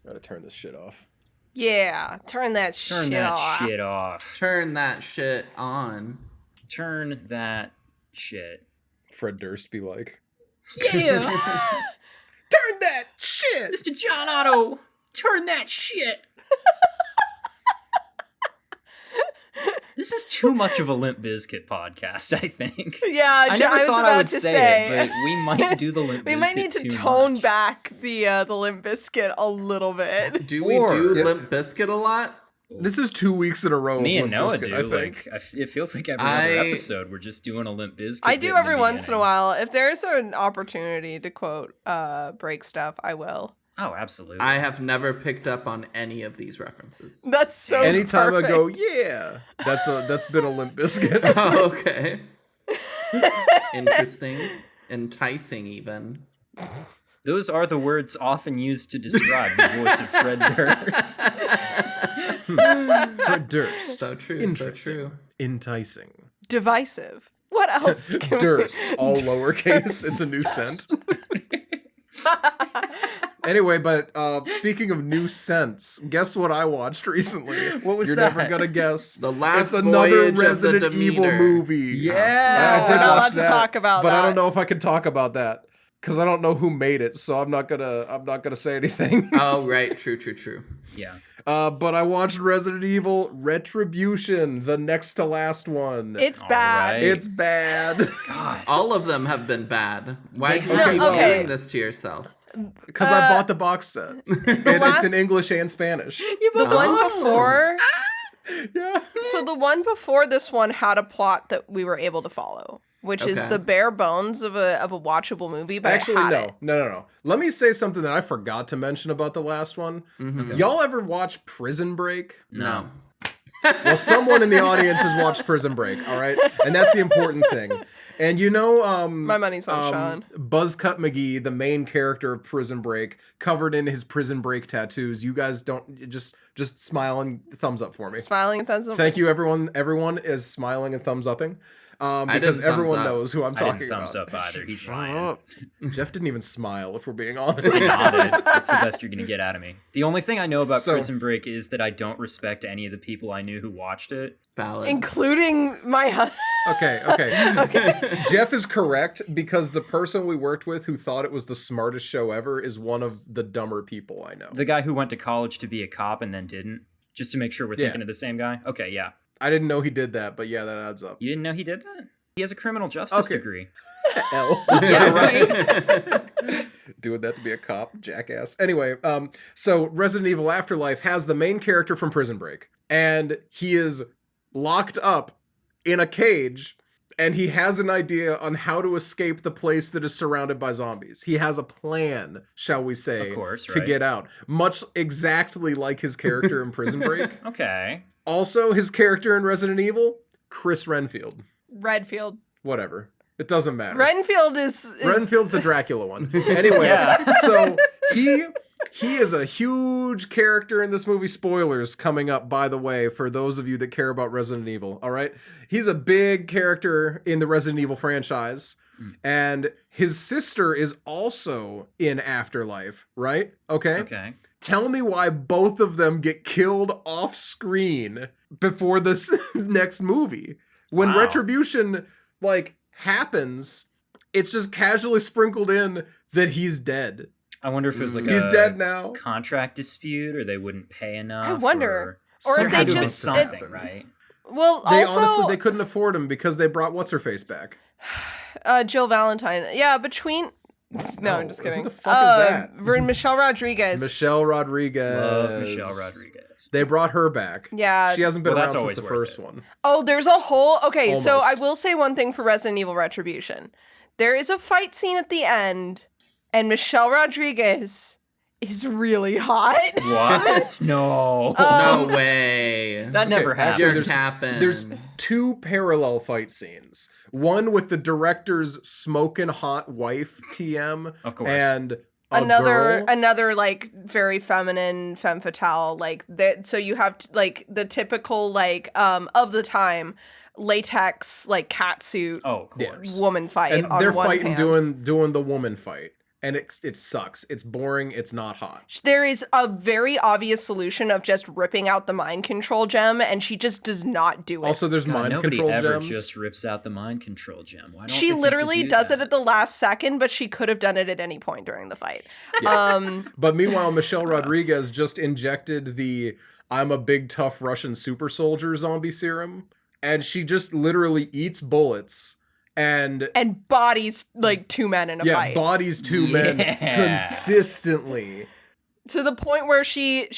Gotta turn this shit off. Yeah, turn that shit off. Shit off. Turn that shit on. Turn that shit. Fred Durst be like, Yeah! turn that shit! Mr. John Otto, turn that shit! This is too much of a Limp Bizkit podcast, I think. Yeah, I never was thought about I would to say it, but we might do the Limp Bizkit we might need to too tone much. back the Limp Bizkit a little bit. Do we do Yeah. Limp Bizkit a lot? This is 2 weeks in a row. Me of and Limp Noah Bizkit, do. I think. It feels like every other episode we're just doing a Limp Bizkit. I do bit in every the once in a beginning. while. If there's an opportunity to quote break stuff, I will. Oh, absolutely. I have never picked up on any of these references. That's so Anytime perfect. I go, yeah, that's been a Limp Bizkit. Oh, okay. Interesting. Enticing, even. Those are the words often used to describe the voice of Fred Durst. Fred Durst. So true, so Interesting. true. Enticing. Divisive. What else? Can Durst, all lowercase. It's a new scent. Anyway, but speaking of new scents, guess what I watched recently? What was You're that? never gonna guess. The Last It's another Voyage of the Resident Evil Demeter. movie. Yeah. I did We're not watch allowed to that, talk about but I that. don't know if I can talk about that because I don't know who made it, so I'm not gonna say anything. Oh, right. True. Yeah. But I watched Resident Evil Retribution, the next to last one. It's All bad. right. It's bad God. All of them have been bad. Why do you Okay, keep well- doing this to yourself? because I bought the box set, and it's in English and Spanish. The one before. Yeah. So the one before this one had a plot that we were able to follow, which is Okay. the bare bones of a watchable movie. But Actually, I had no. it. Let me say something that I forgot to mention about the last one. Mhm. Y'all ever watch Prison Break? No. Well, someone in the audience has watched Prison Break, all right? And that's the important thing. And you know, My money's on Sean. Buzzcut McGee, the main character of Prison Break, covered in his Prison Break tattoos. You guys don't just smile and thumbs up for me. Smiling and thumbs up. Thank you, everyone. Everyone is smiling and thumbs upping. I Because didn't thumbs everyone up. knows who I'm I talking didn't thumbs about. up either. He's Shut lying. up. Jeff didn't even smile, if we're being honest. I nodded. That's the best you're going to get out of me. The only thing I know about So- Prison Break is that I don't respect any of the people I knew who watched it. Valid. Including my husband. Okay. Jeff is correct because the person we worked with who thought it was the smartest show ever is one of the dumber people I know. The guy who went to college to be a cop and then didn't. Just to make sure we're Yeah. thinking of the same guy. Okay, yeah. I didn't know he did that, but yeah, that adds up. You didn't know he did that? He has a criminal justice Okay. degree. L. Yeah, right? Doing that to be a cop, jackass. Anyway, so Resident Evil Afterlife has the main character from Prison Break, and he is locked up in a cage, and he has an idea on how to escape the place that is surrounded by zombies. He has a plan, shall we say, Of course, to right. get out. Much exactly like his character in Prison Break. Okay. Also, his character in Resident Evil, Chris Renfield. Redfield. Whatever. It doesn't matter. Renfield is Renfield's the Dracula one. Anyway, Yeah. so he is a huge character in this movie. Spoilers coming up, by the way, for those of you that care about Resident Evil. All right, he's a big character in the Resident Evil franchise, and his sister is also in Afterlife. Right? Okay. Okay. Tell me why both of them get killed off screen before this next movie. When Wow. Retribution happens, it's just casually sprinkled in that he's dead. I wonder if it was like He's a dead now. contract dispute or they wouldn't pay enough. I wonder. Or Or there if they had to have been just- something, it- right? well, They also honestly they couldn't afford him because they brought what's her face back. Jill Valentine. Yeah, between. No, I'm just who kidding. the fuck is that? Michelle Rodriguez. Michelle Rodriguez. Love Michelle Rodriguez. They brought her back. Yeah. She hasn't been Well, around that's since the always worth first it. one. Oh, there's a whole. Okay, so I Almost. will say one thing for Resident Evil Retribution. There is a fight scene at the end, and Michelle Rodriguez is really hot. What? No. No way. That never Okay, happened. actually, You're capping. There's two parallel fight scenes. One with the director's smoking hot wife, TM, Of course. and another girl. like very feminine femme fatale like that. So you have like the typical like of the time latex like catsuit Oh, of course. woman fight and on they're one fighting hand. doing the woman fight. and it sucks. It's boring. It's not hot. There is a very obvious solution of just ripping out the mind control gem, and she just does not do it. Also, there's God, mind nobody control ever gems. just rips out the mind control gem. Why don't She they think to literally do does that? it at the last second, but she could have done it at any point during the fight. Yeah. But meanwhile, Michelle Rodriguez just injected the "I'm a big tough Russian super soldier" zombie serum, and she just literally eats bullets and bodies like two men in a fight. bodies two men consistently. To the point where she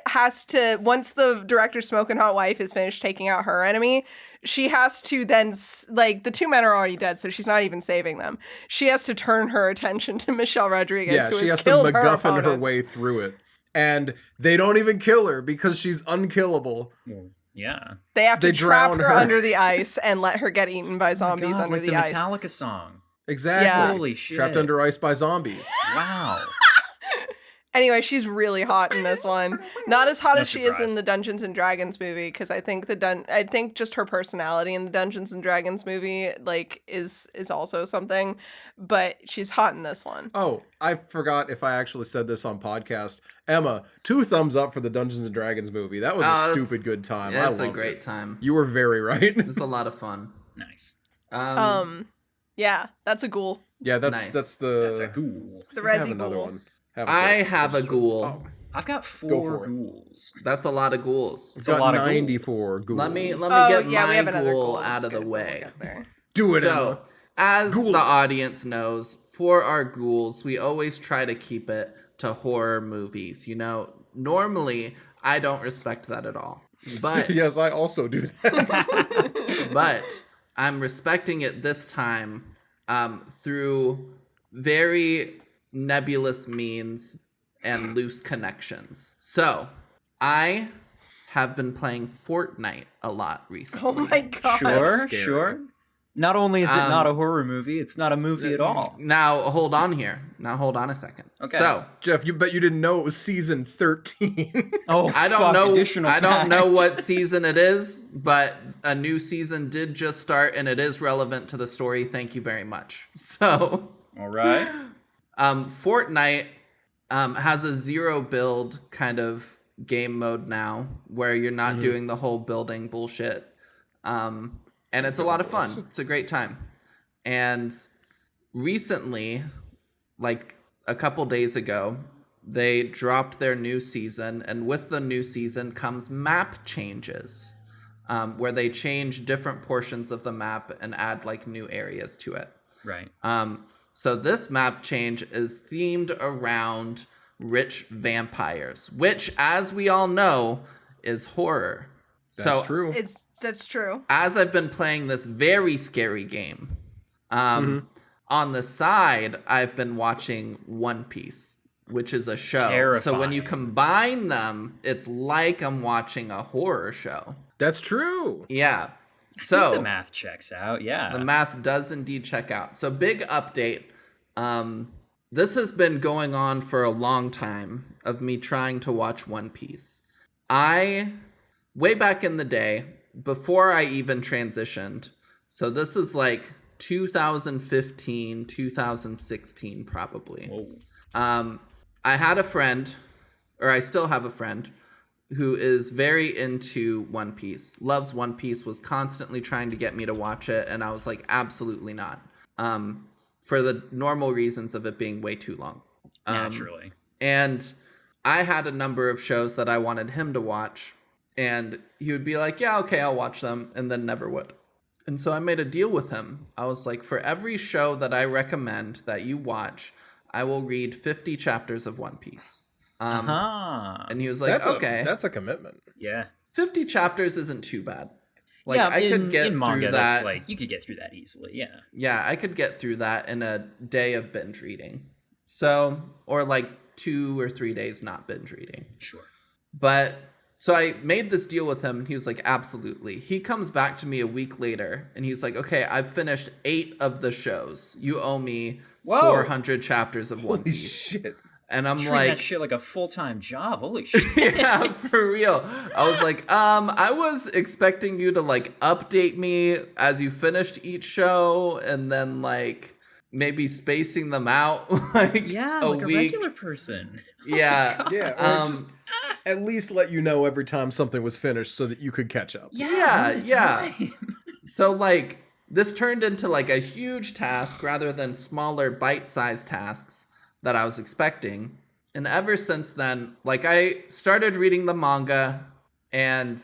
has to, once the director's smoking hot wife is finished taking out her enemy, she has to then, like, the two men are already dead, so she's not even saving them. She has to turn her attention to Michelle Rodriguez, Yeah, who she has has to killed her MacGuffin her opponents. way through it. And they don't even kill her because she's unkillable. Well, yeah. They have to They trap drown her her. under the ice and let her get eaten by zombies God, under like the ice. Metallica song. Exactly. Yeah. Holy shit. Trapped under ice by zombies. Wow. Anyway, she's really hot in this one. Not as hot No as she is surprise. in the Dungeons and Dragons movie, because I think I think just her personality in the Dungeons and Dragons movie like is also something, but she's hot in this one. Oh, I forgot if I actually said this on podcast. Emma, 2 thumbs up for the Dungeons and Dragons movie. That was a that's- stupid good time. Yeah, I it's a loved great it. time. You were very right. It's a lot of fun. Nice. Yeah, that's a ghoul. Yeah, that's Nice. that's the That's a ghoul. The I have Resi another ghoul. one. I have a ghoul. Oh, I've got Go 4 for it. ghouls. That's a lot of ghouls. It's got a lot of 94 ghouls. Let me Oh, get yeah, we my have another ghoul ghoul. out It's of the good. We'll way. get there. do it, So, Emma. as Ghoul. the audience knows, for our ghouls, we always try to keep it to horror movies. You know, normally I don't respect that at all. But Yes, I also do that. but I'm respecting it this time through very nebulous means and loose connections. So, I have been playing Fortnite a lot recently. Oh my god. Sure, scary. sure. Not only is it not a horror movie, it's not a movie at all. Now, hold on here. Now, hold on a second. Okay. So, Jeff, you bet you didn't know it was season 13. Oh, I don't fuck, know. additional I don't know fact. what season it is, but a new season did just start, and it is relevant to the story. Thank you very much. So, All right. Fortnite has a zero build kind of game mode now, where you're not doing the whole building bullshit, and it's a lot of fun. It's a great time. And recently, like a couple days ago, they dropped their new season, and with the new season comes map changes, where they change different portions of the map and add like new areas to it. Right. So this map change is themed around rich vampires, which, as we all know, is horror. That's true. That's true. As I've been playing this very scary game, on the side, I've been watching One Piece, which is a show. So when you Terrifying. combine them, it's like I'm watching a horror show. That's true. Yeah. The So math checks out, yeah. the math does indeed check out. So big update. This has been going on for a long time of me trying to watch One Piece. Way back in the day, before I even transitioned, so this is like 2015, 2016 probably. Whoa. I had a friend, or I still have a friend, who is very into One Piece, loves One Piece, was constantly trying to get me to watch it, and I was like, absolutely not. For the normal reasons of it being way too long. Naturally. And I had a number of shows that I wanted him to watch, and he would be like, yeah, okay, I'll watch them, and then never would. And so I made a deal with him. I was like, for every show that I recommend that you watch, I will read 50 chapters of One Piece. And he was like, okay, That's a commitment. Yeah. 50 chapters isn't too bad. Like, yeah, I could get in through manga, that. that's like, you could get through that easily, yeah. Yeah, I could get through that in a day of binge reading. So, or like 2 or 3 days not binge reading. Sure. But so I made this deal with him, and he was like, absolutely. He comes back to me a week later, and he's like, okay, I've finished 8 of the shows. You owe me Whoa. 400 chapters of One Holy Piece. shit. And I'm Treat like, that shit like a full-time job. Holy shit. yeah, for real. I was like, I was expecting you to like update me as you finished each show, and then like maybe spacing them out like Yeah, a like a week. regular person. Yeah. Yeah, or just at least let you know every time something was finished so that you could catch up. Yeah, one at a yeah. time. So like this turned into like a huge task rather than smaller bite-sized tasks that I was expecting. And ever since then, like I started reading the manga and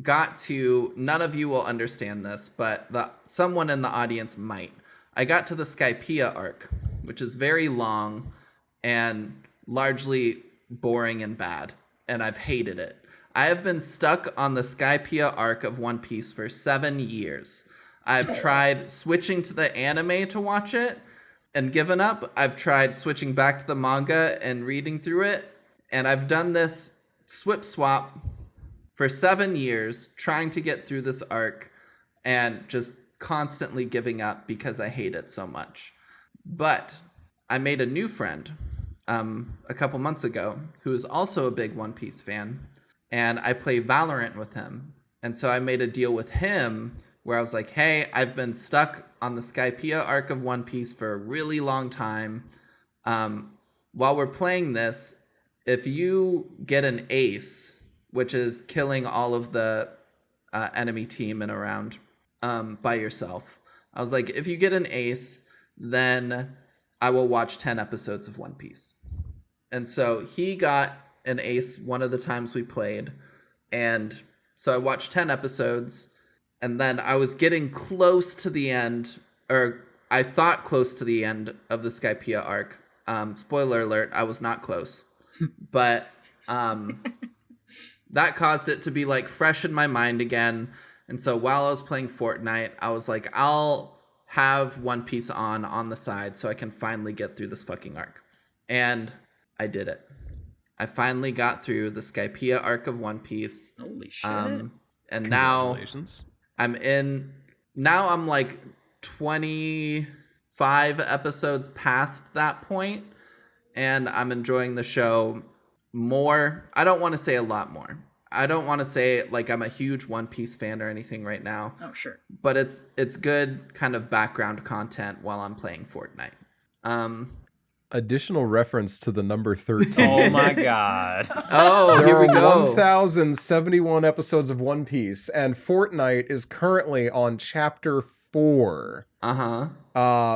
got to, none of you will understand this, but someone in the audience might. I got to the Skypiea arc, which is very long and largely boring and bad, and I've hated it. I have been stuck on the Skypiea arc of One Piece for 7 years. I've tried switching to the anime to watch it and given up. I've tried switching back to the manga and reading through it, and I've done this swap for 7 years trying to get through this arc and just constantly giving up because I hate it so much. But I made a new friend a couple months ago who is also a big One Piece fan, and I play Valorant with him. And so I made a deal with him where I was like, hey, I've been stuck on the Skypiea arc of One Piece for a really long time. While we're playing this, if you get an ace, which is killing all of the enemy team in a round by yourself, I was like, if you get an ace, then I will watch 10 episodes of One Piece. And so he got an ace one of the times we played. And so I watched 10 episodes. And then I was getting close to the end, or I thought close to the end of the Skypiea arc. Spoiler alert, I was not close. But that caused it to be like fresh in my mind again. And so while I was playing Fortnite, I was like, I'll have One Piece on the side so I can finally get through this fucking arc. And I did it. I finally got through the Skypiea arc of One Piece. Holy shit. And now Congratulations. I'm like 25 episodes past that point, and I'm enjoying the show more. I don't want to say a lot more. I don't want to say like I'm a huge One Piece fan or anything right now. Oh, sure. But it's good kind of background content while I'm playing Fortnite. Additional reference to the number 13. Oh my god. Oh, There here we are go. 1,071 episodes of One Piece, and Fortnite is currently on chapter 4.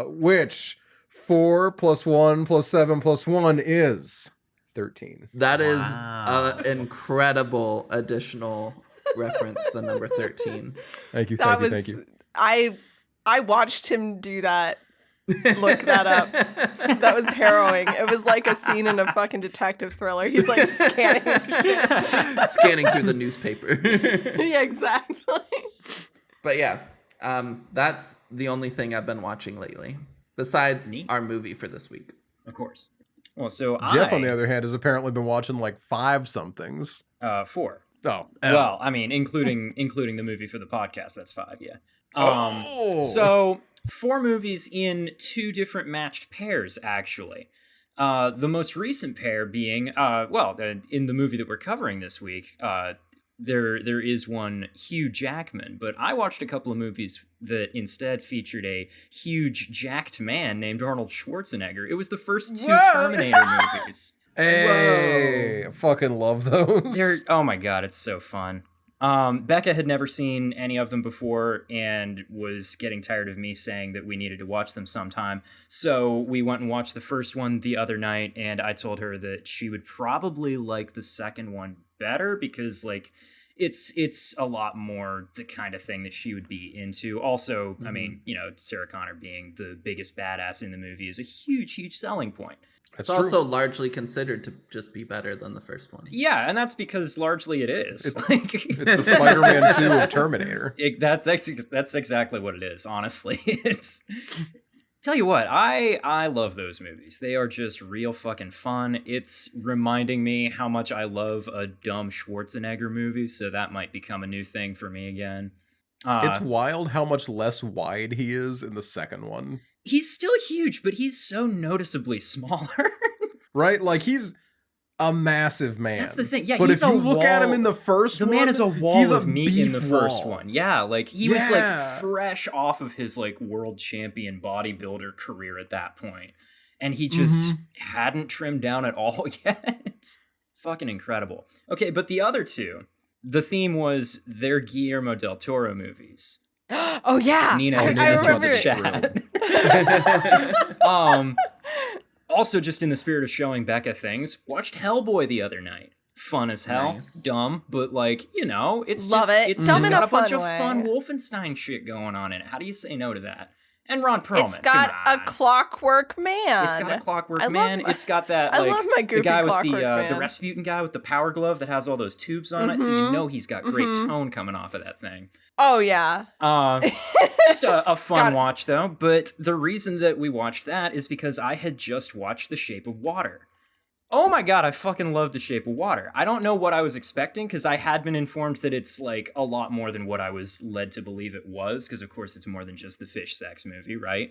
Which 4 plus 1 plus 7 plus 1 is 13. That is Wow. an incredible additional reference, the number 13. Thank you, That thank you, was thank you. I watched him do that. Look that up. That was harrowing. It was like a scene in a fucking detective thriller. He's like scanning. Scanning through the newspaper. Yeah, exactly. But yeah, that's the only thing I've been watching lately, besides Neat. our movie for this week. Of course. Well, so Jeff, on the other hand, has apparently been watching like 5 somethings. 4. Oh, Well, I mean, including the movie for the podcast, that's 5, yeah. Oh. So 4 movies in 2 different matched pairs, actually. The most recent pair being, in the movie that we're covering this week, there is one Hugh Jackman, but I watched a couple of movies that instead featured a huge jacked man named Arnold Schwarzenegger. It was the first 2 Whoa. Terminator movies. Hey, I fucking love those. Oh my god, it's so fun. Becca had never seen any of them before and was getting tired of me saying that we needed to watch them sometime. So we went and watched the first one the other night, and I told her that she would probably like the second one better because, like, it's a lot more the kind of thing that she would be into. Also, I mean, Sarah Connor being the biggest badass in the movie is a huge, huge selling point. It's also largely considered to just be better than the first one. Yeah, and that's because largely it is. It's the Spider-Man 2 of Terminator. That's exactly what it is, honestly. It's tell you what, I love those movies. They are just real fucking fun. It's reminding me how much I love a dumb Schwarzenegger movie, so that might become a new thing for me again. It's wild how much less wide he is in the second one. He's still huge, but he's so noticeably smaller. Right? Like he's a massive man. That's the thing. Yeah, but he's if you a look at him wall- in the first The one, man is a wall he's of meat in the beef first wall. one. Yeah, like he was like Yeah. fresh off of his like world champion bodybuilder career at that point. And he just hadn't trimmed down at all yet. Fucking incredible. Okay, but the other two, the theme was their Guillermo del Toro movies. Oh yeah, Nina I has in remember the it. chat. Also, just in the spirit of showing Becca things, watched Hellboy the other night. Fun as hell, Nice. dumb, but like, you know, it's Love just it. it's Dumb just in got a a bunch fun of way. fun Wolfenstein shit going on in it. How do you say no to that? And Ron Perlman. It's got come a on. Clockwork Man. It's got a Clockwork I love Man. my- It's got that I like love my the goofy guy with Clockwork the Man. Rasputin guy with the power glove that has all those tubes on it, so you know he's got great tone coming off of that thing. Oh yeah. Just a fun got it. watch though. But the reason that we watched that is because I had just watched The Shape of Water. Oh my god, I fucking love The Shape of Water. I don't know what I was expecting because I had been informed that it's like a lot more than what I was led to believe it was, because of course it's more than just the fish sex movie, right?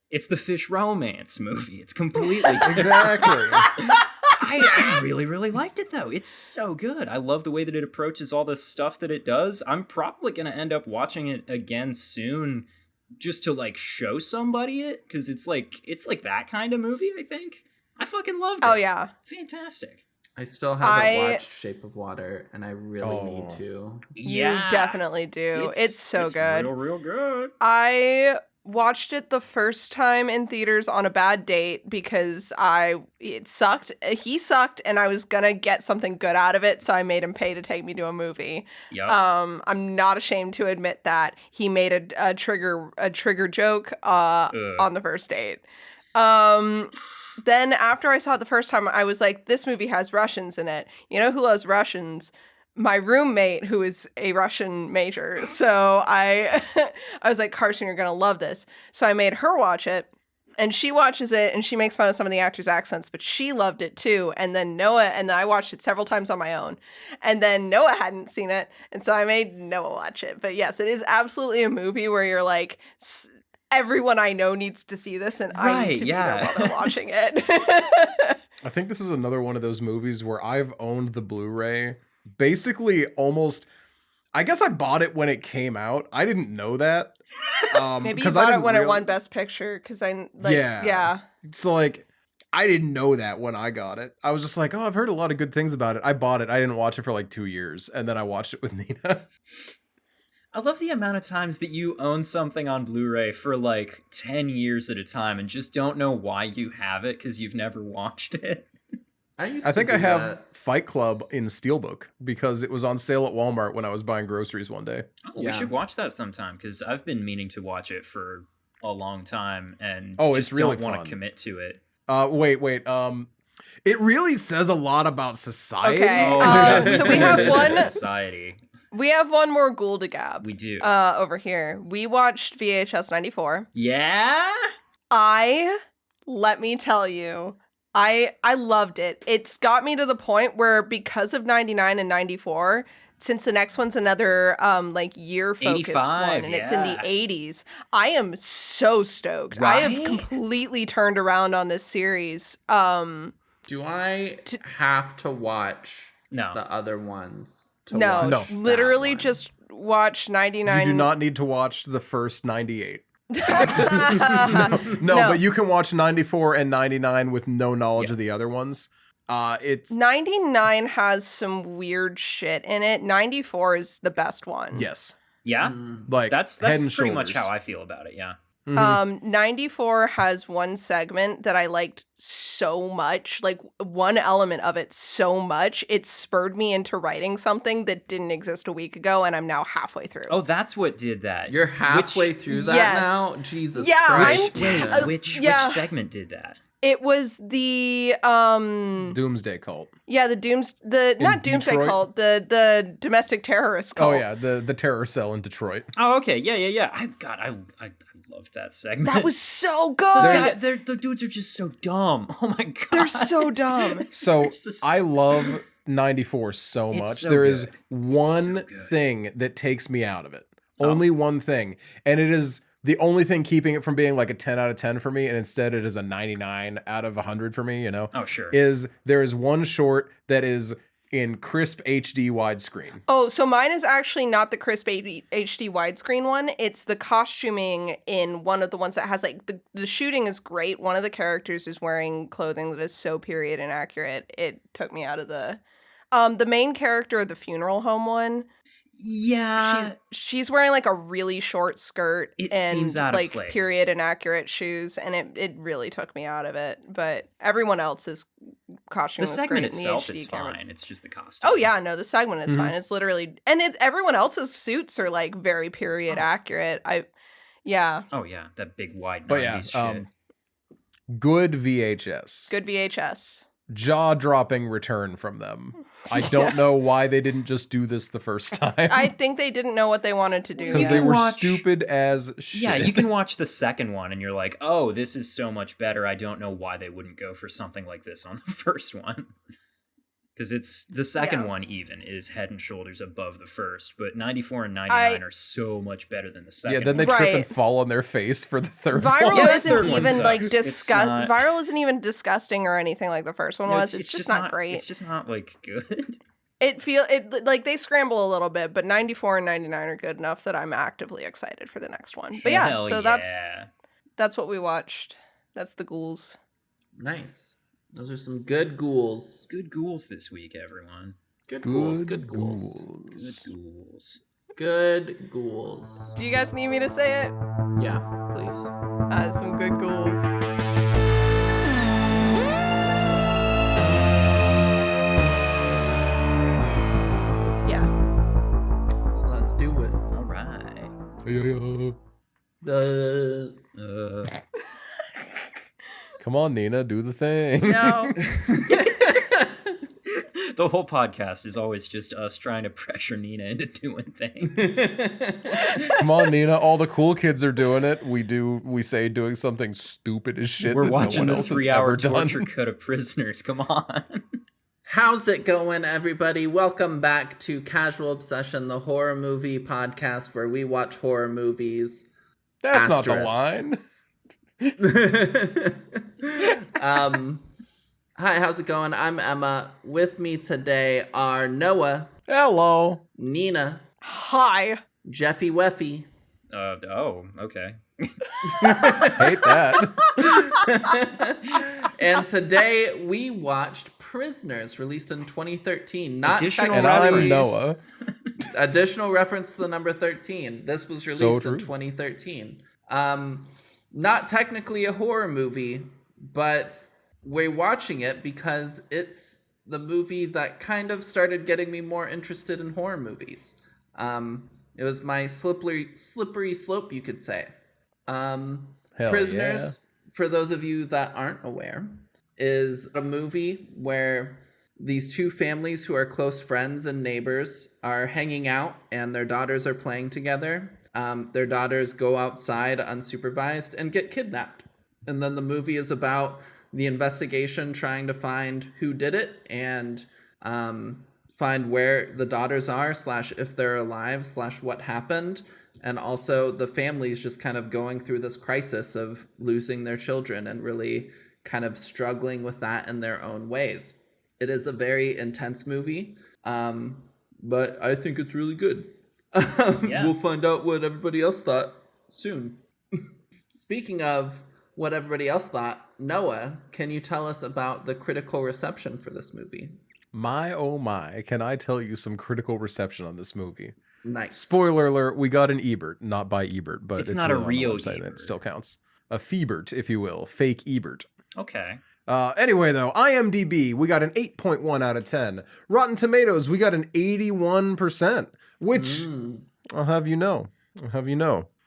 It's the fish romance movie. It's completely different. Exactly. I really, really liked it though. It's so good. I love the way that it approaches all the stuff that it does. I'm probably gonna end up watching it again soon, just to like show somebody it, because it's like that kind of movie. I think I fucking loved it. Oh yeah. Fantastic. I still haven't I- watched Shape of Water, and I really need to. You definitely do. It's so good. Real good. I watched it the first time in theaters on a bad date because it sucked. He sucked, and I was gonna get something good out of it, so I made him pay to take me to a movie. Yep. I'm not ashamed to admit that he made a trigger joke on the first date. Then after I saw it the first time, I was like, this movie has Russians in it. You know who loves Russians? My roommate, who is a Russian major. So I was like, Carson, you're going to love this. So I made her watch it. And she watches it, and she makes fun of some of the actors' accents, but she loved it too. And then I watched it several times on my own. And then Noah hadn't seen it, and so I made Noah watch it. But yes, it is absolutely a movie where you're like, everyone I know needs to see this, and I need to be there while they're watching it. I think this is another one of those movies where I've owned the Blu-ray basically almost. I guess I bought it when it came out. I didn't know that. Maybe you bought it when it won Best Picture, because yeah. So like, I didn't know that when I got it. I was just like, oh, I've heard a lot of good things about it. I bought it. I didn't watch it for like 2 years, and then I watched it with Nina. I love the amount of times that you own something on Blu-ray for like 10 years at a time and just don't know why you have it because you've never watched it. I think I have Fight Club in Steelbook because it was on sale at Walmart when I was buying groceries one day. Oh, we should watch that sometime because I've been meaning to watch it for a long time and it's really don't want fun. to commit to it. Wait. It really says a lot about society. Okay. So we have one society. We have one more Ghoul to Gab. We do. Over here. We watched VHS 94. Yeah? Let me tell you, I loved it. It's got me to the point where, because of 99 and 94, since the next one's another like year focused one, and it's in the 80s, I am so stoked. Right? I have completely turned around on this series. Do I have to watch the other ones? No, watch literally that one? just watch 99. You do not need to watch the first 98. No, but you can watch 94 and 99 with no knowledge of the other ones. It's 99 has some weird shit in it. 94 is the best one. Yes. Yeah? Like That's Head and pretty much Shoulders. how I feel about it, yeah. 94 has one segment that I liked so much, like one element of it so much, it spurred me into writing something that didn't exist a week ago, and I'm now halfway through. Oh, that's what did that. You're halfway through that Yes. now? Jesus Yeah, Christ. Which segment did that? It was the Doomsday Cult. yeah, the not Doomsday Detroit? Cult, the domestic terrorist cult. Oh yeah, the terror cell in Detroit. Oh, okay. Yeah. I loved that segment. That was so good. The dudes are just so dumb. Oh my god. They're so dumb. So It's just- I love 94 so It's much. so There is good. one good. thing that takes me out of it. Only one thing. And it is The only thing keeping it from being like a 10 out of 10 for me, and instead it is a 99 out of 100 for me, Oh, sure. is there is one short that is in crisp HD widescreen. Oh, so mine is actually not the crisp HD widescreen one. It's the costuming in one of the ones that has like the shooting is great. One of the characters is wearing clothing that is so period inaccurate. It took me out of the main character of the funeral home one. Yeah. She's wearing like a really short skirt It and seems out of like place. period inaccurate shoes, and it really took me out of it. But everyone else's costume The was segment great in the itself HD is camera. fine. It's just the costume. Oh yeah, no, the segment is Mhm. fine. It's literally, and everyone else's suits are like very period accurate. Yeah, Oh yeah, that big wide 90s But yeah, shit. good VHS. good VHS. Jaw-dropping return from them. I don't know why they didn't just do this the first time. I think they didn't know what they wanted to do. You Because yet. they can were watch- stupid as shit. Yeah, you can watch the second one and you're like, oh, this is so much better. I don't know why they wouldn't go for something like this on the first one. Because it's the second Yeah. one even is head and shoulders above the first, but 94 and 99 are so much better than the second. Yeah, then they one. trip and Right. fall on their face for the third Viral one. Yeah, the isn't third one even like sucks. It's disgust. not- Viral isn't even disgusting or anything like the first one No, was. It's just not great. It's just not like good. It like they scramble a little bit, but 94 and 99 are good enough that I'm actively excited for the next one. But yeah, Hell so yeah. that's what we watched. That's the ghouls. Nice. Those are some good ghouls. Good ghouls this week, everyone. Good ghouls. Good ghouls. Good ghouls. Good ghouls. Do you guys need me to say it? Yeah, please. Some good ghouls. Yeah. Let's do it. All right. Come on, Nina, do the thing. No. The whole podcast is always just us trying to pressure Nina into doing things. Come on, Nina. All the cool kids are doing it. We say doing something stupid as shit. We're that watching no the one else has 3-hour ever done. torture cut of Prisoners. Come on. How's it going, everybody? Welcome back to Casual Obsession, the horror movie podcast where we watch horror movies. That's not the Asterisk. line. Hi, how's it going? I'm Emma. With me today are Noah, Hello. Nina, Hi. Jeffy Weffy, Oh, okay. Hate that. and today we watched Prisoners, released in 2013. Not Additional And technically- I'm Noah. Additional reference to the number 13. This was So released in true. 2013. Not technically a horror movie, but we're watching it because it's the movie that kind of started getting me more interested in horror movies. It was my slippery slope, you could say. Hell Prisoners, for those of you that aren't aware, is a movie where these two families who are close friends and neighbors are hanging out and their daughters are playing together. Their daughters go outside unsupervised and get kidnapped. And then the movie is about the investigation trying to find who did it and find where the daughters are, / if they're alive, / what happened. And also the families just kind of going through this crisis of losing their children and really kind of struggling with that in their own ways. It is a very intense movie, but I think it's really good. Yeah. We'll find out what everybody else thought soon. Speaking of what everybody else thought, Noah, can you tell us about the critical reception for this movie? My oh my, can I tell you some critical reception on this movie? Nice. Spoiler alert, we got an Ebert, not by Ebert, but It's not a on the real website and Ebert. it still counts. A Phoebert, if you will, fake Ebert. Okay. Anyway, though, IMDb, we got an 8.1 out of 10. Rotten Tomatoes, we got an 81%, which, I'll have you know,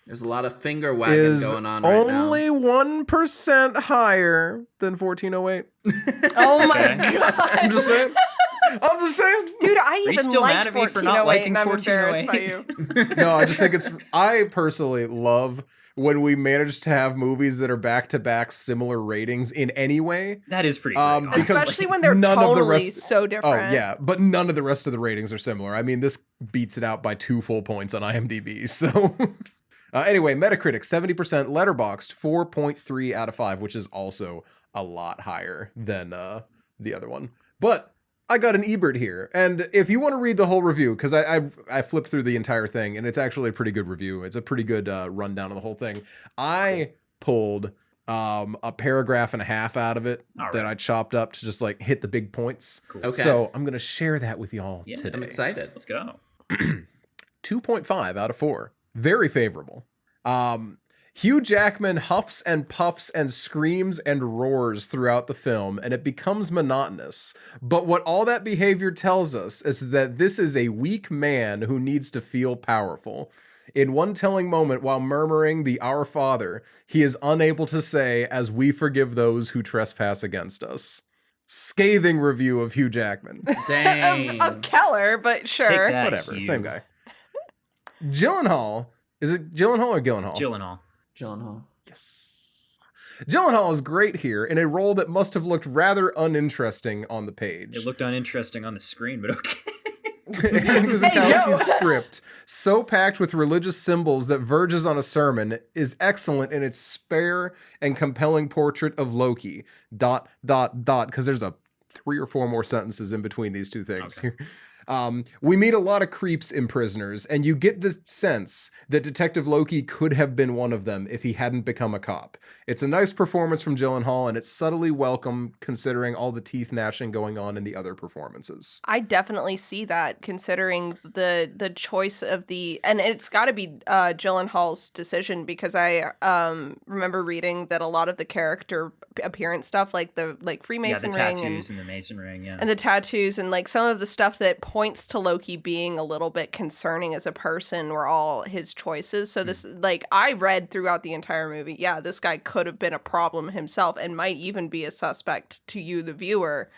There's a lot of finger wagging is going on right now. only 1% higher than 1408. Oh my Okay. god. I'm just saying. Dude, I you even still liked mad at me for not 1408 liking and I'm embarrassed by you. 1408? No, I just think I personally love when we manage to have movies that are back-to-back similar ratings in any way. That is pretty great. Because, Especially when they're none of the totally rest- so different. Oh, yeah, but none of the rest of the ratings are similar. I mean, this beats it out by 2 full points on IMDb, so... Anyway, Metacritic 70%, Letterboxd 4.3 out of 5, which is also a lot higher than the other one. But I got an Ebert here, and if you want to read the whole review, because I flipped through the entire thing, and it's actually a pretty good review. It's a pretty good rundown of the whole thing. I pulled a paragraph and a half out of it that I chopped up to just like hit the big points. Cool. Okay. So I'm gonna share that with y'all today. I'm excited. Let's go. 2.5 out of 4. Very favorable. Hugh Jackman huffs and puffs and screams and roars throughout the film, and it becomes monotonous. But what all that behavior tells us is that this is a weak man who needs to feel powerful. In one telling moment, while murmuring the Our Father, he is unable to say, "As we forgive those who trespass against us." Scathing review of Hugh Jackman. Dang. of Keller, but sure. Take that, Whatever, Hugh. same guy. Gyllenhaal. Is it Gyllenhaal or Gyllenhaal? Gyllenhaal. Yes. Gyllenhaal is great here in a role that must have looked rather uninteresting on the page. It looked uninteresting on the screen, but okay. Aaron Guzikowski's script, so packed with religious symbols that verges on a sermon, is excellent in its spare and compelling portrait of Loki. ... Because there's a 3 or 4 more sentences in between these two things. Okay. We meet a lot of creeps in Prisoners, and you get the sense that Detective Loki could have been one of them if he hadn't become a cop. It's a nice performance from Gyllenhaal, and it's subtly welcome considering all the teeth gnashing going on in the other performances. I definitely see that, considering the choice of and it's got to be Gyllenhaal's decision, because I remember reading that a lot of the character appearance stuff, like the Freemason the ring tattoos and the Mason ring, and the tattoos, and like some of the stuff that points to Loki being a little bit concerning as a person, were all his choices. So this, like, I read throughout the entire movie, yeah, this guy could have been a problem himself and might even be a suspect to you, the viewer,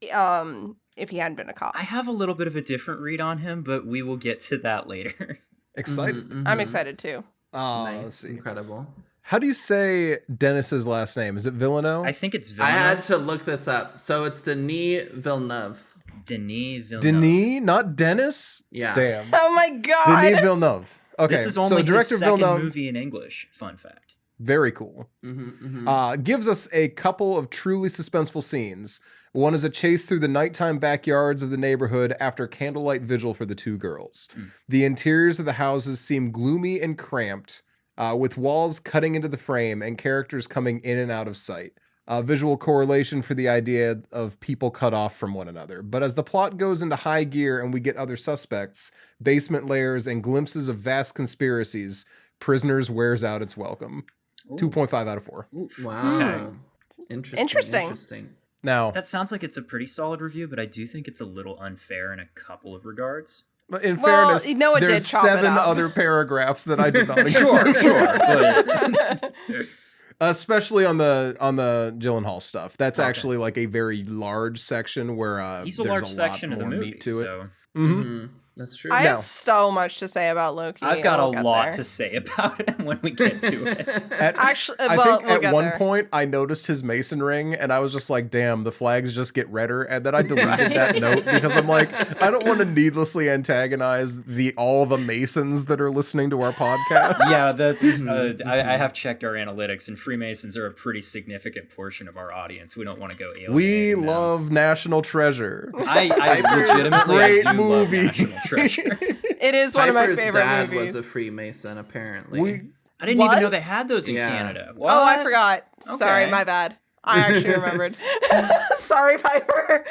if he hadn't been a cop. I have a little bit of a different read on him, but we will get to that later. Excited. Mm-hmm. I'm excited too. Let's Nice. see. Incredible. How do you say Dennis's last name? Is it Villeneuve? I think it's I Villeneuve. had to look this up. So it's Denis Villeneuve. Denis Villeneuve. Denis, not Dennis? Yeah. Damn. Oh my god. Denis Villeneuve. Okay, This is only so his director second Villeneuve, movie in English. Fun fact. very cool. Gives us a couple of truly suspenseful scenes. One is a chase through the nighttime backyards of the neighborhood after candlelight vigil for the two girls. The interiors of the houses seem gloomy and cramped, with walls cutting into the frame and characters coming in and out of sight. Visual correlation for the idea of people cut off from one another. But as the plot goes into high gear and we get other suspects, basement layers, and glimpses of vast conspiracies, Prisoners wears out its welcome. Ooh. 2.5 out of 4. Oof. Wow. Okay. Interesting. Now, That sounds like it's a pretty solid review, but I do think it's a little unfair in a couple of regards. in Well, fairness, Noah did there's chop it 7 up. other paragraphs that I did not Sure, include. sure. But Especially on the Gyllenhaal stuff. That's Okay. actually like a very large section where he's a there's large a section lot of the more movie, meat to it. so Mhm. That's true. I Now- have so much to say about Loki. I've got a We'll get lot there. to say about it when we get to it. Actually, I well, think we'll at get one there. point I noticed his Mason ring and I was just like, damn, the flags just get redder. And then I deleted that note because I'm like, I don't want to needlessly antagonize all the Masons that are listening to our podcast. Yeah, that's. I have checked our analytics, and Freemasons are a pretty significant portion of our audience. We don't want to go alienating We them. love National Treasure. I Piper's legitimately great I do movie. love National Treasure. It is one of my Piper's favorite dad movies. was a Freemason, apparently. I didn't even know Was? they had those in Yeah. Canada. Oh, I What? forgot. Sorry, Okay. my bad. I actually remembered. Sorry, Piper.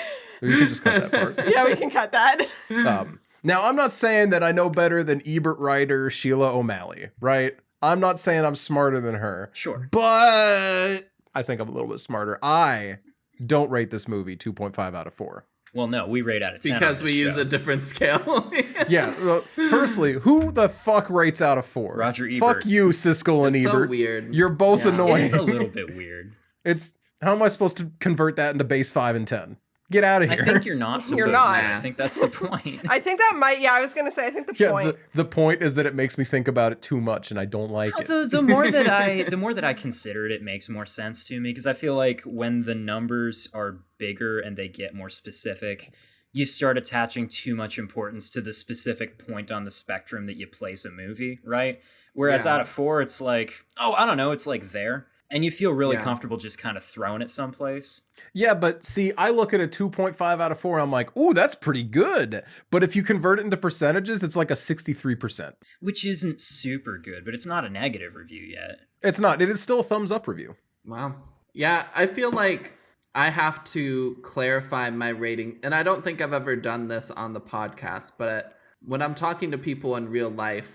You can just cut that part. Yeah, we can cut that. Now, I'm not saying that I know better than Ebert writer Sheila O'Malley, right? I'm not saying I'm smarter than her. Sure. But I think I'm a little bit smarter. I don't rate this movie 2.5 out of 4. Well, no, we rate out of 10 because on we this use show. a different scale. Yeah, well, firstly, who the fuck rates out of 4? Roger Fuck Ebert. you, Siskel and It's so Ebert. weird. You're both Yeah. It annoying. is a little bit weird. It's how am I supposed to convert that into base 5 and 10? Get out of I here. think you're not supposed You're not. to. I think that's the point. I think that might. Yeah, I was gonna say. I think the yeah, point. the point is that it makes me think about it too much, and I don't like it. The more that I consider it, it makes more sense to me because I feel like when the numbers are bigger and they get more specific, you start attaching too much importance to the specific point on the spectrum that you place a movie, right? Whereas Yeah. out of 4, it's like, oh, I don't know, it's like there. And you feel really Yeah. comfortable just kind of throwing it someplace. Yeah, but see, I look at a 2.5 out of 4 and I'm like, ooh, that's pretty good. But if you convert it into percentages, it's like a 63%. Which isn't super good, but it's not a negative review yet. It's not. It is still a thumbs up review. Wow. Yeah, I feel like I have to clarify my rating, and I don't think I've ever done this on the podcast, but when I'm talking to people in real life,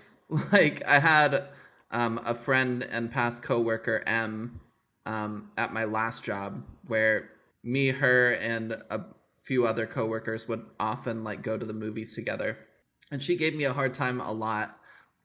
like I had a friend and past coworker, M, at my last job, where me, her, and a few other coworkers would often like go to the movies together. And she gave me a hard time a lot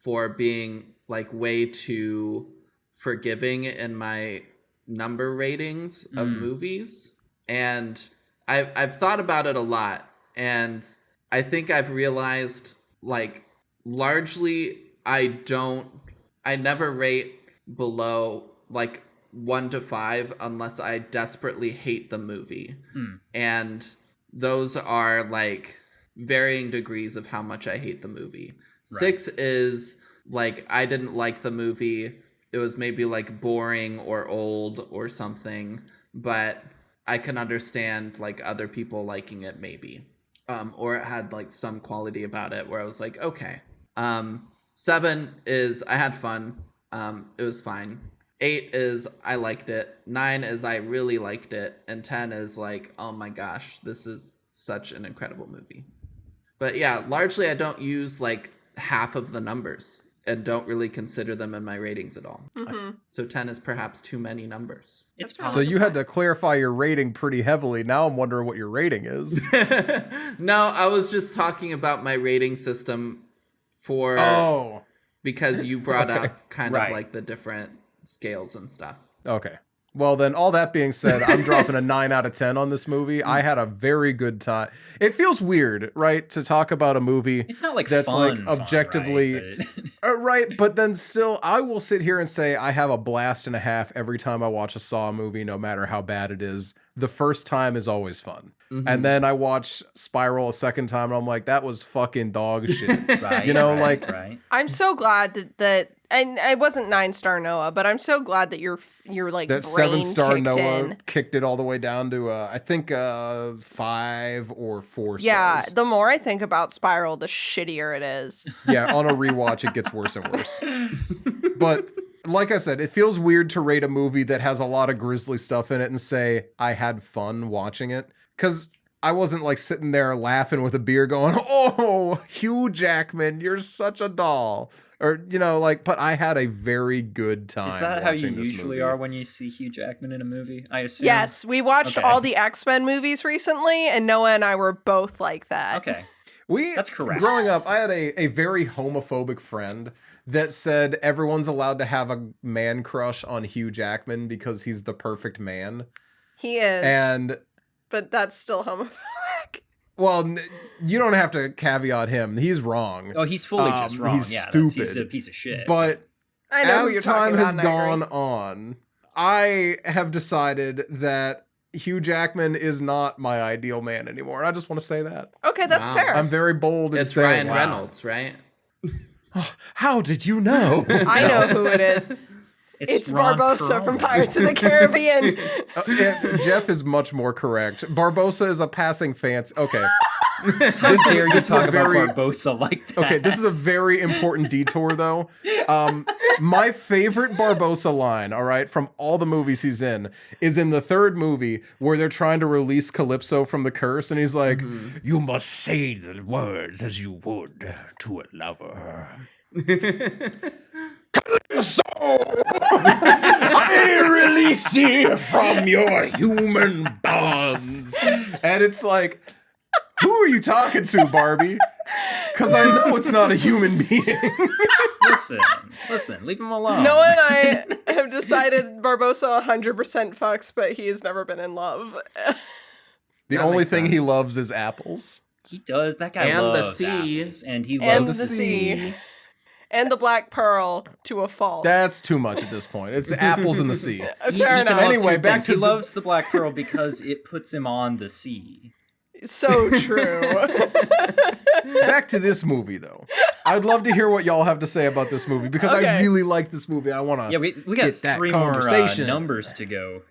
for being like way too forgiving in my number ratings of movies. And I've thought about it a lot. And I think I've realized like largely I never rate below like 1 to 5 unless I desperately hate the movie. And those are like varying degrees of how much I hate the movie. Right. 6 is like I didn't like the movie. It was maybe like boring or old or something, but I can understand like other people liking it maybe. Or it had like some quality about it where I was like, okay. 7 is I had fun. It was fine. 8 is I liked it. 9 is I really liked it. And 10 is like, oh my gosh, this is such an incredible movie. But yeah, largely I don't use like half of the numbers and don't really consider them in my ratings at all. So 10 is perhaps too many numbers. It's So possible. you had to clarify your rating pretty heavily. Now I'm wondering what your rating is. No, I was just talking about my rating system for because you brought up kind of like the different scales and stuff. Okay. Well, then, all that being said, I'm dropping a 9 out of 10 on this movie. I had a very good time. It feels weird, right, to talk about a movie It's not like that's fun, like objectively right, but then still, I will sit here and say I have a blast and a half every time I watch a Saw movie, no matter how bad it is. The first time is always fun. And then I watch Spiral a second time, and I'm like, that was fucking dog shit. Right, you know, right. I'm so glad that and I wasn't 9-star Noah, but I'm so glad that you're like that brain 7-star kicked Noah in. kicked it all the way down to I think 5 or 4 Yeah, stars. the more I think about Spiral, the shittier it is. Yeah, on a rewatch, it gets worse and worse. But like I said, it feels weird to rate a movie that has a lot of grisly stuff in it and say I had fun watching it, because I wasn't like sitting there laughing with a beer going, oh, Hugh Jackman, you're such a doll. Or, you know, like, but I had a very good time. Is that how you watching this usually movie. are when you see Hugh Jackman in a movie? I assume. Yes, we watched Okay. all the X-Men movies recently, and Noah and I were both like that. Okay. That's correct. Growing up, I had a very homophobic friend that said everyone's allowed to have a man crush on Hugh Jackman because he's the perfect man. He is, And but that's still homophobic. well, you don't have to caveat him. He's wrong. Oh, he's fully just wrong. He's Yeah, stupid. He's a piece of shit. But I know who as you're time talking about, has and I agree. gone on, I have decided that Hugh Jackman is not my ideal man anymore. I just want to say that. Okay, that's Wow. fair. I'm very bold in It's saying Ryan Reynolds, right? How did you know? I know who it is. It's Ron Barbosa from Perlman. Pirates of the Caribbean. Yeah, Jeff is much more correct. Barbosa is a passing fancy. Okay. How dare you this is talk a very- about Barbosa like that? Okay, this is a very important detour, though. My favorite Barbosa line, all right, from all the movies he's in, is in the third movie where they're trying to release Calypso from the curse, and he's like, "You must say the words as you would to a lover." So, I release you from your human bonds. And it's like, who are you talking to, Barbie? Because I know it's not a human being. Listen, leave him alone. Noah and I have decided Barbosa 100% fucks, but he has never been in love. The That only makes thing he sense. loves is apples. He does. That guy And the loves sea. apples, and he And loves the the sea. And the Black Pearl to a fault. That's too much at this point. It's apples in the sea. He Fair can enough. love Anyway, two back things. to he the- loves the Black Pearl because it puts him on the sea. So true. Back to this movie, though. I'd love to hear what y'all have to say about this movie because I Okay. really like this movie. I want to Yeah, we got get that 3 more conversation. numbers to go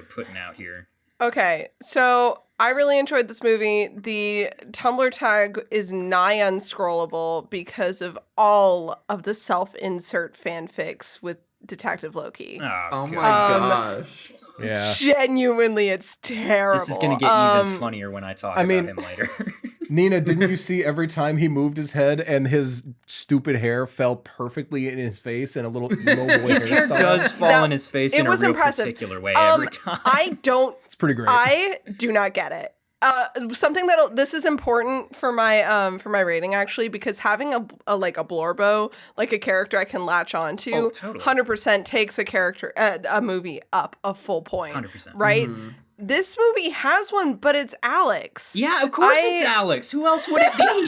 putting out here. Okay, so I really enjoyed this movie. The Tumblr tag is nigh unscrollable because of all of the self-insert fanfics with Detective Loki. Oh my God. gosh. Yeah. Genuinely, it's terrible. This is gonna get even funnier when I talk about him later. Nina, didn't you see every time he moved his head and his stupid hair fell perfectly in his face in a little emo boy His hair hairstyle? does fall Now, in his face it in a was real impressive. particular way every time. It's pretty great. I do not get it. Something that this is important for my rating actually, because having a Blorbo, like a character I can latch onto, Oh, totally. 100% takes a movie up a full point. 100%. Right? Mhm. This movie has one, but it's Alex. Yeah, of course it's Alex. Who else would it be?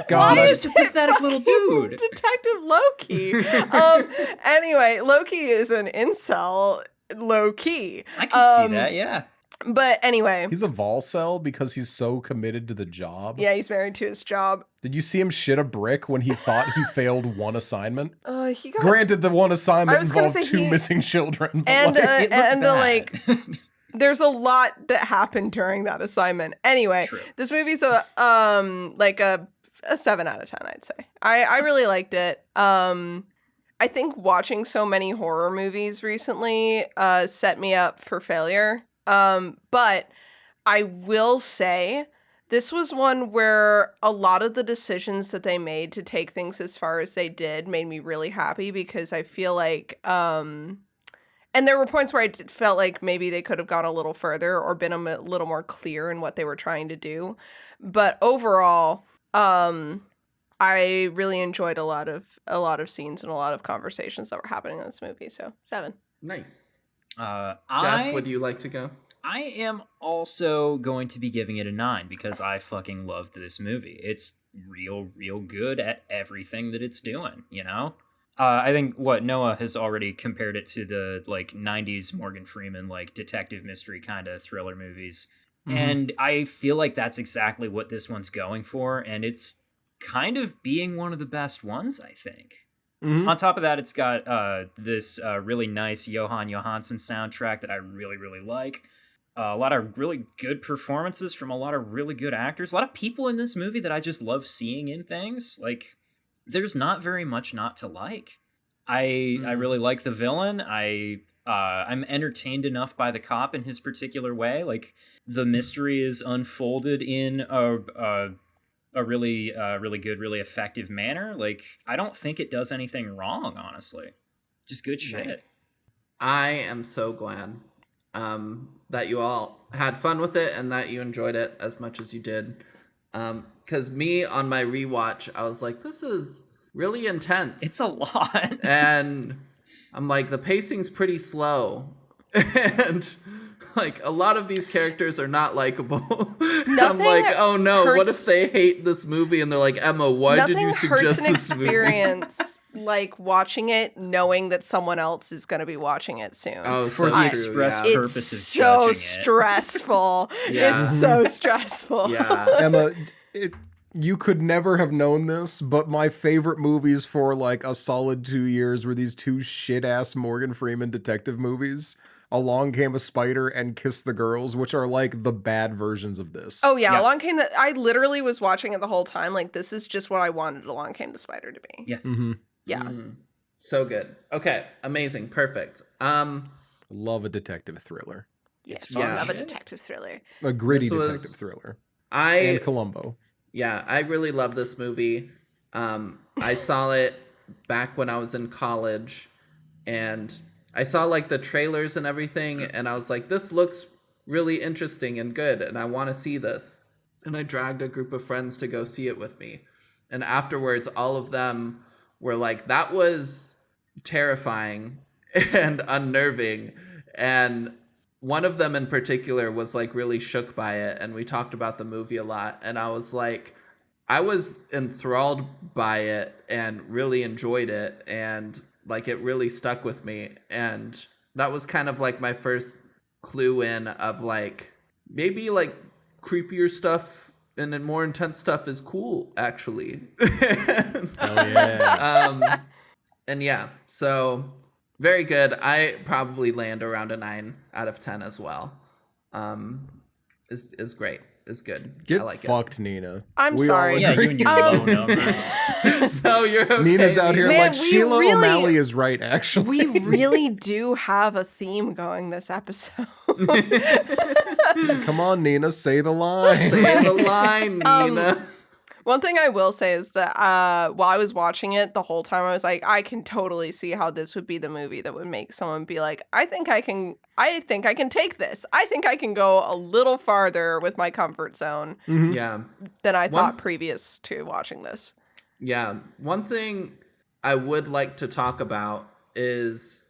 God, He's just a pathetic little dude. Detective Loki. Anyway, Loki is an incel, low key. I can see that, yeah. But anyway, he's a Volcel because he's so committed to the job. yeah, he's married to his job. Did you see him shit a brick when he thought he failed one assignment? He got Granted, the one I assignment was gonna involved say 2 missing children. But and It looked bad. there's a lot that happened during that assignment. Anyway, True. this movie's a 7 out of 10, I'd say. I really liked it. I think watching so many horror movies recently set me up for failure. But I will say this was one where a lot of the decisions that they made to take things as far as they did made me really happy, because I feel like and there were points where I felt like maybe they could have gone a little further or been a little more clear in what they were trying to do. But overall, I really enjoyed a lot of scenes and a lot of conversations that were happening in this movie. So 7. Nice. Jeff, Jeff, would you like to go? I am also going to be giving it a 9 because I fucking loved this movie. It's real good at everything that it's doing, you know? I think Noah has already compared it to the 90s Morgan Freeman detective mystery kind of thriller movies. Mhm. And I feel like that's exactly what this one's going for, and it's kind of being one of the best ones, I think. Mhm. On top of that, it's got this really nice Johan Johansson soundtrack that I really like. A lot of really good performances from a lot of really good actors. A lot of people in this movie that I just love seeing in things. There's not very much not to like. I really like the villain. I'm entertained enough by the cop in his particular way. The mystery is unfolded in a really good, really effective manner. I don't think it does anything wrong, honestly. Just good shit. Nice. I am so glad that you all had fun with it and that you enjoyed it as much as you did. Because me, on my rewatch, I was like, this is really intense. It's a lot. And I'm like, the pacing's pretty slow. And a lot of these characters are not likable. I'm like, oh no, what if they hate this movie and they're like, Emma, why did you suggest this movie? Experience watching it knowing that someone else is going to be watching it soon. Oh, For so the true, express yeah. purpose It's of so judging it. stressful. Yeah. It's so stressful. Yeah. Emma, you could never have known this, but my favorite movies for a solid 2 years were these 2 shit-ass Morgan Freeman detective movies. Along Came a Spider and Kiss the Girls, which are the bad versions of this. Oh yeah, Along Came the... I literally was watching it the whole time. This is just what I wanted Along Came the Spider to be. Yeah. Mm-hmm. Yeah. So good. Okay, amazing, perfect. Love a detective thriller. Yes, fun I love a shit. detective thriller. A gritty This was- detective thriller. I And Columbo. Yeah, I really love this movie. I saw it back when I was in college, and I saw the trailers and everything, and I was like, this looks really interesting and good, and I want to see this. And I dragged a group of friends to go see it with me. And afterwards, all of them were like, that was terrifying and unnerving. And one of them in particular was really shook by it, and we talked about the movie a lot, and I was like, I was enthralled by it and really enjoyed it, and it really stuck with me. And that was kind of my first clue in of maybe creepier stuff and then more intense stuff is cool, actually. Oh yeah. And yeah, so very good. I probably land around a 9 out of 10 as well. Is great. Is good. Get I like fucked, Nina. I'm We all sorry. Yeah, agree. you and your low numbers. it. No, you're okay. Nina's out here Man, like we Sheila really- O'Malley is right, actually. We really do have a theme going this episode. Come on, Nina, say the line. Say the line, Nina. One thing I will say is that while I was watching it the whole time, I was like, I can totally see how this would be the movie that would make someone be like, I think I can take this. I think I can go a little farther with my comfort zone Mhm. Yeah. than I One- thought previous to watching this. Yeah. One thing I would like to talk about is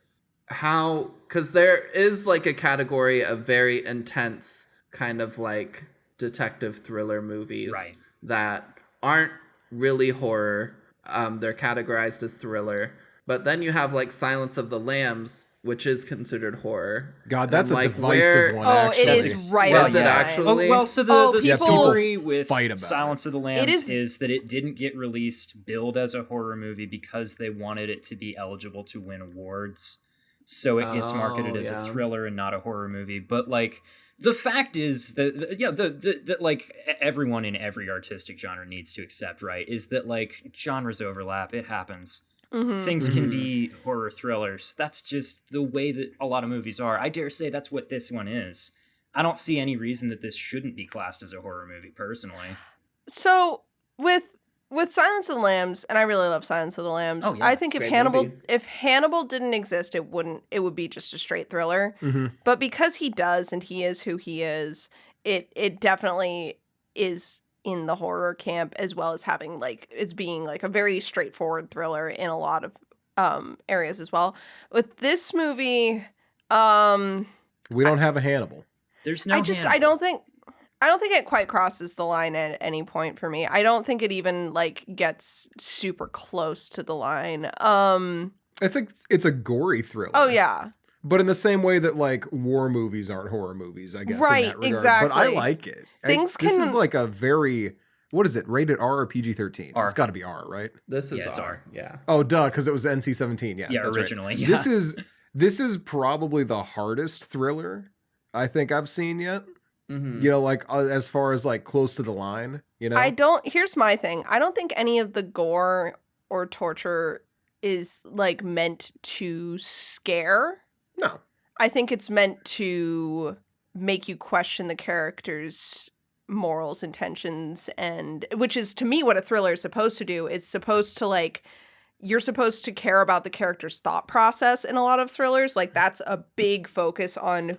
how, because there is like a category of very intense kind of like detective thriller movies Right. that aren't really horror. They're categorized as thriller. But then you have like Silence of the Lambs, which is considered horror. God, And that's I'm a like, divisive where- one, Oh, actually. it That's is right Was on it the line. actually? Well, so Oh, the people story with fight about Silence of the Lambs is- is that it didn't get released billed as a horror movie because they wanted it to be eligible to win awards. So it gets marketed Oh, as yeah. a thriller and not a horror movie. But like the fact is that the like everyone in every artistic genre needs to accept, right, is that like genres overlap. It happens. Mhm. Things can be horror thrillers. That's just the way that a lot of movies are. I dare say that's what this one is. I don't see any reason that this shouldn't be classed as a horror movie, personally. So with Silence of the Lambs, and I really love Silence of the Lambs. Oh, yeah, I think great movie. if Hannibal didn't exist, it would be just a straight thriller. Mhm. But because he does and he is who he is, it definitely is in the horror camp, as well as having like it's being like a very straightforward thriller in a lot of areas as well. With this movie, We don't have a Hannibal. There's no. I Hannibal. don't think it quite crosses the line at any point for me. I don't think it even like gets super close to the line. I think it's a gory thriller. Oh yeah. But in the same way that like war movies aren't horror movies, I guess. Right, in that regard. But I exactly. like it. Things This can- is like a very, what is it? Rated R or PG-13? R. It's got to be R, right? This is Yeah, it's R. R. Yeah. Oh, duh, because it was NC-17. Yeah, Yeah, that's right. originally. Yeah. This is probably the hardest thriller I think I've seen yet. Mm-hmm. You know, like as far as like close to the line. You know, Here's my thing. I don't think any of the gore or torture is like meant to scare. no. I think it's meant to make you question the character's morals, intentions, and which is to me what a thriller is supposed to do. It's supposed to like you're supposed to care about the character's thought process in a lot of thrillers. Like that's a big focus on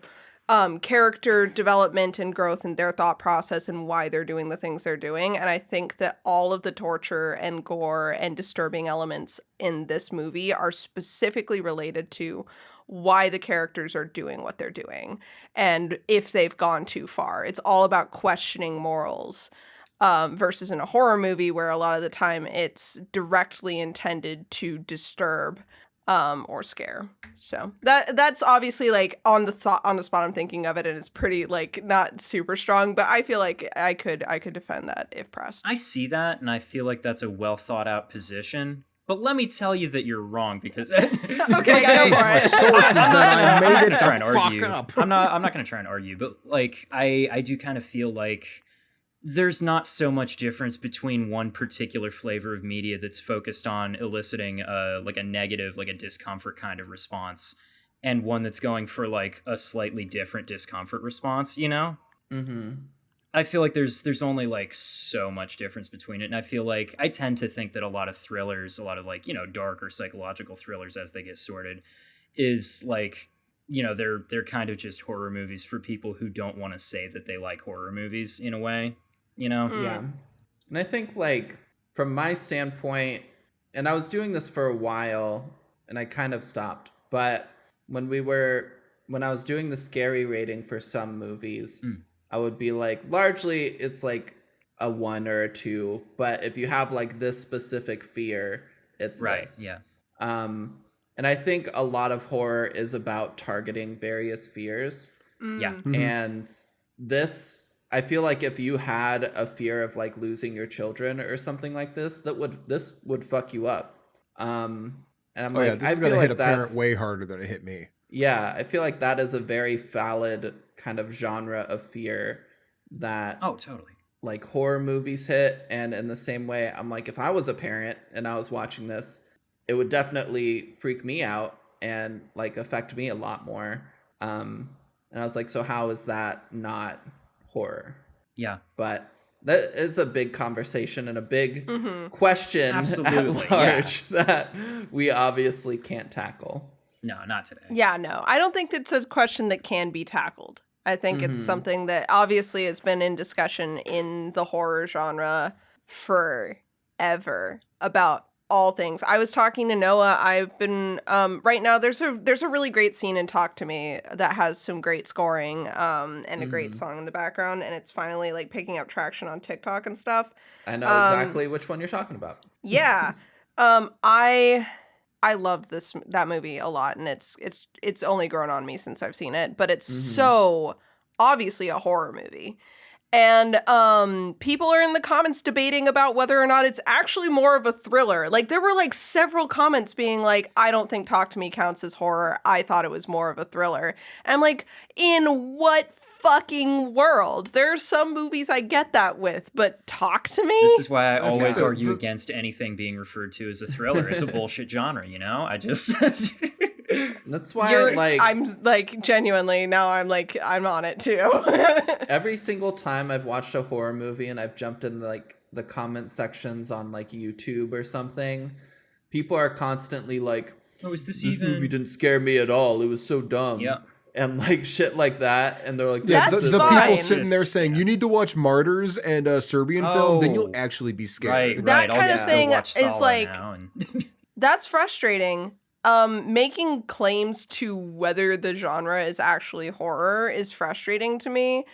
character development and growth in their thought process and why they're doing the things they're doing. And I think that all of the torture and gore and disturbing elements in this movie are specifically related to why the characters are doing what they're doing and if they've gone too far. It's all about questioning morals. Versus in a horror movie where a lot of the time it's directly intended to disturb or scare. So that's obviously like on the spot I'm thinking of it, and it's pretty like not super strong, but I feel like I could defend that if pressed. I see that, and I feel like that's a well thought out position. But let me tell you that you're wrong because Okay, go for it. Sources that I made it gonna try and the fuck argue. up. I'm not gonna try and argue, but like I do kind of feel like there's not so much difference between one particular flavor of media that's focused on eliciting like a negative, like a discomfort kind of response, and one that's going for like a slightly different discomfort response, you know? Mm-hmm. I feel like there's only like so much difference between it, and I feel like I tend to think that a lot of thrillers, a lot of like, you know, dark or psychological thrillers as they get sorted, is like, you know, they're kind of just horror movies for people who don't want to say that they like horror movies in a way, you know? Yeah. And I think like from my standpoint, and I was doing this for a while and I kind of stopped, but when I was doing the scary rating for some movies, I would be like, largely it's like a 1 or a 2, but if you have like this specific fear, it's Right, this. yeah. And I think a lot of horror is about targeting various fears. Yeah. Mhm. And this I feel like if you had a fear of like losing your children or something like this, this would fuck you up. And I'm like, this I is gonna feel hit like a parent that's way harder than it hit me. yeah, I feel like that is a very valid kind of genre of fear that Oh, totally. like horror movies hit. And in the same way, I'm like, if I was a parent and I was watching this, it would definitely freak me out and like affect me a lot more. And I was like, so how is that not horror? Yeah. But that is a big conversation and a big question Absolutely, at large that we obviously can't tackle. No, not today. Yeah, no. I don't think it's a question that can be tackled. I think it's something that obviously has been in discussion in the horror genre forever about all things. I was talking to Noah. I've been right now there's a really great scene in Talk to Me that has some great scoring and a great song in the background, and it's finally like picking up traction on TikTok and stuff. I know exactly which one you're talking about. Yeah. I love that movie a lot, and it's only grown on me since I've seen it, but it's so obviously a horror movie. And people are in the comments debating about whether or not it's actually more of a thriller. Like, there were like several comments being like, I don't think Talk to Me counts as horror. I thought it was more of a thriller. And I'm like, in what fucking world? There are some movies I get that with, but Talk to Me? This is why I always feel- argue against anything being referred to as a thriller. It's a bullshit genre, you know? I just... That's why I'm like genuinely now I'm on it too. every single time I've watched a horror movie and I've jumped in like the comment sections on like YouTube or something, people are constantly like, oh, is this this movie didn't scare me at all. It was so dumb. Yeah. And like shit like that. And they're like, Yeah, That's the fine. people sitting there saying, you need to watch Martyrs and a Serbian film, then you'll actually be scared. Right, That I'll kind of just go thing watch is Sala like- now and... That's frustrating. Making claims to whether the genre is actually horror is frustrating to me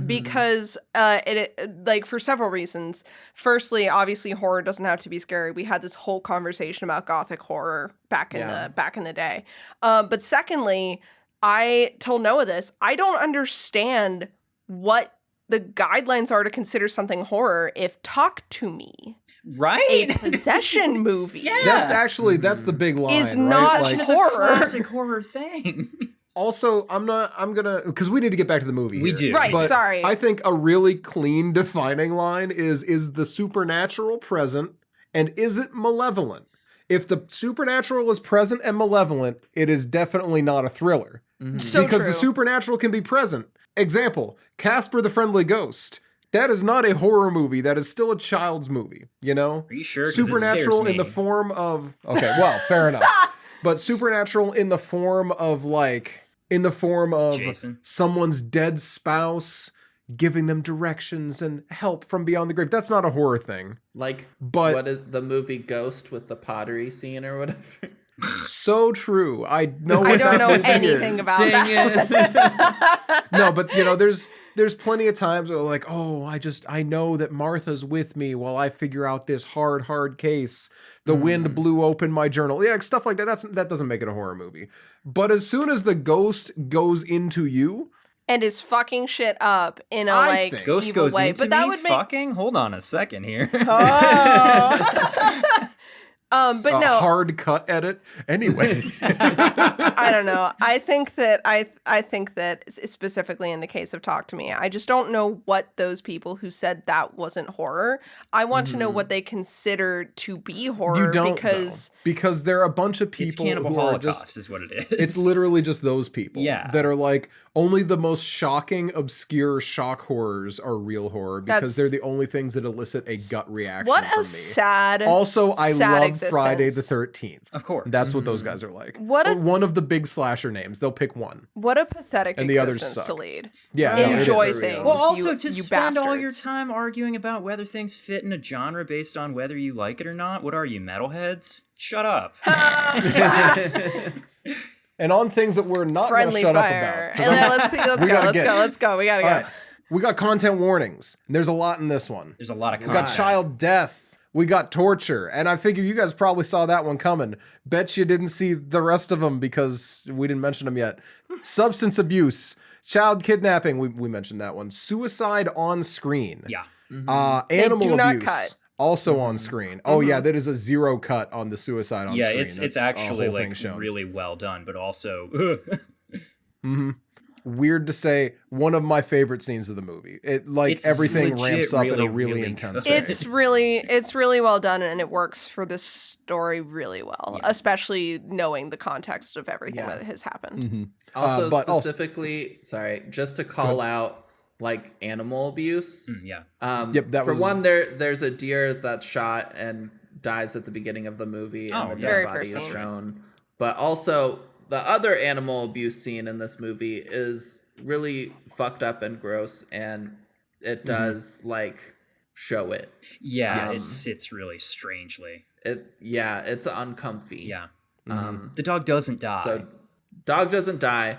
because it like for several reasons. Firstly, obviously horror doesn't have to be scary. We had this whole conversation about gothic horror back in the day. But secondly, I told Noah this. I don't understand what the guidelines are to consider something horror if Talk to Me, Right? a possession movie, That's the big line, Is right? not Like, It's a horror. classic horror thing. also, I'm gonna, because we need to get back to the movie We here. do. Right, But sorry. I think a really clean defining line is the supernatural present, and is it malevolent? If the supernatural is present and malevolent, it is definitely not a thriller. So because true. the supernatural can be present. Example, Casper the Friendly Ghost. That is not a horror movie. That is still a child's movie, you know? Are you sure? 'Cause it Supernatural scares in the me. form of... Okay, well, fair enough. But supernatural in the form of, Jason. someone's dead spouse giving them directions and help from beyond the grave. That's not a horror thing. like, But- what is the movie Ghost with the pottery scene or whatever? So true. I know I what don't that know movie anything is. about Dang that. No, but you know, there's plenty of times where like, oh, I know that Martha's with me while I figure out this hard case. The wind blew open my journal. Yeah, stuff like that. That doesn't make it a horror movie. But as soon as the ghost goes into you, And is fucking shit up in a I like think- Ghost evil goes way. into But that me would make fucking? Hold on a second here. oh. But a no, hard cut edit. Anyway, I don't know. I think that I think that specifically in the case of Talk to Me, I just don't know what those people who said that wasn't horror. I want to know what they consider to be horror you don't because there are a bunch of It's people Cannibal who are Holocaust just. is what it is. It's literally just those people Yeah. that are like, only the most shocking, obscure shock horrors are real horror because That's- they're the only things that elicit a gut reaction what from a me. sad. Also, I sad love existence. Friday the 13th. Of course. That's what those guys are like. What a- One of the big slasher names. They'll pick one. What a pathetic And the others existence to suck. lead. Yeah, no, it Enjoy is. things. Well, also you, to you spend all your bastards. time arguing about whether things fit in a genre based on whether you like it or not. What are you, metalheads? Shut up. And on things that we're not going to Friendly shut fire. up about. 'cause And I'm- then let's we go. gotta Let's get- go. Let's go. We gotta go. All right. We got content warnings. And there's a lot in this one. There's a lot of We got content. child death. We got torture. And I figure you guys probably saw that one coming. Bet you didn't see the rest of them because we didn't mention them yet. Substance abuse. child kidnapping. We mentioned that one. Suicide on screen. Yeah. They Animal do not abuse. cut. Also on screen. Oh yeah, that is a 0 cut on the suicide on Yeah, screen. it's That's actually a whole thing like shown. really well done, but also Weird to say, one of my favorite scenes of the movie. It It's everything legit ramps up in a really, really really intense good. way. It's really well done, and it works for this story really well, Yeah. especially knowing the context of everything Yeah. that has happened. Also, but specifically, sorry, just to call out like animal abuse. yeah. Yep, that For was one, there's a deer that's shot and dies at the beginning of the movie, and Oh, the yeah. dead Very body first is scene. shown. But also, the other animal abuse scene in this movie is really fucked up and gross, and it does like show it. Yeah, Um, it's really strangely. It's uncomfy. Yeah. Um. The dog doesn't die. So, dog doesn't die.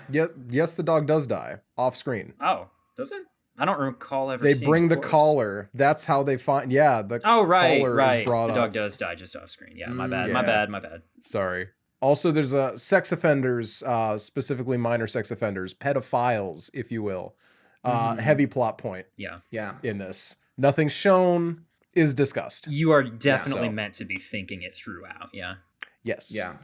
yes, the dog does die off screen. Oh, does it? I don't recall ever They seeing bring a the corpse. collar. That's how they find. Yeah, the Oh, right, collar right. is brought The up. dog does die just off screen. Yeah, my bad, my Yeah. bad, my bad. Sorry. Also, there's sex offenders, specifically minor sex offenders, pedophiles, if you will. Heavy plot point Yeah. Yeah. in this. Nothing shown is discussed. You are definitely so- meant to be thinking it throughout. Yeah. Yes. Yeah.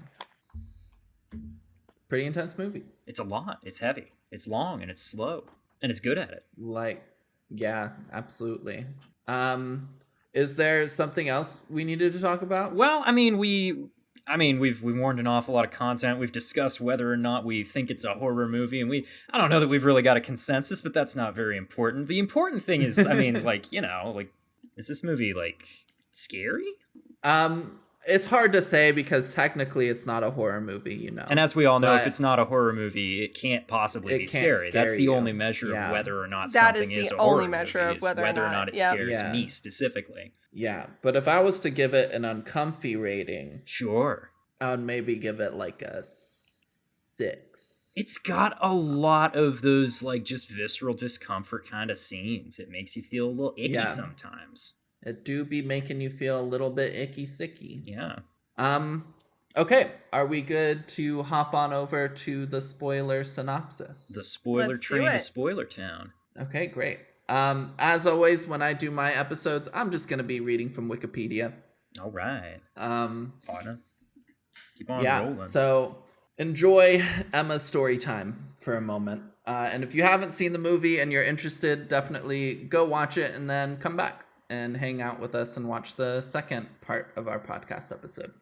Pretty intense movie. It's a lot. It's heavy. It's long and it's slow. And it's good at it. Like, yeah, absolutely. Is there something else we needed to talk about? Well, we've warned an awful lot of content. We've discussed whether or not we think it's a horror movie, and I don't know that we've really got a consensus, but that's not very important. The important thing is, is this movie like scary? It's hard to say because technically it's not a horror movie, you know. And as we all know, if But it's not a horror movie, it can't possibly it be can't scary. That's scare the you. only measure Yeah. of whether or not That something is is the a horror only measure movie, of is whether or not- it yeah. scares Yeah. me specifically. yeah, but if I was to give it an uncomfy rating, Sure. I would maybe give it like a 6. It's got a lot of those like just visceral discomfort kind of scenes. It makes you feel a little icky Yeah. sometimes. It do be making you feel a little bit icky sicky. Yeah. Okay, are we good to hop on over to the spoiler synopsis? The spoiler Let's do train to it. spoiler town. Okay, great. As always, when I do my episodes, I'm just gonna be reading from Wikipedia. All right. Partner. Keep on Yeah, rolling. so enjoy Emma's story time for a moment. And if you haven't seen the movie and you're interested, definitely go watch it and then come back and hang out with us and watch the second part of our podcast episode.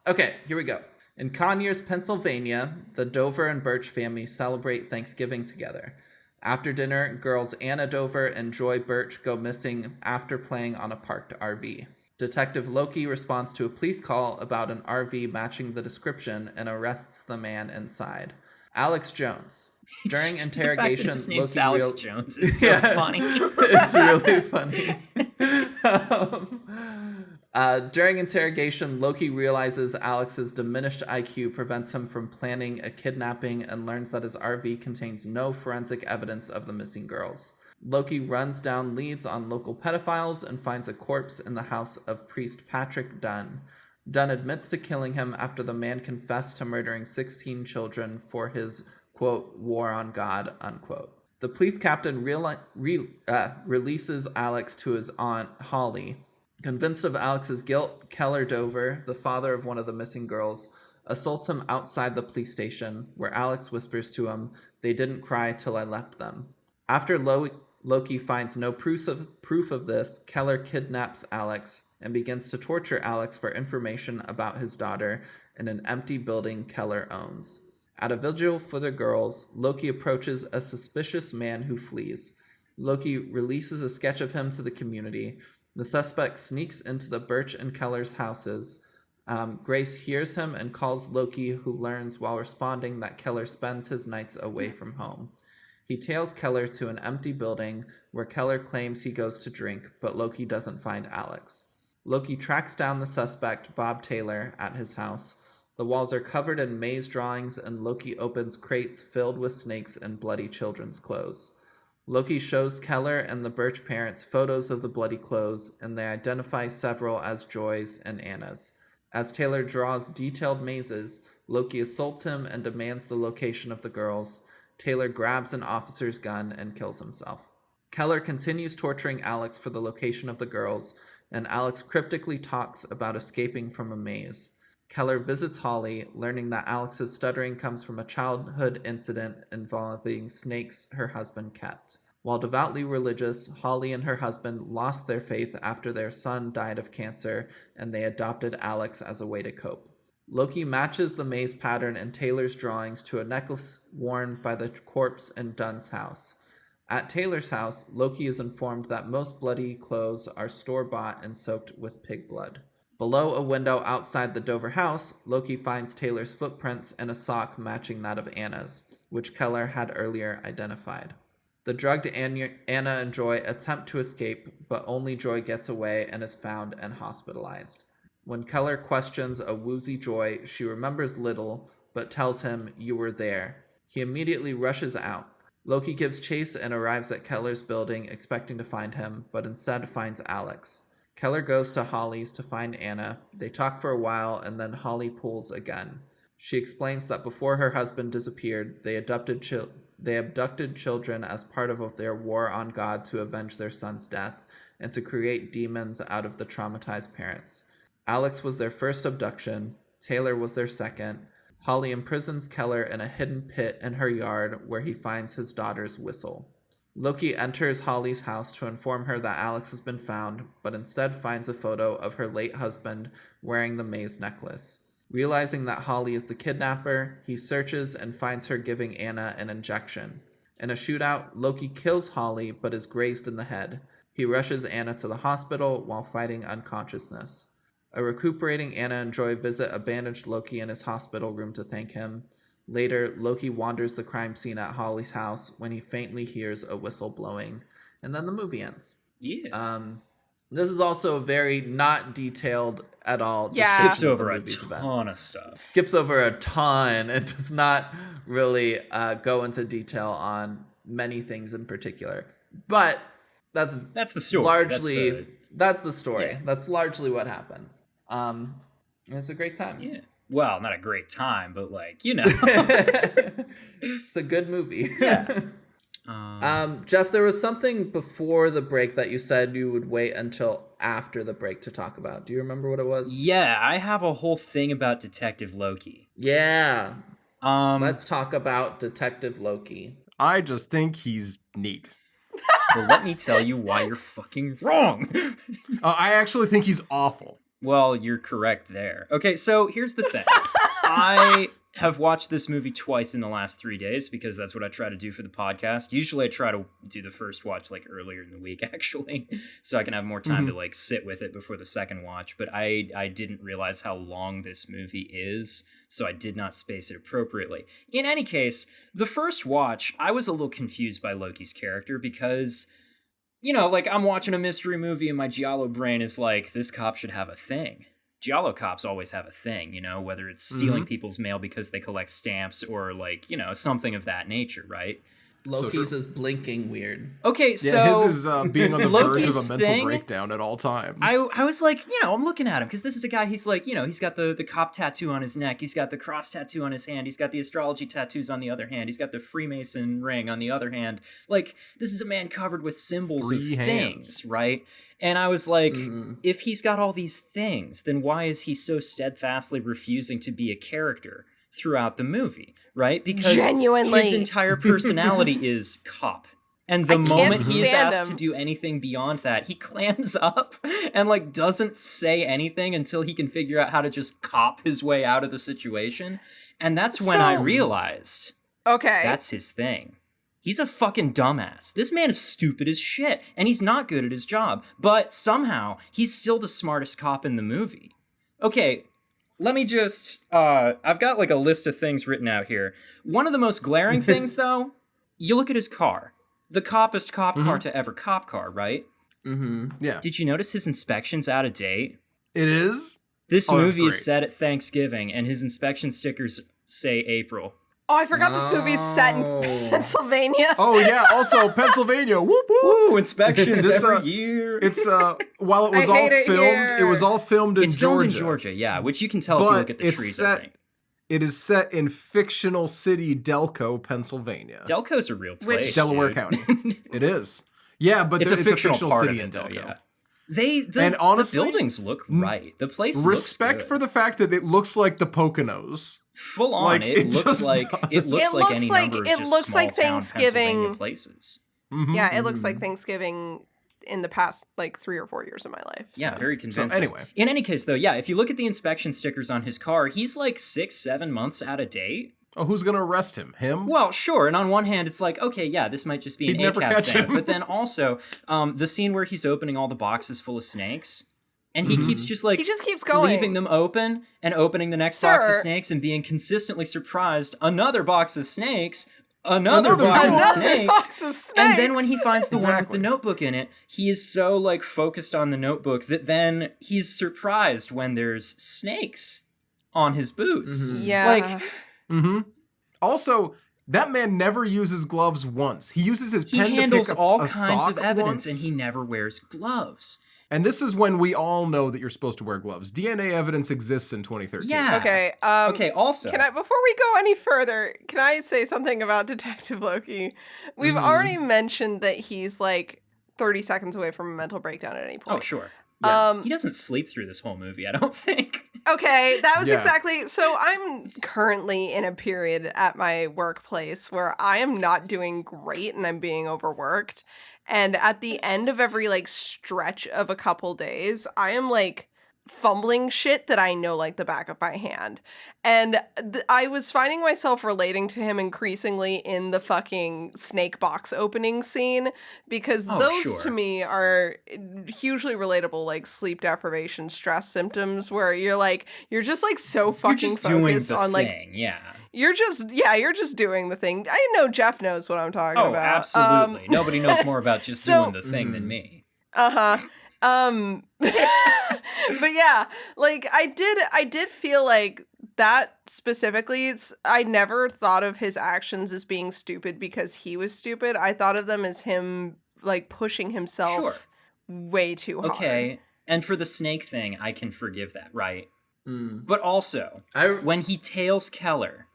Okay, here we go. In Conyers, Pennsylvania, the Dover and Birch families celebrate Thanksgiving together. After dinner, girls Anna Dover and Joy Birch go missing after playing on a parked RV. Detective Loki responds to a police call about an RV matching the description and arrests the man inside. Alex Jones. During interrogation, the fact that his name's Loki Alex Jones is so funny. It's really funny. During interrogation, Loki realizes Alex's diminished IQ prevents him from planning a kidnapping and learns that his RV contains no forensic evidence of the missing girls. Loki runs down leads on local pedophiles and finds a corpse in the house of priest Patrick Dunn. Dunn admits to killing him after the man confessed to murdering 16 children for his, quote, war on God, unquote. The police captain releases Alex to his aunt, Holly. Convinced of Alex's guilt, Keller Dover, the father of one of the missing girls, assaults him outside the police station, where Alex whispers to him, "They didn't cry till I left them." After Loki finds no proof of this, Keller kidnaps Alex and begins to torture Alex for information about his daughter in an empty building Keller owns. At a vigil for the girls, Loki approaches a suspicious man who flees. Loki releases a sketch of him to the community. The suspect sneaks into the Birch and Keller's houses. Grace hears him and calls Loki, who learns while responding that Keller spends his nights away from home. He tails Keller to an empty building where Keller claims he goes to drink, but Loki doesn't find Alex. Loki tracks down the suspect, Bob Taylor, at his house. The walls are covered in maze drawings, and Loki opens crates filled with snakes and bloody children's clothes. Loki shows Keller and the Birch parents photos of the bloody clothes, and they identify several as Joy's and Anna's. As Taylor draws detailed mazes, Loki assaults him and demands the location of the girls. Taylor grabs an officer's gun and kills himself. Keller continues torturing Alex for the location of the girls, and Alex cryptically talks about escaping from a maze. Keller visits Holly, learning that Alex's stuttering comes from a childhood incident involving snakes her husband kept. While devoutly religious, Holly and her husband lost their faith after their son died of cancer, and they adopted Alex as a way to cope. Loki matches the maze pattern in Taylor's drawings to a necklace worn by the corpse in Dunn's house. At Taylor's house, Loki is informed that most bloody clothes are store-bought and soaked with pig blood. Below a window outside the Dover house, Loki finds Taylor's footprints and a sock matching that of Anna's, which Keller had earlier identified. The drugged Anna and Joy attempt to escape, but only Joy gets away and is found and hospitalized. When Keller questions a woozy Joy, she remembers little, but tells him, "You were there." He immediately rushes out. Loki gives chase and arrives at Keller's building, expecting to find him, but instead finds Alex. Keller goes to Holly's to find Anna. They talk for a while, and then Holly pulls a gun. She explains that before her husband disappeared, they abducted children as part of their war on God to avenge their son's death, and to create demons out of the traumatized parents. Alex was their first abduction. Taylor was their second. Holly imprisons Keller in a hidden pit in her yard where he finds his daughter's whistle. Loki enters Holly's house to inform her that Alex has been found, but instead finds a photo of her late husband wearing the maze necklace. Realizing that Holly is the kidnapper, he searches and finds her giving Anna an injection. In a shootout, Loki kills Holly but is grazed in the head. He rushes Anna to the hospital while fighting unconsciousness. A recuperating Anna and Joy visit a bandaged Loki in his hospital room to thank him. Later, Loki wanders the crime scene at Holly's house when he faintly hears a whistle blowing, and then the movie ends. Yeah. This is also very not detailed at all. Yeah. Skips over a ton of stuff. Skips over a ton and does not really go into detail on many things in particular. But that's the story. Largely, that's the story. Yeah. That's largely what happens. It's a great time. Yeah. Well, not a great time, but It's a good movie. Yeah. Jeff, there was something before the break that you said you would wait until after the break to talk about. Do you remember what it was? Yeah, I have a whole thing about Detective Loki. Yeah. Let's talk about Detective Loki. I just think he's neat. Well, let me tell you why you're fucking wrong. I actually think he's awful. Well, you're correct there. Okay, so here's the thing. I have watched this movie twice in the last 3 days because that's what I try to do for the podcast. Usually I try to do the first watch like earlier in the week, actually, so I can have more time to like sit with it before the second watch. But I didn't realize how long this movie is, so I did not space it appropriately. In any case, the first watch, I was a little confused by Loki's character because, you know, like I'm watching a mystery movie and my Giallo brain is like, this cop should have a thing. Giallo cops always have a thing, you know, whether it's stealing people's mail because they collect stamps or like, you know, something of that nature, right? Loki's is blinking weird. Okay, so yeah, his is being on the verge of a mental thing, breakdown at all times. I was like, you know, I'm looking at him because this is a guy, he's like, you know, he's got the cop tattoo on his neck, he's got the cross tattoo on his hand, he's got the astrology tattoos on the other hand, he's got the Freemason ring on the other hand. Like, this is a man covered with symbols of things, right? And I was like, if he's got all these things, then why is he so steadfastly refusing to be a character throughout the movie, right? Because genuinely, his entire personality is cop. And the moment he is asked to do anything beyond that, he clams up and like doesn't say anything until he can figure out how to just cop his way out of the situation. And that's when I realized, okay, that's his thing. He's a fucking dumbass. This man is stupid as shit, and he's not good at his job. But somehow, he's still the smartest cop in the movie. Okay, let me just... I've got like a list of things written out here. One of the most glaring things, though, you look at his car. The coppest cop car to ever cop car, right? Yeah. Did you notice his inspection's out of date? It is? This movie is set at Thanksgiving, and his inspection stickers say April. Oh, I forgot this movie's set in Pennsylvania. Oh, yeah. Also, Pennsylvania. Whoop, whoop. Woo, inspections every year. It's, while it was all filmed, it was all filmed in Georgia. It's filmed in Georgia, yeah, which you can tell if you look at the trees, I think. It is set in fictional city Delco, Pennsylvania. Delco's a real place, Delaware dude. County. It is. Yeah, but It's a fictional part city of in it, though, Delco. yeah. And honestly, the buildings look right. The place respect looks good. for the fact that it looks like the Poconos. Full on. Like, it looks just like does. it looks It like looks any like- number of it just looks small like town Thanksgiving. Pennsylvania places. Mhm, Yeah, it looks mhm. like Thanksgiving in the past like 3 or 4 years of my life. Yeah, so. very So convincing. anyway, In any case, though, yeah, if you look at the inspection stickers on his car, he's like 6-7 months out of date. oh, who's gonna arrest him? Him? Well, sure. And on one hand, it's like, okay, yeah, this might just be an He'd never ACAB catch thing. him. But then also, the scene where he's opening all the boxes full of snakes, and he Mhm. keeps just like He just keeps going. leaving them open and opening the next box of Sir. snakes and being consistently surprised. Another box of snakes. Another Another box of box. Another snakes. box of snakes. And then when he finds the one with Exactly. the notebook in it, he is so like focused on the notebook that then he's surprised when there's snakes on his boots. Mhm. Yeah. Like Mm-hmm. Also, that man never uses gloves once. He uses his he pen to handles pick all a kinds of sock evidence once. and he never wears gloves. And this is when we all know that you're supposed to wear gloves. DNA evidence exists in 2013. Yeah. Okay. Okay, also Can I, before we go any further, can I say something about Detective Loki? We've Mhm. already mentioned that he's like 30 seconds away from a mental breakdown at any Oh, point. sure. Um, He doesn't sleep through this whole movie, I don't think. Okay, that was Yeah. exactly. So I'm currently in a period at my workplace where I am not doing great and I'm being overworked. And at the end of every like stretch of a couple days, I am like fumbling shit that I know like the back of my hand. And I was finding myself relating to him increasingly in the fucking snake box opening scene because Oh, those sure. to me are hugely relatable like sleep deprivation stress symptoms where you're just like so You're fucking just doing focused the on like thing, yeah. you're just doing the thing. I know Jeff knows what I'm talking Oh, about. absolutely. Nobody knows more about just so- doing the thing than Mhm. me. Uh-huh. But yeah, like I did feel like that specifically, I never thought of his actions as being stupid because he was stupid. I thought of them as him like pushing himself Sure. way too hard. Okay, and for the snake thing, I can forgive that, right? Mm. But also, when he tails Keller,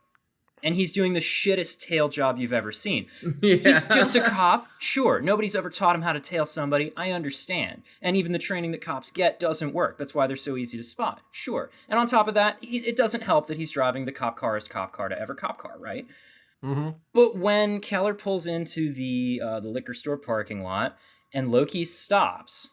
and he's doing the shittest tail job you've ever seen. Yeah. He's just a cop. Sure, nobody's ever taught him how to tail somebody. I understand. And even the training that cops get doesn't work. That's why they're so easy to spot. Sure. And on top of that, it doesn't help that he's driving the cop carest cop car to ever cop car, right? Mm-hmm. But when Keller pulls into the liquor store parking lot and Loki stops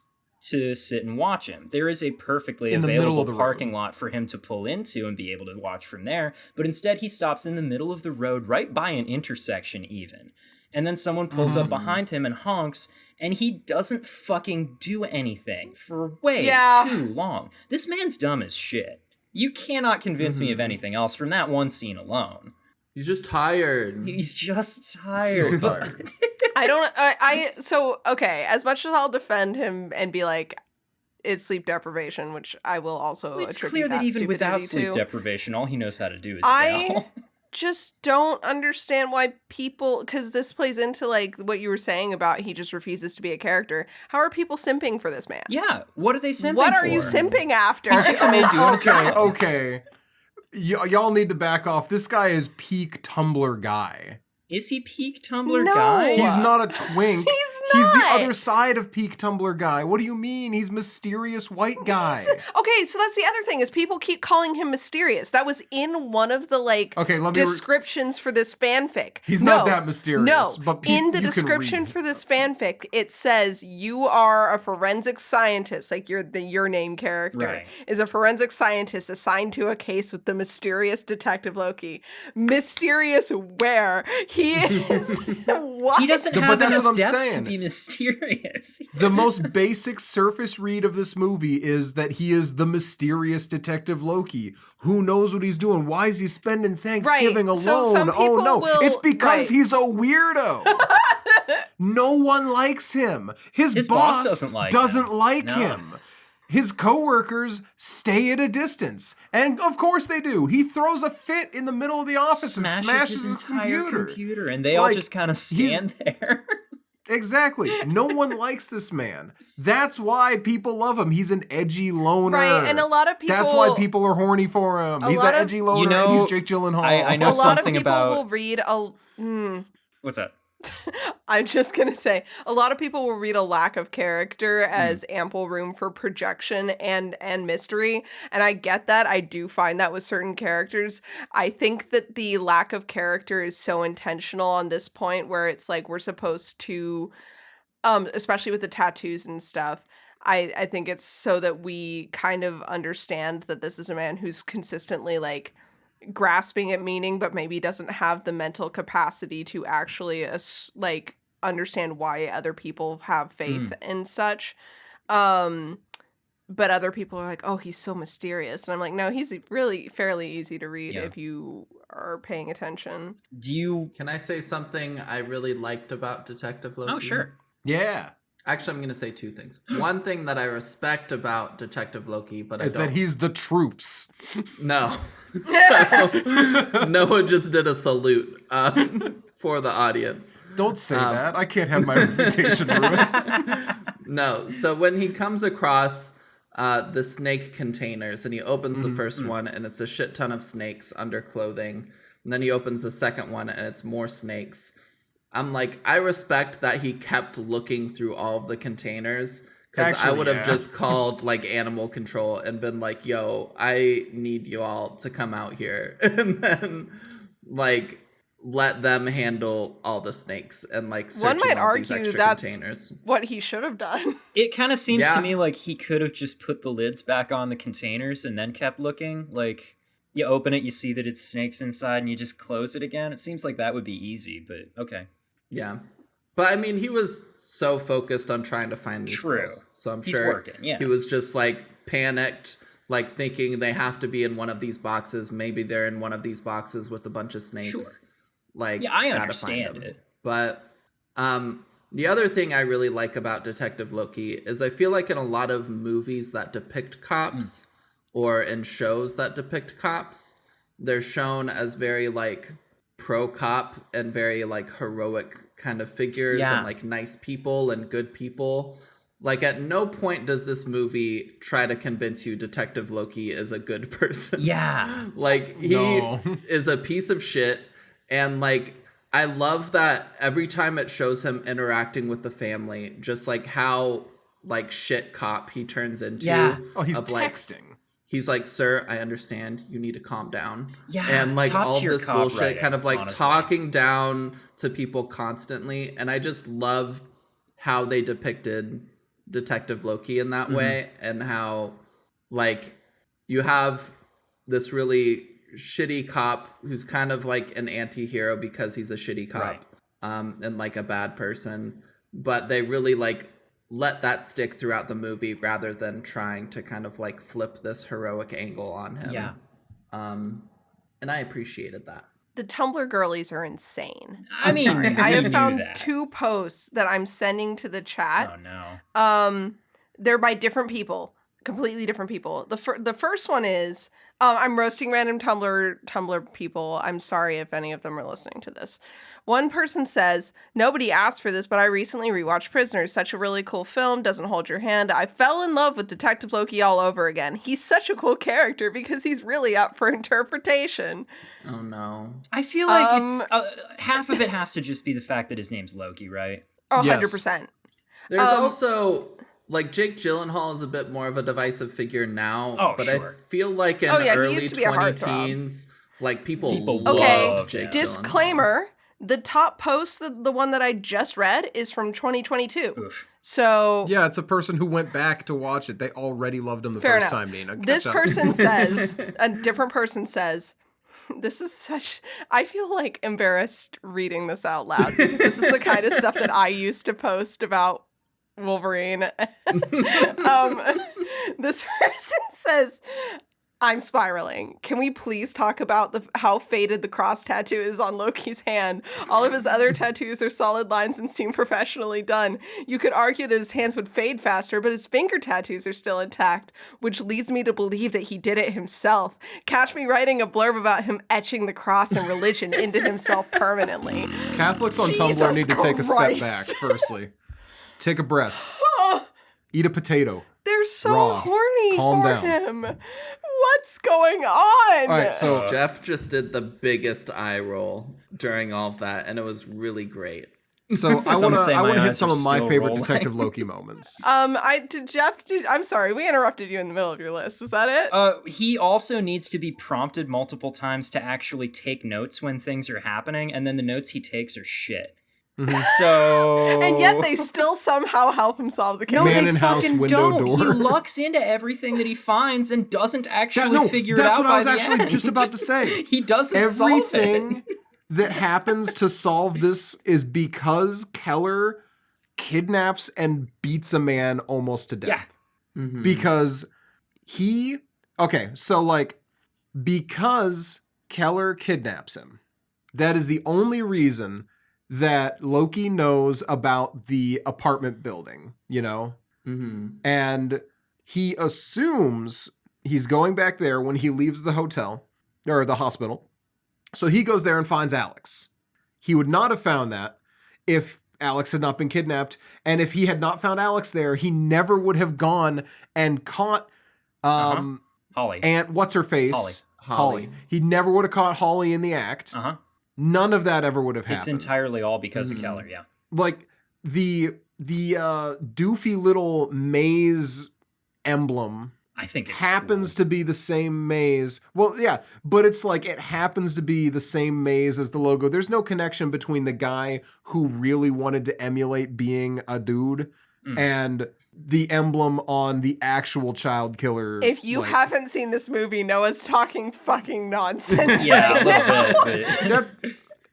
to sit and watch him, there is a perfectly In the middle available of the parking lot for him to pull into and be able to watch from there. But instead, he stops in the middle of the road, right by an intersection even. And then someone pulls up behind him and honks, and he doesn't fucking do anything for way too long. This man's dumb as shit. You cannot convince me of anything else from that one scene alone. He's just tired. He's just tired. So tired. I don't so okay, as much as I'll defend him and be like it's sleep deprivation, which I will also It's attribute clear that even without stupidity sleep to. deprivation, all he knows how to do is I- yell. Just don't understand why people, because this plays into like what you were saying about he just refuses to be a character. How are people simping for this man? Yeah, what are they simping What are for? you simping after? He's just a man doing a Okay, job. okay. Y'all need to back off. This guy is peak Tumblr guy. Is he peak Tumblr No. guy? He's not a twink. He's the not. other side of peak Tumblr guy. What do you mean? He's mysterious white guy. Okay, so that's the other thing is people keep calling him mysterious. That was in one of the like Okay, let me. descriptions for this fanfic. He's No, not that mysterious. No, but in the you can description read. for this fanfic, it says you are a forensic scientist, like you're your name character Right. is a forensic scientist assigned to a case with the mysterious Detective Loki. Mysterious where? He is what? He doesn't But have that's enough what I'm depth to saying. be mysterious. The most basic surface read of this movie is that he is the mysterious Detective Loki. Who knows what he's doing? Why is he spending Thanksgiving Right. So alone? some Oh people no, will- it's because right. he's a weirdo. No one likes him. His boss doesn't like like him. No. him. His coworkers stay at a distance. And of course they do. He throws a fit in the middle of the office and smashes his his entire computer. and they all Like, just kind of stand there. Exactly. No one likes this man. That's why people love him. He's an edgy loner. Right, and a lot of people... That's why people are horny for him. He's an edgy loner, and he's Jake Gyllenhaal. I know a lot of something people about... will read What's that? I'm just going to say, a lot of people will read a lack of character as ample room for projection and mystery. And I get that. I do find that with certain characters. I think that the lack of character is so intentional on this point where it's like we're supposed to, especially with the tattoos and stuff, I think it's so that we kind of understand that this is a man who's consistently like grasping at meaning, but maybe doesn't have the mental capacity to actually like understand why other people have faith and such. But other people are like, oh, he's so mysterious. And I'm like, no, he's really fairly easy to read if you are paying attention. Can I say something I really liked about Detective Loki? Oh, sure. Yeah. Actually, I'm going to say two things. One thing that I respect about Detective Loki, but is that he's the troops. No. So, Noah just did a salute for the audience. Don't say that. I can't have my reputation ruined. No. So when he comes across the snake containers and he opens the first one and it's a shit ton of snakes under clothing. And then he opens the second one and it's more snakes. I'm like, I respect that he kept looking through all of the containers, because I would have just called like animal control and been like, yo, I need you all to come out here and then like let them handle all the snakes and like searching One might all these argue extra that's containers. what he should have done. It kind of seems to me like he could have just put the lids back on the containers and then kept looking. Like, you open it, you see that it's snakes inside, and you just close it again. It seems like that would be easy, but okay. Yeah. But I mean, he was so focused on trying to find these girls. So I'm sure he was just like panicked, like thinking they have to be in one of these boxes. Maybe they're in one of these boxes with a bunch of snakes. Sure. Like, yeah, I gotta understand find them. it. But the other thing I really like about Detective Loki is I feel like in a lot of movies that depict cops or in shows that depict cops, they're shown as very like pro-cop and very like heroic kind of figures and like nice people and good people. Like at no point does this movie try to convince you Detective Loki is a good person. Yeah. Like he is a piece of shit. And like I love that every time it shows him interacting with the family, just like how like shit cop he turns into. Yeah. Oh, he's of, like, texting. He's like, sir, I understand. You need to calm down. Yeah. And like all this bullshit writing, kind of like honestly. talking down to people constantly. And I just love how they depicted Detective Loki in that way, and how like you have this really shitty cop who's kind of like an anti-hero because he's a shitty cop and like a bad person, but they really like let that stick throughout the movie rather than trying to kind of like flip this heroic angle on him. And I appreciated that. The Tumblr girlies are insane. I mean, I have found 2 posts that I'm sending to the chat. Oh no. They're by different people, completely different people. The first one is I'm roasting random Tumblr people. I'm sorry if any of them are listening to this. One person says, nobody asked for this, but I recently rewatched Prisoners. Such a really cool film. Doesn't hold your hand. I fell in love with Detective Loki all over again. He's such a cool character because he's really up for interpretation. Oh no. I feel like it's half of it has to just be the fact that his name's Loki, right? Oh, Yes. 100%. There's also like Jake Gyllenhaal is a bit more of a divisive figure now, but sure. I feel like in he early used to be a 20 heartthrob. teens, like people Okay, loved Jake Gyllenhaal. disclaimer, the top post, the one that I just read, is from 2022. Oof. So Yeah, it's a person who went back to watch it. They already loved him the Fair first enough. time, Nina. Catch this up. person says, a different person says, this is such, I feel like embarrassed reading this out loud because this is the kind of stuff that I used to post about Wolverine. This person says, I'm spiraling. Can we please talk about how faded the cross tattoo is on Loki's hand? All of his other tattoos are solid lines and seem professionally done. You could argue that his hands would fade faster, but his finger tattoos are still intact, which leads me to believe that he did it himself. Catch me writing a blurb about him etching the cross and religion into himself permanently. Catholics on Tumblr Jesus need to take a step Christ. back, firstly. Take a breath. Eat a potato. They're so Raw. horny Calm for down. him. What's going on? All right, so Jeff just did the biggest eye roll during all of that, and it was really great. So I Some want say to my hit eyes some are of my still favorite rolling. Detective Loki moments. I'm sorry, we interrupted you in the middle of your list. Was that it? He also needs to be prompted multiple times to actually take notes when things are happening, and then the notes he takes are shit. So And yet they still somehow help him solve the case. no, Man they in house, fucking window, don't. He door. lucks into everything that he finds and doesn't actually no, figure it that's out what by I was the actually end. just about to say. He doesn't solve Everything it. that happens to solve this is because Keller kidnaps and beats a man almost to death. Yeah. Mhm. Because because Keller kidnaps him, that is the only reason that Loki knows about the apartment building, you know? Mhm. And he assumes he's going back there when he leaves the hotel or the hospital. So he goes there and finds Alex. He would not have found that if Alex had not been kidnapped. And if he had not found Alex there, he never would have gone and caught Holly. Aunt What's-Her-Face. Holly. He never would have caught Holly in the act. None of that ever would have happened. It's entirely all because of Keller, yeah. Like the doofy little maze emblem I think it's happens cool. to be the same maze. Well, yeah, but it's like it happens to be the same maze as the logo. There's no connection between the guy who really wanted to emulate being a dude and the emblem on the actual child killer. If you haven't seen this movie, Noah's talking fucking nonsense. Yeah, right a little now.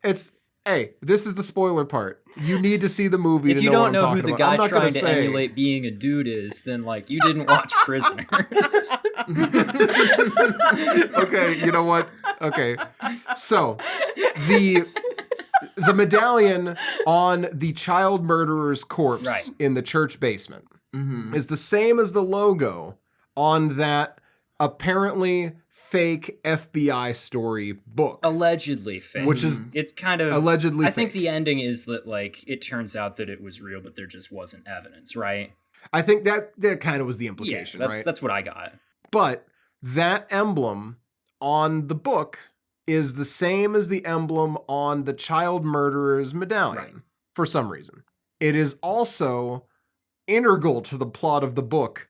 bit. Hey, this is the spoiler part. You need to see the movie If to you know what don't I'm know talking who the about. I'm guy not gonna trying to say. emulate being a dude is, then like you didn't watch Prisoners. Okay, you know what? Okay. So, the medallion on the child murderer's corpse Right. in the church basement Mhm. is the same as the logo on that apparently fake FBI story book. Allegedly fake. Which is it's kind of allegedly I think fake. the ending is that like it turns out that it was real, but there just wasn't evidence, right? I think that kind of was the implication, Yeah, right? that's what I got. But that emblem on the book is the same as the emblem on the child murderer's medallion Right. for some reason. It is also integral to the plot of the book,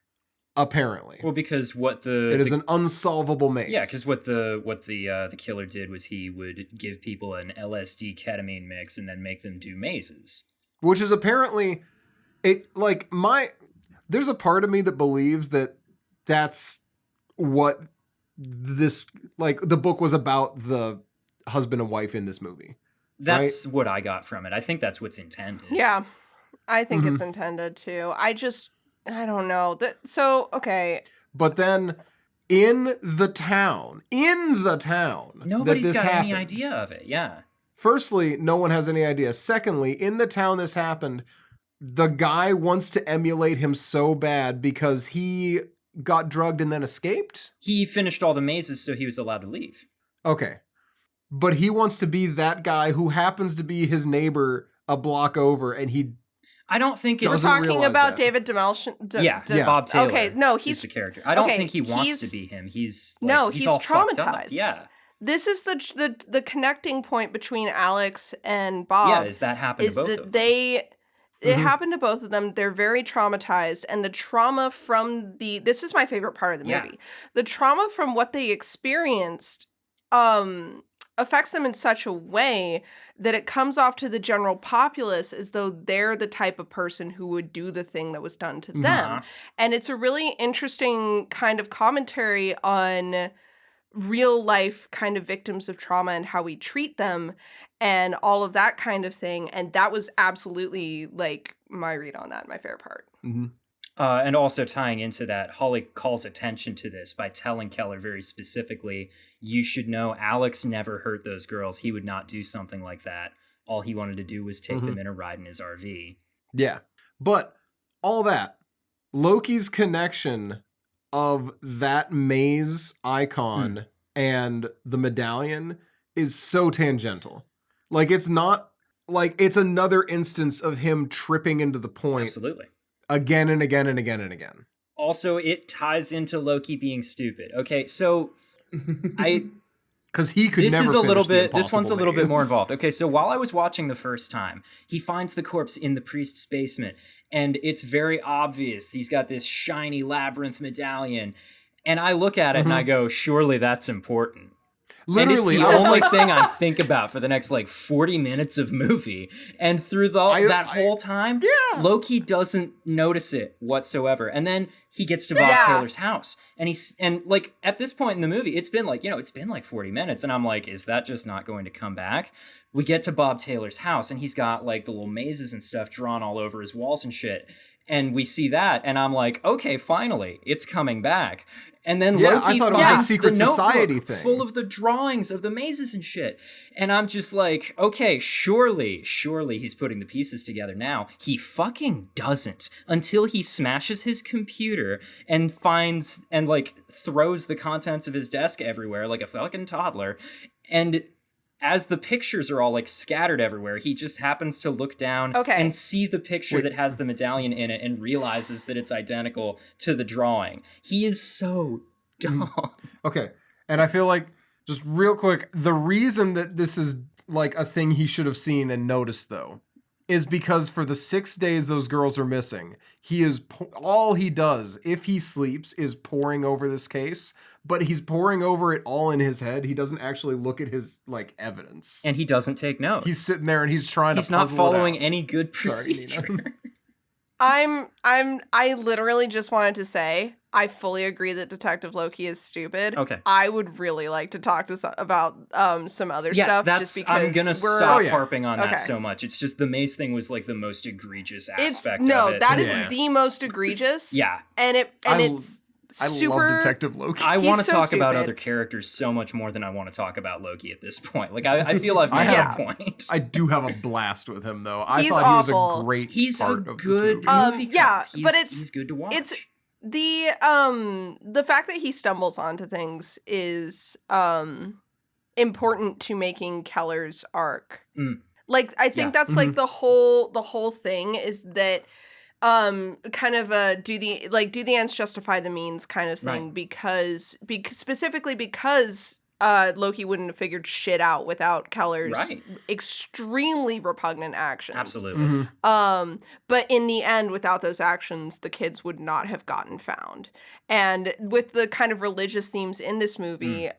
apparently. Well, because what It is an unsolvable maze. yeah, because what the killer did was he would give people an LSD ketamine mix and then make them do mazes. Which is apparently there's a part of me that believes that that's what this the book was about, the husband and wife in this movie. That's what I got from it. I think that's what's intended. Yeah, I think Mm-hmm. it's intended to. I don't know. Okay. But then in the town that Nobody's this got any happened, idea of it. Yeah. Firstly, no one has any idea. Secondly, in the town this happened, the guy wants to emulate him so bad because he got drugged and then escaped? He finished all the mazes, so he was allowed to leave. Okay. But he wants to be that guy who happens to be his neighbor a block over, and he I don't think We're it's Doesn't talking realize about that. David Demeltion. yeah, Bob Taylor. Okay, no, is he's the character. I don't okay, think he wants he's- to be him. He's he's all fucked up. traumatized. Yeah, This is the connecting point between Alex and Bob. yeah. Is that happened is to both that of them? it happened to both of them. They're very traumatized, and the trauma from this is my favorite part of the Yeah. movie. The trauma from what they experienced affects them in such a way that it comes off to the general populace as though they're the type of person who would do the thing that was done to them. Uh-huh. And it's a really interesting kind of commentary on real life kind of victims of trauma and how we treat them and all of that kind of thing. And that was absolutely like my read on that, my favorite part. Mm-hmm. And also tying into that, Holly calls attention to this by telling Keller very specifically, you should know Alex never hurt those girls. He would not do something like that. All he wanted to do was take them in a ride in his RV. Yeah. But all that, Loki's connection of that maze icon and the medallion is so tangential. Like, it's not like it's another instance of him tripping into the point Absolutely. again and again and again and again. Also, it ties into Loki being stupid. Okay, so because he could this never is a little finish the bit this one's a impossible little bit more maze. involved. Okay, so while I was watching the first time, he finds the corpse in the priest's basement, and it's very obvious he's got this shiny labyrinth medallion, and I look at it and I go, surely that's important. Literally, and I it's was the only like, thing I think about for the next 40 minutes of movie. And through that whole time, Loki doesn't notice it whatsoever. And then he gets to Bob Taylor's house, and at this point in the movie, it's been it's been 40 minutes, and I'm like, is that just not going to come back? We get to Bob Taylor's house, and he's got the little mazes and stuff drawn all over his walls and shit. And we see that, and I'm like, okay, finally, it's coming back. And then Loki finds the notebook full of the drawings of the mazes and shit. And I'm just like, okay, surely he's putting the pieces together now. He fucking doesn't until he smashes his computer and finds and throws the contents of his desk everywhere like a fucking toddler. And as the pictures are all scattered everywhere, he just happens to look down and see the picture that has the medallion in it and realizes that it's identical to the drawing. He is so dumb. Okay. And I feel like, just real quick, the reason that this is a thing he should have seen and noticed, though, is because for the 6 days those girls are missing, all he does, if he sleeps, is poring over this case. But he's poring over it all in his head. He doesn't actually look at his evidence, and he doesn't take notes. He's sitting there and he's trying to. He's not following any good procedure. I literally just wanted to say I fully agree that Detective Loki is stupid. Okay. I would really like to talk to about some other stuff. Yes, I'm gonna stop harping on that so much. It's just the maze thing was the most egregious aspect of it. That is the most egregious. Yeah. And it's super. I love Detective Loki. I want to talk about other characters so much more than I want to talk about Loki at this point. I feel I've made a point. I do have a blast with him, though. I He's thought awful. he was a great part of this movie. But he's good to watch. It's the fact that he stumbles onto things is important to making Keller's arc. I think that's the whole thing is that kind of a do the ends justify the means kind of thing, right. because specifically because Loki wouldn't have figured shit out without Keller's extremely repugnant actions. Absolutely. But in the end, without those actions, the kids would not have gotten found. And with the kind of religious themes in this movie,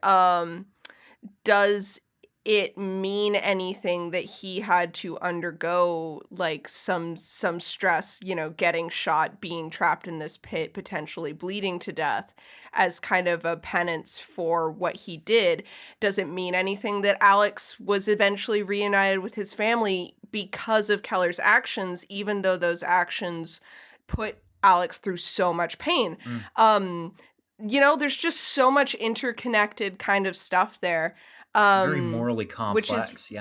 does it mean anything that he had to undergo some stress, getting shot, being trapped in this pit, potentially bleeding to death as kind of a penance for what he did? Does it mean anything that Alex was eventually reunited with his family because of Keller's actions, even though those actions put Alex through so much pain? There's just so much interconnected kind of stuff there. Very morally complex,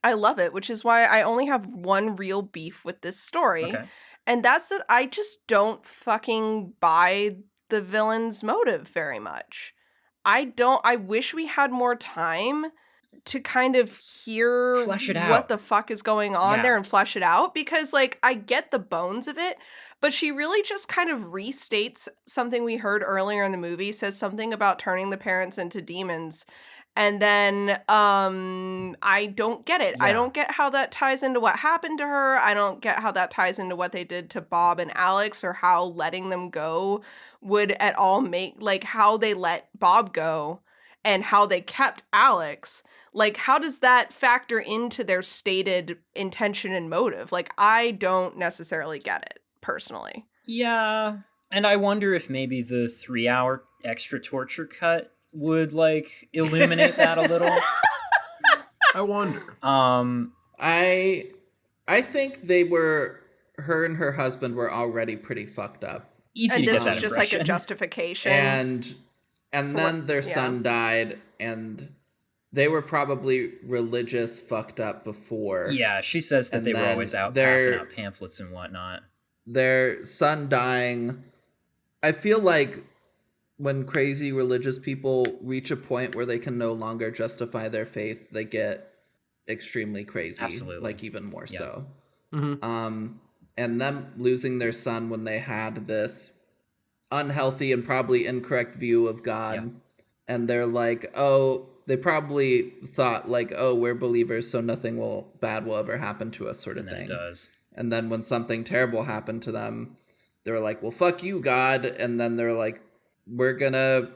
I love it, which is why I only have one real beef with this story. Okay. And that's that I just don't fucking buy the villain's motive very much. I wish we had more time to kind of hear flesh it out. What the fuck is going on there and flesh it out, because I get the bones of it, but she really just kind of restates something we heard earlier in the movie, says something about turning the parents into demons. And then I don't get it. I don't get how that ties into what happened to her. I don't get how that ties into what they did to Bob and Alex, or how letting them go would at all make, how they let Bob go and how they kept Alex. How does that factor into their stated intention and motive? I don't necessarily get it, personally. Yeah. And I wonder if maybe the 3-hour extra torture cut would illuminate that a little. I wonder. I think they were her and her husband were already pretty fucked up. Easy And to this get was that just like a impression. justification. And then their son died, and they were probably religious fucked up before. Yeah, she says that And they were then always out passing out pamphlets and whatnot. Their son dying, I feel like when crazy religious people reach a point where they can no longer justify their faith, they get extremely crazy. Absolutely. Like even more so. Mm-hmm. And them losing their son when they had this unhealthy and probably incorrect view of God. Yeah. And they're like, oh, they probably thought like, oh, we're believers, so nothing bad will ever happen to us, sort of And then thing. it does. And then when something terrible happened to them, they were like, well, fuck you, God. And then they're like, we're gonna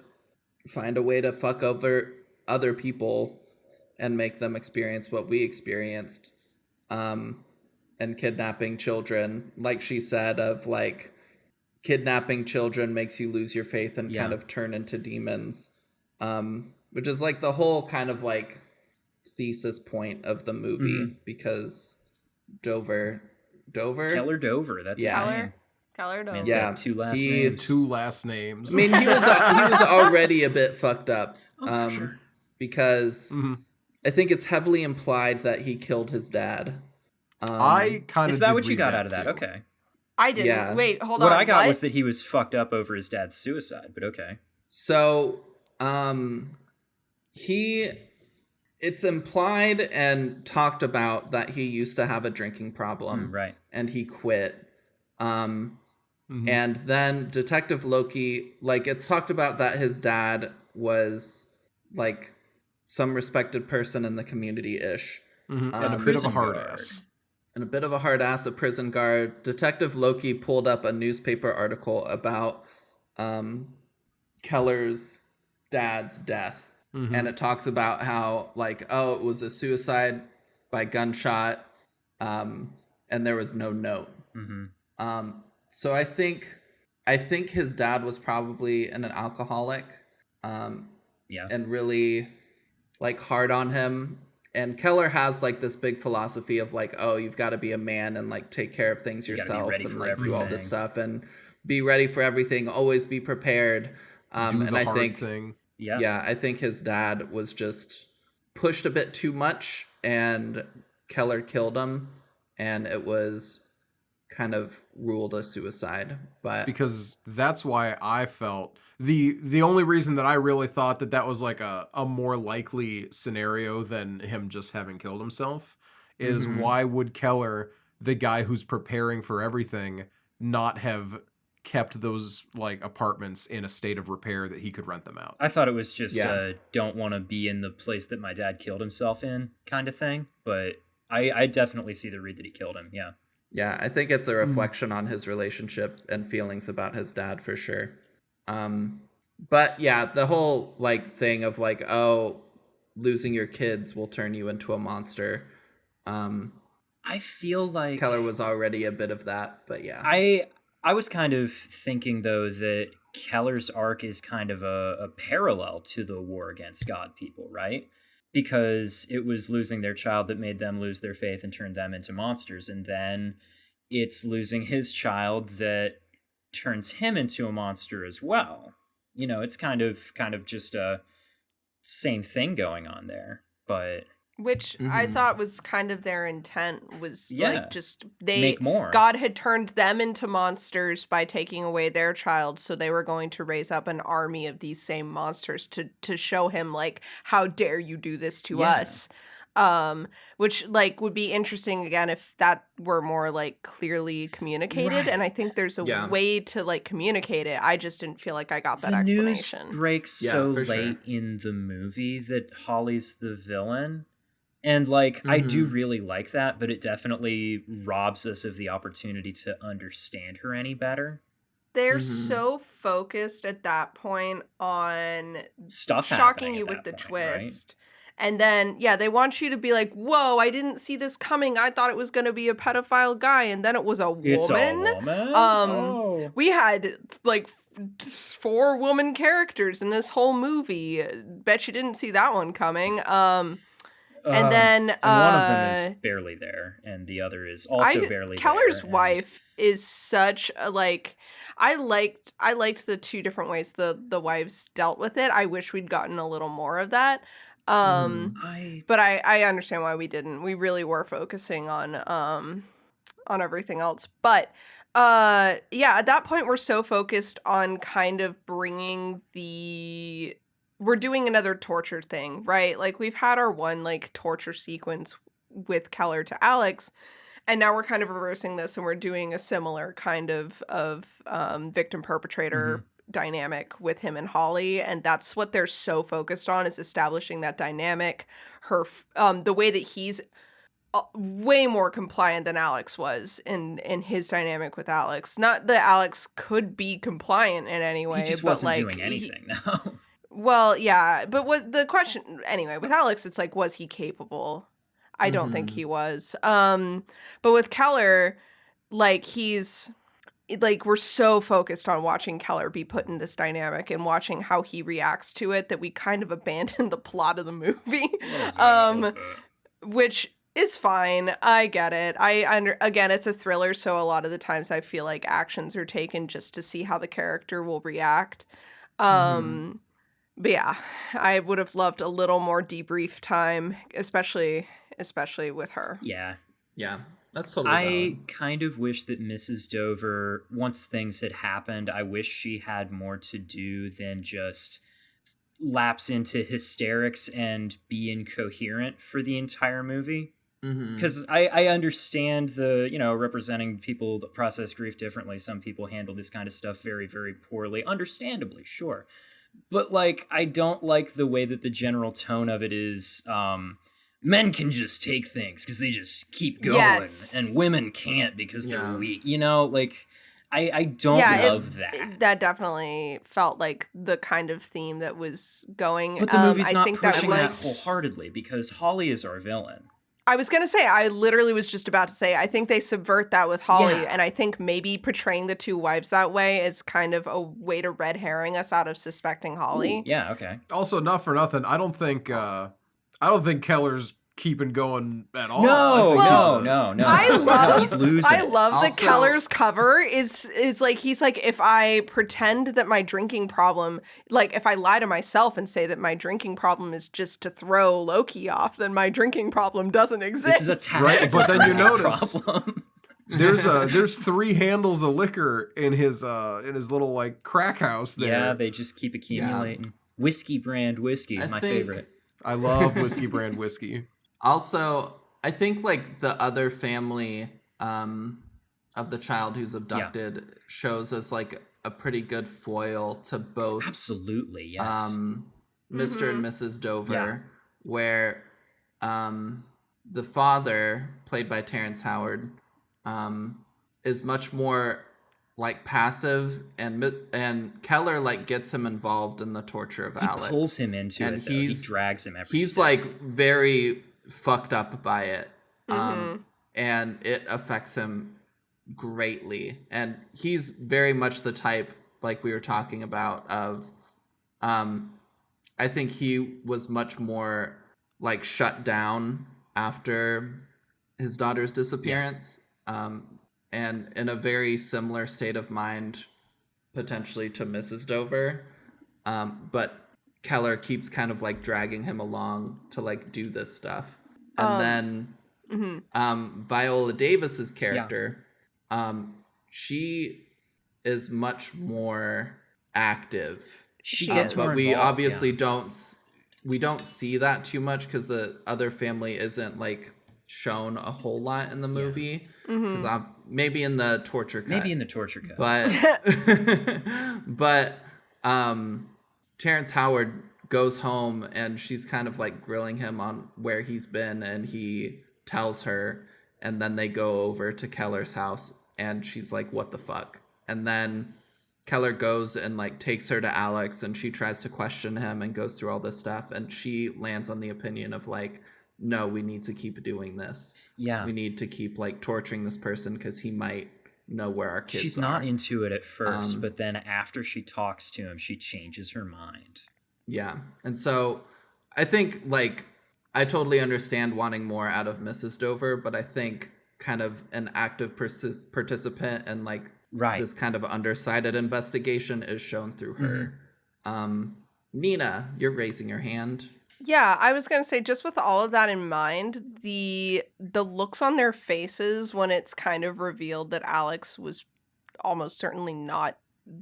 find a way to fuck over other people and make them experience what we experienced. And kidnapping children, like she said, of like kidnapping children makes you lose your faith and kind of turn into demons. Which is like the whole kind of like thesis point of the movie, because Keller Dover, that's his name. Keller Dover. Man's got two last names. Two last names. I mean, he was already a bit fucked up. For sure. Because I think it's heavily implied that he killed his dad. I kind of Is that what you got out of that? Too. Okay. I didn't. Yeah. Wait, hold on. What I got was that he was fucked up over his dad's suicide, but okay. So, it's implied and talked about that he used to have a drinking problem. Right. And he quit. And then Detective Loki, like, it's talked about that his dad was like some respected person in the community-ish. And a bit of a hard ass. And a bit of a hard ass, a prison guard. Detective Loki pulled up a newspaper article about Keller's dad's death. And it talks about how, like, oh, it was a suicide by gunshot, and there was no note. So I think his dad was probably an alcoholic, and really like hard on him. And Keller has like this big philosophy of like, oh, you've got to be a man and like take care of things yourself and like do all this stuff and be ready for everything, always be prepared. And I think I think his dad was just pushed a bit too much, and Keller killed him, and it was kind of ruled a suicide. But because that's why I felt the only reason that I really thought that was like a more likely scenario than him just having killed himself is why would Keller, the guy who's preparing for everything, not have kept those like apartments in a state of repair that he could rent them out? I thought it was just don't want to be in the place that my dad killed himself in kind of thing, but I definitely see the read that he killed him. Yeah, I think it's a reflection on his relationship and feelings about his dad for sure. But yeah, the whole like thing of like, oh, losing your kids will turn you into a monster. I feel like Keller was already a bit of that, but yeah. I was kind of thinking though that Keller's arc is kind of a parallel to the war against God people, right? Because it was losing their child that made them lose their faith and turned them into monsters. And then it's losing his child that turns him into a monster as well. You know, it's kind of just a same thing going on there, but which I thought was kind of their intent was like just make more. God had turned them into monsters by taking away their child, so they were going to raise up an army of these same monsters to show him like, how dare you do this to us. Which like would be interesting again if that were more like clearly communicated, and I think there's a way to like communicate it. I just didn't feel like I got that explanation. News breaks so late in the movie that Holly's the villain. And, like, I do really like that, but it definitely robs us of the opportunity to understand her any better. They're so focused at that point on stuff shocking you with the twist. Right? And then, they want you to be like, whoa, I didn't see this coming. I thought it was going to be a pedophile guy, and then it was a woman. It's a woman? We had, like, 4 woman characters in this whole movie. Bet you didn't see that one coming. And then and one of them is barely there, and the other is also barely Keller's there. wife is such a like. I liked the two different ways the wives dealt with it. I wish we'd gotten a little more of that. But I understand why we didn't. We really were focusing on everything else. But yeah, at that point we're so focused on kind of bringing we're doing another torture thing, right? Like we've had our one like torture sequence with Keller to Alex, and now we're kind of reversing this and we're doing a similar kind of victim perpetrator dynamic with him and Holly, and that's what they're so focused on, is establishing that dynamic. The way that he's way more compliant than Alex was in his dynamic with Alex. Not that Alex could be compliant in any way, he just but wasn't like doing anything now. well, yeah, but what the question anyway with Alex, it's like, was he capable? I don't think he was. But with Keller, like we're so focused on watching Keller be put in this dynamic and watching how he reacts to it that we kind of abandon the plot of the movie. Which is fine. I get it. Again, it's a thriller, so a lot of the times I feel like actions are taken just to see how the character will react. But yeah, I would have loved a little more debrief time, especially with her. Yeah. Yeah, that's totally I valid. kind of wish that Mrs. Dover, once things had happened, I wish she had more to do than just lapse into hysterics and be incoherent for the entire movie. Because I understand the, representing people that process grief differently. Some people handle this kind of stuff very, very poorly. Understandably, sure. But, like, I don't like the way that the general tone of it is, men can just take things because they just keep going. Yes. And women can't because they're weak. I don't love that. That definitely felt like the kind of theme that was going. But the movie's I not think pushing that was wholeheartedly because Holly is our villain. I was going to say, I literally was just about to say, I think they subvert that with Holly, Yeah. and I think maybe portraying the two wives that way is kind of a way to red herring us out of suspecting Holly. Ooh, yeah, okay. Also, not for nothing, I don't think Keller's keeping going at all. No. I He's losing. I love that Also- Keller's cover is like, he's like, if I pretend that my drinking problem, like if I lie to myself and say that my drinking problem is just to throw Loki off, then my drinking problem doesn't exist. This is a tactical Right, but then you notice- problem. There's 3 handles of liquor in his little like crack house there. Yeah, they just keep accumulating. Whiskey brand whiskey, I my think- favorite. I love whiskey brand whiskey. Also, I think like the other family of the child who's abducted shows as like a pretty good foil to both Absolutely, yes. Mr. and Mrs. Dover, where the father, played by Terrence Howard, is much more like passive, and Keller like gets him involved in the torture of he Alex. pulls him into and it, though. He drags him every He's step. like very fucked up by it, and it affects him greatly. And he's very much the type, like we were talking about, of I think he was much more like shut down after his daughter's disappearance, and in a very similar state of mind potentially to Mrs. Dover, but Keller keeps kind of like dragging him along to like do this stuff. And then Viola Davis's character, she is much more active. She gets more but we involved, obviously don't see that too much because the other family isn't like shown a whole lot in the movie. Because maybe in the torture cut. Maybe in the torture cut. But Terrence Howard goes home and she's kind of like grilling him on where he's been, and he tells her, and then they go over to Keller's house and she's like, what the fuck? And then Keller goes and like takes her to Alex, and she tries to question him and goes through all this stuff, and she lands on the opinion of like, no, we need to keep doing this. Yeah. We need to keep like torturing this person because he might know where our kids She's are. not into it at first, but then after she talks to him, she changes her mind. Yeah. And so I think like I totally understand wanting more out of Mrs. Dover, but I think kind of an active participant and like Right. this kind of undersided investigation is shown through her. Nina, you're raising your hand. Yeah, I was gonna say, just with all of that in mind, the looks on their faces when it's kind of revealed that Alex was almost certainly not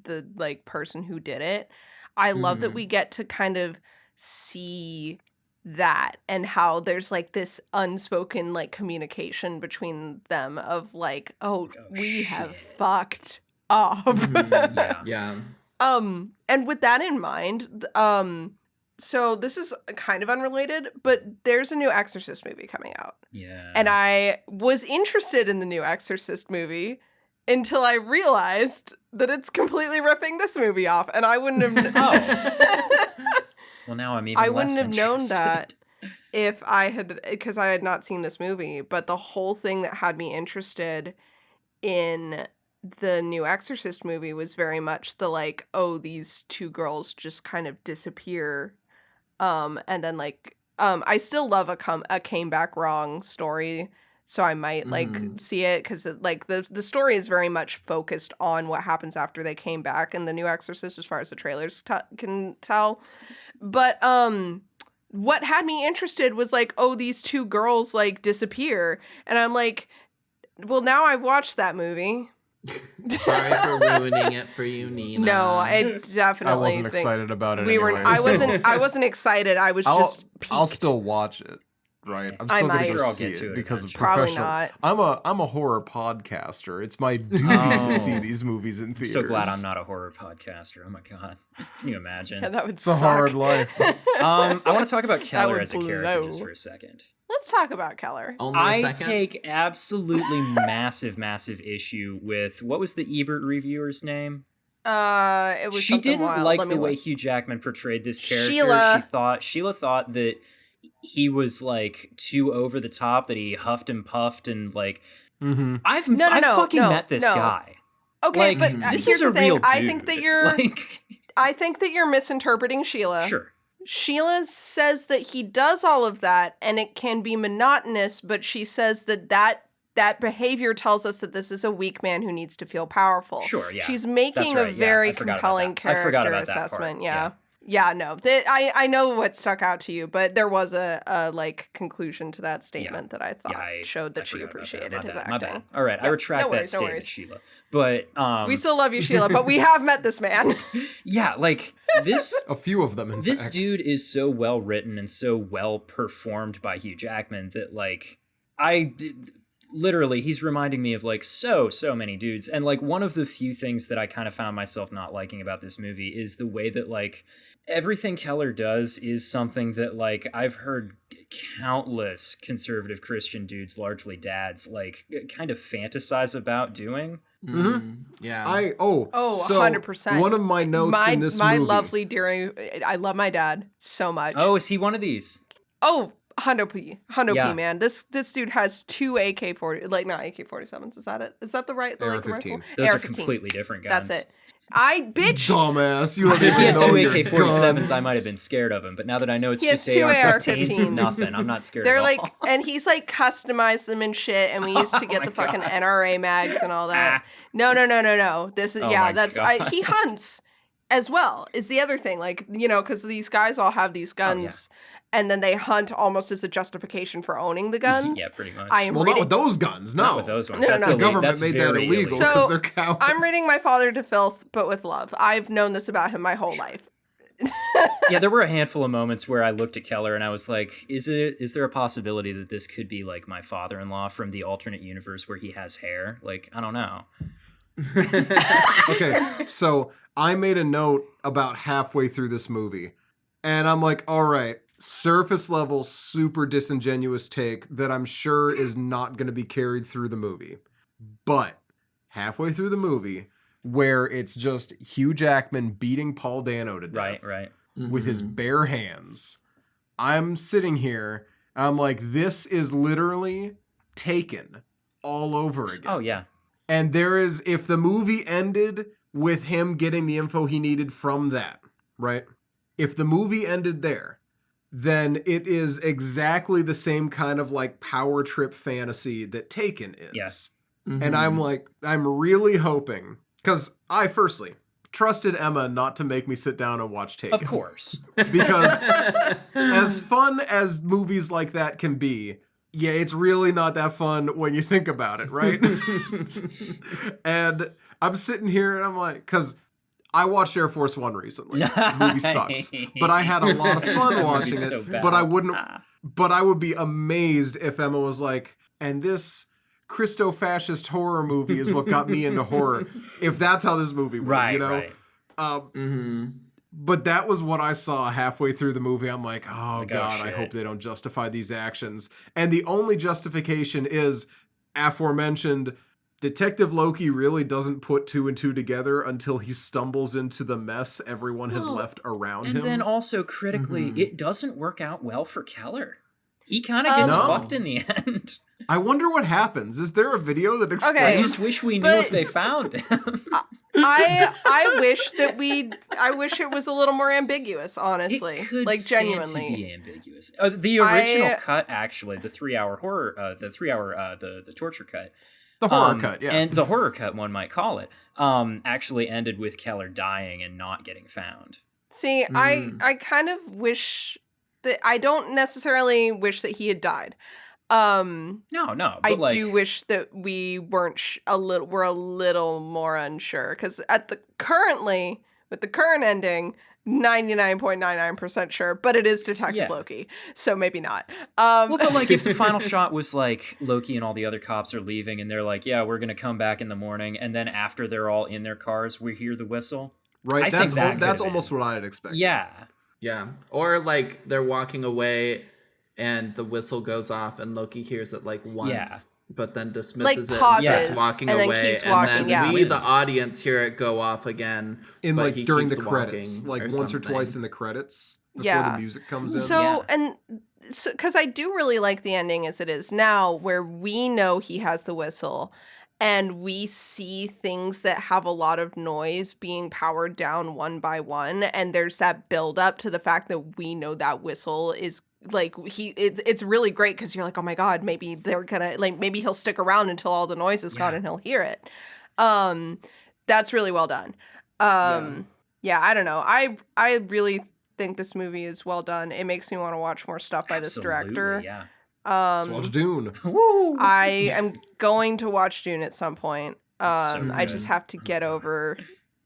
the like person who did it. I love that we get to kind of see that and how there's like this unspoken like communication between them of like, oh, we have fucked up. Yeah. And with that in mind, so this is kind of unrelated, but there's a new Exorcist movie coming out. Yeah. And I was interested in the new Exorcist movie until I realized that it's completely ripping this movie off, and I wouldn't have Well, now I'm even I less wouldn't have known interested. that if I had, because I had not seen this movie, but the whole thing that had me interested in the new Exorcist movie was very much the like, oh, these two girls just kind of disappear. And then like, I still love a came back wrong story. So I might like see it because like the story is very much focused on what happens after they came back in the new Exorcist, as far as the trailers can tell. But what had me interested was like, oh, these two girls like disappear, and I'm like, well, now I've watched that movie. Sorry for ruining it for you, Nina. No, I definitely I wasn't think excited about it. we were. Anyway, I so- wasn't. I wasn't excited. I was just. I'll piqued. still watch it. Right, I'm I still might. gonna Sure, go I'll see get to it it because of eventually. Probably professional. not. I'm a horror podcaster. It's my duty Oh. to see these movies in I'm theaters. so glad I'm not a horror podcaster. Oh my god. Can you imagine? Yeah, that would It's a suck. hard life. I want to talk about Keller would as a character blow. just for a second. Let's talk about Keller. Only a I second. take absolutely massive issue with, what was the Ebert reviewer's name? It was. She something didn't wild. like Let me the way look. Hugh Jackman portrayed this character. Sheila thought that he was like too over the top, that he huffed and puffed and like Mm-hmm. I've No, fucking met this guy. Okay, Like, but this here's is a the thing. real I dude. think that you're. like, I think that you're misinterpreting Sheila. sure. Sheila says that he does all of that and it can be monotonous, but she says that behavior tells us that this is a weak man who needs to feel powerful. Sure, yeah. She's making That's right, a yeah, very I forgot about compelling that. I forgot character about that part, assessment. yeah. Yeah, no. I know what stuck out to you, but there was a like conclusion to that statement that I thought showed that she forgot about appreciated that. his My acting. bad. All right, I Yeah, retract no worries, that no statement, worries. Sheila. But We still love you, Sheila, but we have met this man. yeah, like this A few of them, in this fact. dude is so well written and so well performed by Hugh Jackman that like literally he's reminding me of like so many dudes. And like one of the few things that I kind of found myself not liking about this movie is the way that like everything Keller does is something that like I've heard countless conservative Christian dudes, largely dads, like kind of fantasize about doing. Yeah. Oh, so 100%. One of my notes in this my movie. lovely dear, I love my dad so much. Oh, is he one of these? Oh, Hundo P, Yeah. man. This dude has two AK-40, like not AK-47s. Is that it? Is that the right the like, AR-15. rifle? Those are AR-15. completely different guns. That's it. Bitch. Dumbass, you don't If he even had know two your AK-47s, guns. I might have been scared of him. But now that I know it's He has just two AR-15s, AR-15s. nothing. I'm not scared They're at like, all. and he's like customized them and shit, and we used to get my the fucking God. NRA mags and all that. No. This is Oh my that's God. he hunts as well. Is the other thing, like because these guys all have these guns, and then they hunt almost as a justification for owning the guns. Yeah, pretty much. I am Well, reading. not with those guns. No, Not with those ones. No, That's no. The government That's made that very illegal So, because they're cowards. I'm reading my father to filth, but with love. I've known this about him my whole life. Yeah, there were a handful of moments where I looked at Keller and I was like, is there a possibility that this could be like my father-in-law from the alternate universe where he has hair? Like, I don't know. Okay, so I made a note about halfway through this movie, and I'm like, all right, surface level, super disingenuous take that I'm sure is not going to be carried through the movie. But halfway through the movie, where it's just Hugh Jackman beating Paul Dano to death Right. with his bare hands, I'm sitting here, and I'm like, this is literally Taken all over again. Oh, yeah. And there is, if the movie ended with him getting the info he needed from that, right? If the movie ended there, then it is exactly the same kind of like power trip fantasy that Taken is. Yes. And I'm really hoping, because I firstly trusted Emma not to make me sit down and watch Taken. Of course. Because as fun as movies like that can be, yeah, it's really not that fun when you think about it, right? And I'm sitting here and I'm like, because I watched Air Force One recently. The movie sucks. But I had a lot of fun watching it. So bad. But I wouldn't, but I would be amazed if Emma was like, and this Christo-fascist horror movie is what got me into horror. If that's how this movie was, Right, you know? right. But that was what I saw halfway through the movie. I'm like, oh Like, oh, God, I shit. hope they don't justify these actions. And the only justification is aforementioned Detective Loki really doesn't put two and two together until he stumbles into the mess everyone has Well, left around And him. then also critically, it doesn't work out well for Keller. He kind of gets No. fucked in the end. I wonder what happens. Is there a video that I explains? just wish we knew But- if they found him. I wish that I wish it was a little more ambiguous, honestly. It could like stand genuinely. to be ambiguous. The original I- cut, actually, the 3-hour horror, the torture cut, The horror cut, yeah. and the horror cut, one might call it, actually ended with Keller dying and not getting found. See, I kind of wish that I don't necessarily wish that he had died. No, but I like, do wish that we weren't we're a little more unsure because currently with the current ending, 99.99% sure, but it is Detective Yeah. Loki, so maybe not. Well, but like if the final shot was like Loki and all the other cops are leaving and they're like, yeah, we're gonna come back in the morning, and then after they're all in their cars, we hear the whistle. Right, I that's think that that's could've almost been. what I'd expect. Yeah. Yeah. Or like they're walking away and the whistle goes off and Loki hears it like once, Yeah. but then dismisses it pauses and starts walking and then away. keeps walking, and yeah. then we, the audience, hear it go off again. In but like he during the keeps credits, walking like or once or something. twice in the credits before Yeah. the music comes in. So, Yeah. and so, because I do really like the ending as it is now, where we know he has the whistle and we see things that have a lot of noise being powered down one by one. And there's that build up to the fact that we know that whistle is like it's really great because you're like, oh my God, maybe they're gonna like maybe he'll stick around until all the noise is gone and he'll hear it. That's really well done. Yeah, I don't know. I really think this movie is well done. It makes me want to watch more stuff by this director. Absolutely, Yeah. Let's watch Dune. Woo! I am going to watch Dune at some point. It's so I just good. have to get over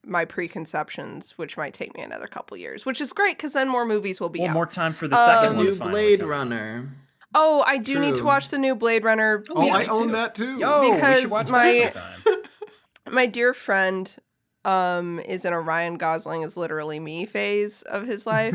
my preconceptions, which might take me another couple years, which is great because then more movies will be One out. more time for the The second one. new to finally Blade come out. Runner. Oh, I do need to True. watch the new Blade Runner. Oh, me I too. own that too. Yo, we Because should watch my- that sometime. My dear friend is in a Ryan Gosling is literally me phase of his life.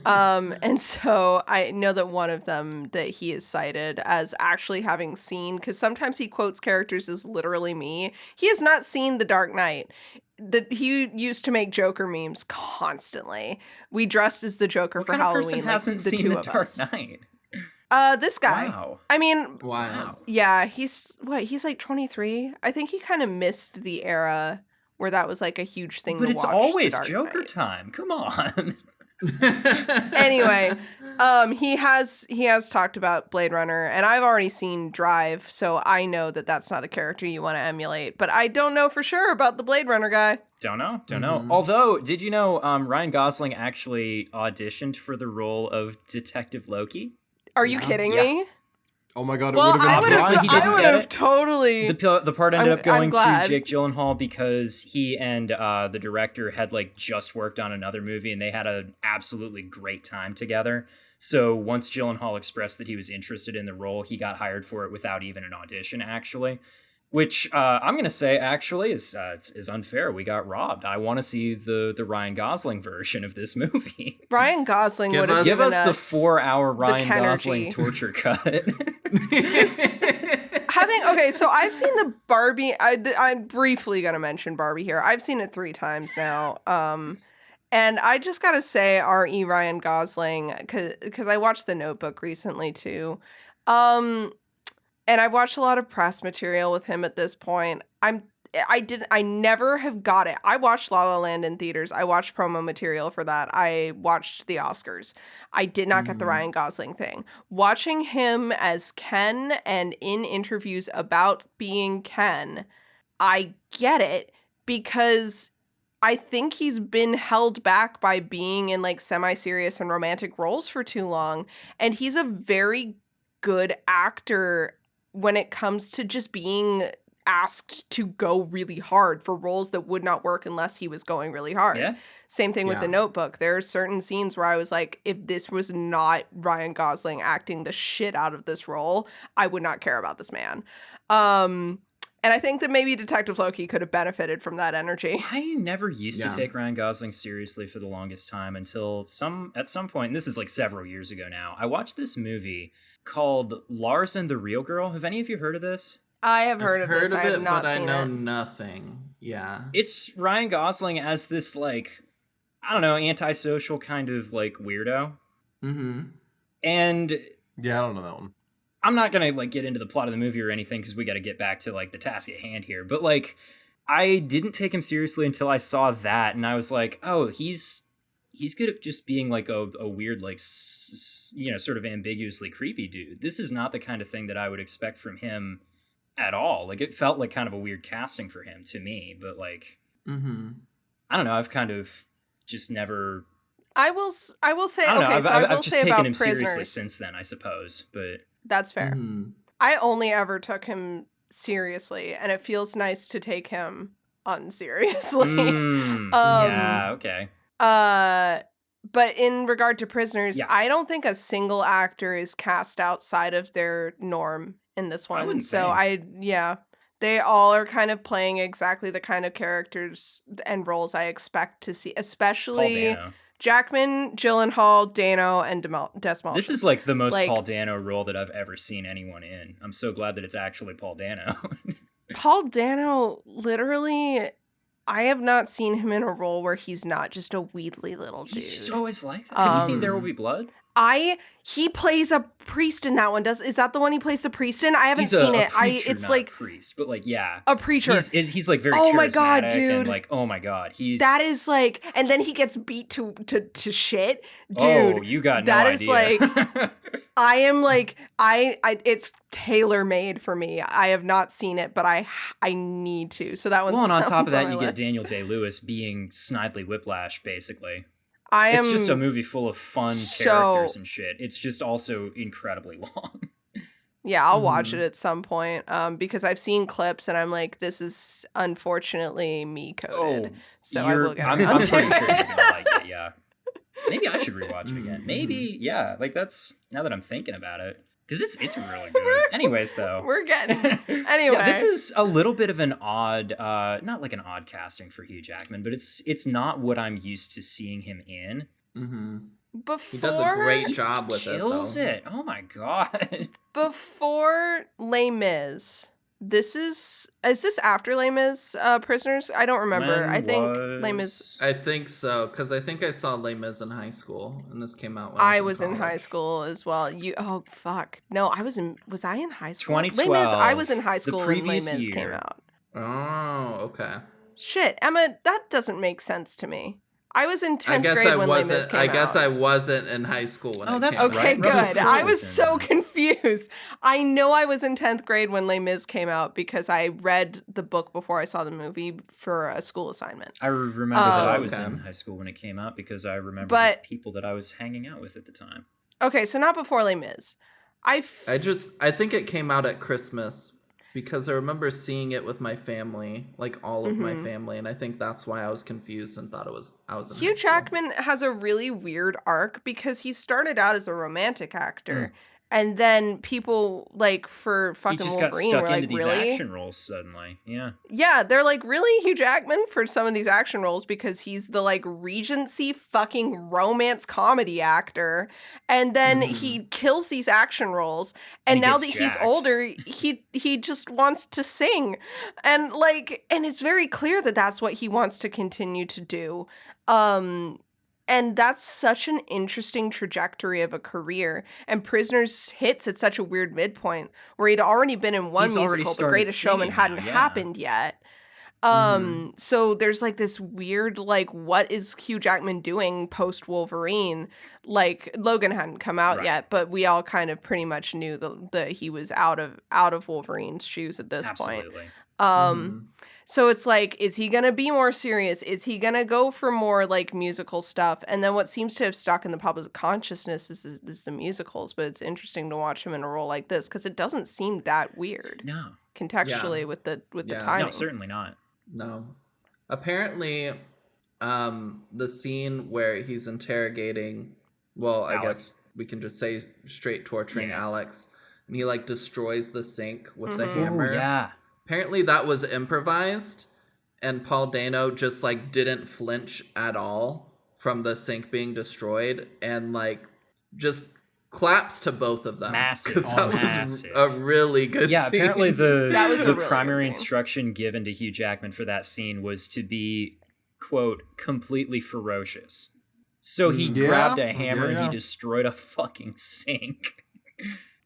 And so I know that one of them that he is cited as actually having seen, because sometimes he quotes characters as literally me. He has not seen The Dark Knight. That he used to make Joker memes constantly. We dressed as the Joker What for kind of Halloween, person like hasn't the seen two The of Dark us. Knight? This guy. Wow. I mean, Wow. yeah, he's like 23. I think he kind of missed the era where that was like a huge thing. But to it's watch, always The Dark Joker Knight. time. Come on. Anyway, he has talked about Blade Runner, and I've already seen Drive, so I know that that's not a character you want to emulate. But I don't know for sure about the Blade Runner guy. Don't know. Although, did you know Ryan Gosling actually auditioned for the role of Detective Loki? Are you kidding Yeah. me? Oh my God, it Well, would have I been would Obviously, have. he Brian. didn't I would get have it. totally. The part ended I'm up going to glad. Jake Gyllenhaal because he and the director had like just worked on another movie and they had an absolutely great time together. So once Gyllenhaal expressed that he was interested in the role, he got hired for it without even an audition, actually. Which I'm gonna say actually is unfair. We got robbed. I want to see the Ryan Gosling version of this movie. Ryan Gosling Give would have us- Give given us the 4-hour Ryan Kenergy. Gosling torture cut. Okay, so I've seen the Barbie. I'm briefly gonna mention Barbie here. I've seen it 3 times now. And I just gotta say, R.E. Ryan Gosling, because I watched The Notebook recently too. And I watched a lot of press material with him at this point. I never have got it. I watched La La Land in theaters. I watched promo material for that. I watched the Oscars. I did not get the Ryan Gosling thing. Watching him as Ken and in interviews about being Ken, I get it because I think he's been held back by being in like semi-serious and romantic roles for too long, and he's a very good actor when it comes to just being asked to go really hard for roles that would not work unless he was going really hard. Yeah. Same thing with The Notebook. There are certain scenes where I was like, if this was not Ryan Gosling acting the shit out of this role, I would not care about this man. And I think that maybe Detective Loki could have benefited from that energy. I never used to take Ryan Gosling seriously for the longest time until at some point, and this is like several years ago now, I watched this movie called Lars and the Real Girl. Have any of you heard of this? I have heard of this. I have not but seen I know it. nothing. Yeah. It's Ryan Gosling as this, like, I don't know, antisocial kind of, like, weirdo. Mm-hmm. And Yeah, I don't know that one. I'm not gonna, like, get into the plot of the movie or anything because we got to get back to, like, the task at hand here. But, like, I didn't take him seriously until I saw that, and I was like, oh, he's good at just being, like, a weird, like, sort of ambiguously creepy dude. This is not the kind of thing that I would expect from him at all. Like, it felt like kind of a weird casting for him to me, but, like, I don't know, I've kind of just never... I will say, I don't know, I've just taken him seriously since then, I suppose, but... That's fair. I only ever took him seriously, and it feels nice to take him unseriously. Yeah, okay. But in regard to Prisoners, I don't think a single actor is cast outside of their norm in this one. They all are kind of playing exactly the kind of characters and roles I expect to see, especially Jackman, Gyllenhaal, Dano, and Desmond. This is like the most Paul Dano role that I've ever seen anyone in. I'm so glad that it's actually Paul Dano. Paul Dano, literally, I have not seen him in a role where he's not just a wheedly little dude. He's just always like that. Have you seen There Will Be Blood? He plays a priest in that one. Is that the one he plays the priest in? I haven't seen it. It's not like a priest, but like a preacher. He's like very charismatic. My god, dude! And like, oh my god, that is like, and then he gets beat to shit, dude. Oh, you got no idea. That is like, I am like, it's tailor made for me. I have not seen it, but I need to. So that one's well, and on top of that, you list. get Daniel Day-Lewis being Snidely Whiplash, basically. It's just a movie full of fun characters and shit. It's just also incredibly long. Yeah, I'll watch it at some point because I've seen clips and I'm like, this is unfortunately me coded. So I will get I'm around pretty to sure you're it. gonna like it, yeah. Maybe I should rewatch it again. Maybe, yeah. Like that's, now that I'm thinking about it. Because it's really good. Anyways, though. We're getting anyway. Yeah, this is a little bit of an odd, not like an odd casting for Hugh Jackman, but it's not what I'm used to seeing him in. Before, he does a great job with it, though. Kills it. Oh my god. Before Les Mis, is this after Les Mis, Prisoners? I don't remember. I think Les Mis. I think so, because I think I saw Les Mis in high school, and this came out when I was in high school as well. Oh fuck, no, was I in high school? 2012. Les Mis, I was in high school when Les Mis year. came out. Oh, okay. Shit, Emma, that doesn't make sense to me. I was in 10th grade when Les Mis came out. I guess I wasn't in high school when it came out. Okay, good. I was so confused. I know I was in 10th grade when Les Mis came out because I read the book before I saw the movie for a school assignment. I remember that I was in high school when it came out because I remember the people that I was hanging out with at the time. Okay, so not before Les Mis. I think it came out at Christmas. Because I remember seeing it with my family, like all of my family, and I think that's why I was confused and thought I was in Hugh Jackman has a really weird arc because he started out as a romantic actor, and then people like for fucking he just Wolverine got stuck were into like, these really? action roles suddenly. Yeah, they're like, really, Hugh Jackman for some of these action roles because he's the like Regency fucking romance comedy actor, and then he kills these action roles, and now that he's older, he just wants to sing, and it's very clear that that's what he wants to continue to do. And that's such an interesting trajectory of a career. And Prisoners hits at such a weird midpoint where he'd already been in one musical, but Greatest Showman hadn't happened yet. So there's like this weird, like, what is Hugh Jackman doing post Wolverine? Like, Logan hadn't come out Right. yet, but we all kind of pretty much knew that he was out of Wolverine's shoes at this point. Absolutely. So it's like, is he gonna be more serious? Is he gonna go for more like musical stuff? And then what seems to have stuck in the public consciousness is the musicals. But it's interesting to watch him in a role like this because it doesn't seem that weird No. contextually with the Yeah. timing. No, certainly not. No. Apparently, the scene where he's interrogating, well, I Alex. guess we can just say straight torturing Yeah. Alex, and he like destroys the sink with the Mhm. hammer. Oh, yeah. Apparently that was improvised, and Paul Dano just like didn't flinch at all from the sink being destroyed, and like just claps to both of them. Massive. 'Cause that was Massive. a really good Yeah, scene. apparently That was a the really primary good scene. instruction given to Hugh Jackman for that scene was to be, quote, completely ferocious. So he Yeah, grabbed a hammer and yeah. he destroyed a fucking sink.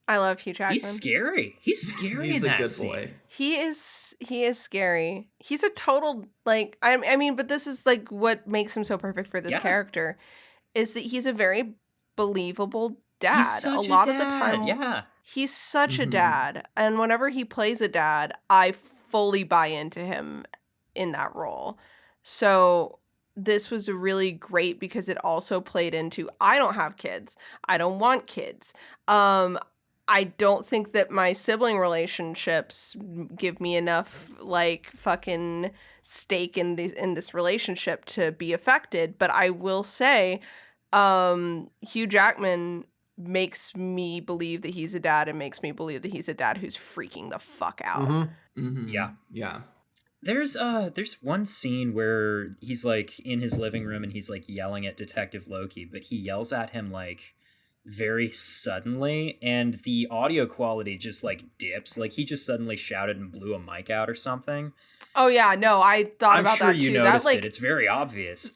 I love Hugh Jackman. He's scary. He's scary He's in a that good scene. boy. He is scary. He's a total like I mean, but this is like what makes him so perfect for this Yeah. character is that he's a very believable dad. He's such a lot a of the dad, time, yeah. he's such a Mhm. dad, and whenever he plays a dad, I fully buy into him in that role. So this was really great because it also played into I don't have kids. I don't want kids. I don't think that my sibling relationships give me enough like fucking stake in this relationship to be affected, but I will say Hugh Jackman makes me believe that he's a dad and makes me believe that he's a dad who's freaking the fuck out. Mhm. Mhm. Yeah. Yeah. There's one scene where he's like in his living room and he's like yelling at Detective Loki, but he yells at him like very suddenly and the audio quality just like dips. Like he just suddenly shouted and blew a mic out or something. Oh yeah, no, I thought I'm about sure that you too. noticed That like it. It's very obvious.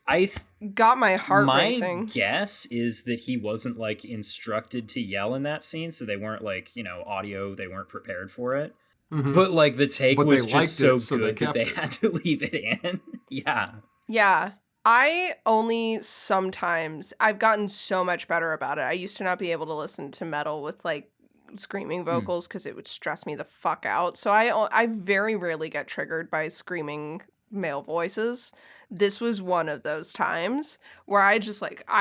got my heart My racing. guess is that he wasn't like instructed to yell in that scene, so they weren't like, audio, they weren't prepared for it. Mhm. But like the take But was they just liked so it, so they good that kept they it. had to leave it in. Yeah. Yeah. I only sometimes I've gotten so much better about it. I used to not be able to listen to metal with like screaming vocals because it would stress me the fuck out. So I very rarely get triggered by screaming male voices. This was one of those times where I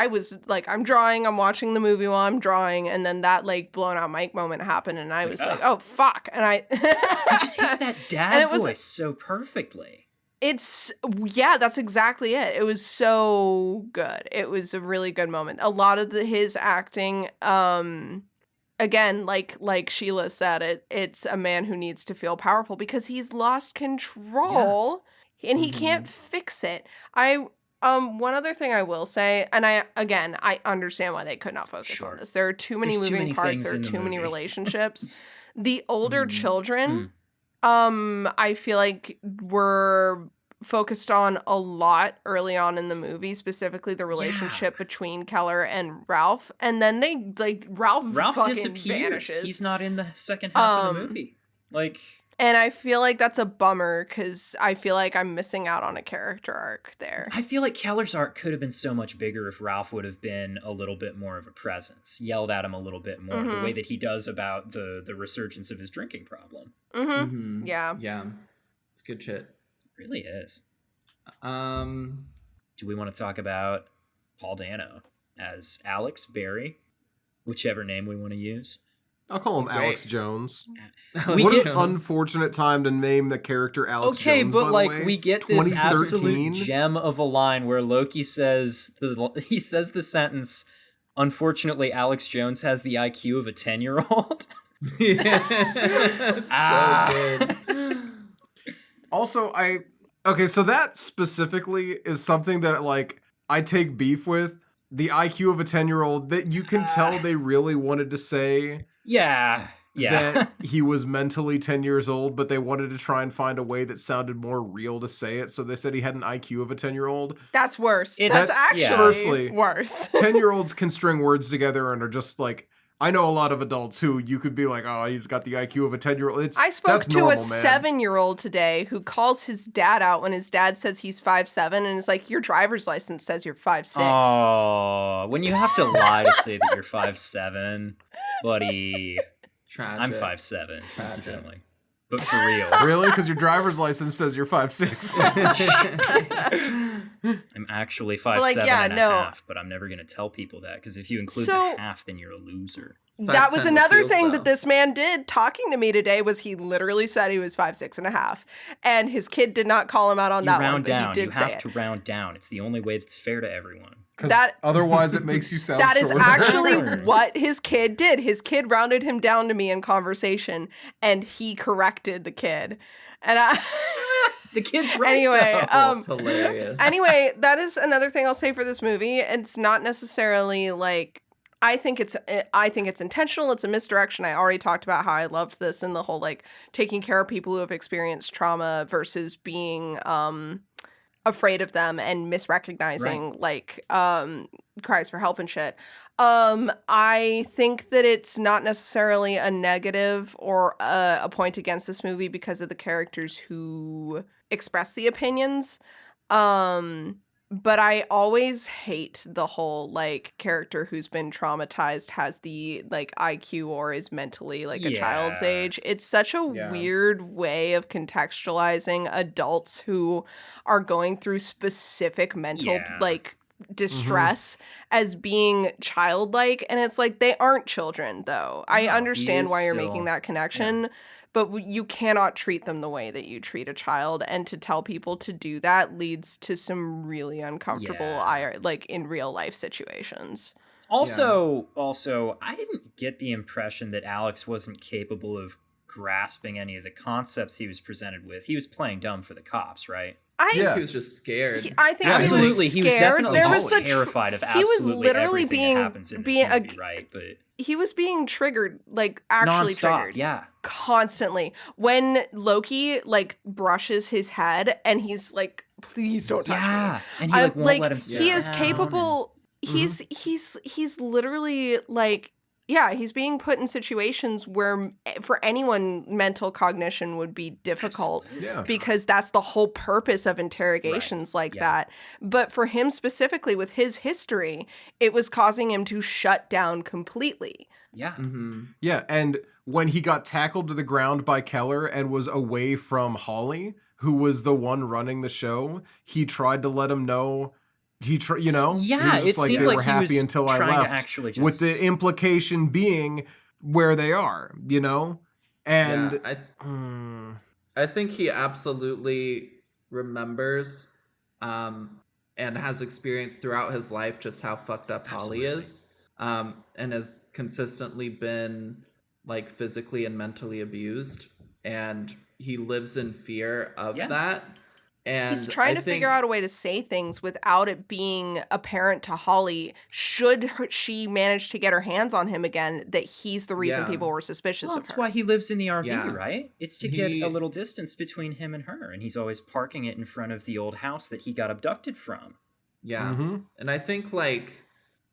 was like I'm drawing, I'm watching the movie while I'm drawing, and then that like blown out mic moment happened, and I was like, oh fuck, and I He just hits that dad And it was- voice so perfectly. That's exactly it. It was so good. It was a really good moment. A lot of his acting, again, like Sheila said, it's a man who needs to feel powerful because he's lost control and he can't fix it. One other thing I will say, and I understand why they could not focus Sure. on this. There are too many There's too moving many parts. things There are in the too many movie. relationships. The older Mhm. children, I feel like were focused on a lot early on in the movie, specifically the relationship between Keller and Ralph, and then they like Ralph fucking disappears. vanishes. He's not in the second half of the movie. Like, And I feel like that's a bummer because I feel like I'm missing out on a character arc there. I feel like Keller's arc could have been so much bigger if Ralph would have been a little bit more of a presence, yelled at him a little bit more, the way that he does about the resurgence of his drinking problem. Mhm. Yeah. Yeah. It's good shit. It really is. Um Do we want to talk about Paul Dano as Alex Barry, whichever name we want to use? I'll call him He's great. Alex Jones. We What get- an unfortunate time to name the character Alex Okay, Jones, but by the like way. we get this 2013? absolute gem of a line where Loki says the sentence, "Unfortunately, Alex Jones has the IQ of a 10-year-old." It's Ah. so good. Also, okay, so that specifically is something that like I take beef with. The IQ of a 10-year-old that you can tell they really wanted to say Yeah. that he was mentally 10 years old, but they wanted to try and find a way that sounded more real to say it. So they said he had an IQ of a 10-year-old. That's worse. It's- That's actually yeah. Firstly, worse. 10-year-olds can string words together and are just like I know a lot of adults who you could be like, oh, he's got the IQ of a 10-year-old. I spoke to a 7-year-old today who calls his dad out when his dad says he's 5'7", and is like, your driver's license says you're 5'6". Oh, when you have to lie to say that you're 5'7", buddy. Tragic. I'm 5'7", Tragic. incidentally. But for real. Really? Because your driver's license says you're 5'6". I'm actually 5'7" like, yeah, and a no. half, but I'm never going to tell people that, because if you include the half, then you're a loser. That was another heels, thing though. that this man did talking to me today was he literally said he was 5'6" and a half. And his kid did not call him out on You that one, round but down. he You did say have it. to round down. It's the only way that's fair to everyone. Because otherwise it makes you sound That is shorter. actually what his kid did. His kid rounded him down to me in conversation, and he corrected the kid. And The kid's right. anyway, That's hilarious. anyway, that is another thing I'll say for this movie. It's not necessarily like I think it's intentional. It's a misdirection. I already talked about how I loved this and the whole like taking care of people who have experienced trauma versus being afraid of them and misrecognizing like cries for help and shit. I think that it's not necessarily a negative or a point against this movie because of the characters who express the opinions. But I always hate the whole like character who's been traumatized has the like IQ or is mentally like a child's Yeah. age. It's such a Yeah. weird way of contextualizing adults who are going through specific mental Yeah. like distress as being childlike, and it's like they aren't children though. I No, he understand is why you're still- making that connection. But you cannot treat them the way that you treat a child, and to tell people to do that leads to some really uncomfortable, Yeah. like in real life situations. Also, I didn't get the impression that Alex wasn't capable of grasping any of the concepts he was presented with. He was playing dumb for the cops, right? Yeah. He was just scared. I think Yeah, he Absolutely, was he was scared. definitely There just was terrified of he was absolutely literally everything being that happens in being this movie, right? But he was being triggered, like actually nonstop, triggered. yeah. Constantly. When Loki like brushes his head and he's like, please don't touch me. Yeah, and he like won't let him sit He is down capable. He's literally like, yeah, he's being put in situations where for anyone mental cognition would be difficult Yeah. because that's the whole purpose of interrogations like Yeah. that. But for him specifically with his history, it was causing him to shut down completely. Yeah. Mm-hmm. Yeah, and when he got tackled to the ground by Keller and was away from Holly, who was the one running the show, he tried to let him know. He was Yeah, just it like seemed they like were he happy was until I trying to left. actually With just- the implication being where they are, and Yeah, I think he absolutely remembers and has experienced throughout his life just how fucked up Holly Absolutely. is, and has consistently been like physically and mentally abused, and he lives in fear of Yeah. that. And He's trying to figure out a way to say things without it being apparent to Holly, should she manage to get her hands on him again, that he's the reason Yeah. people were suspicious Well, of that's her. why he lives in the RV, Yeah. right? It's to He- get a little distance between him and her, and he's always parking it in front of the old house that he got abducted from. Yeah. Mhm. And I think like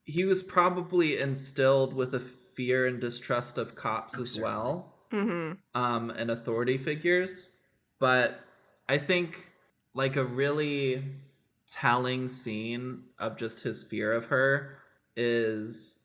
he was probably instilled with a fear and distrust of cops as Certainly. well, Mm-hmm. and authority figures. But I think like a really telling scene of just his fear of her is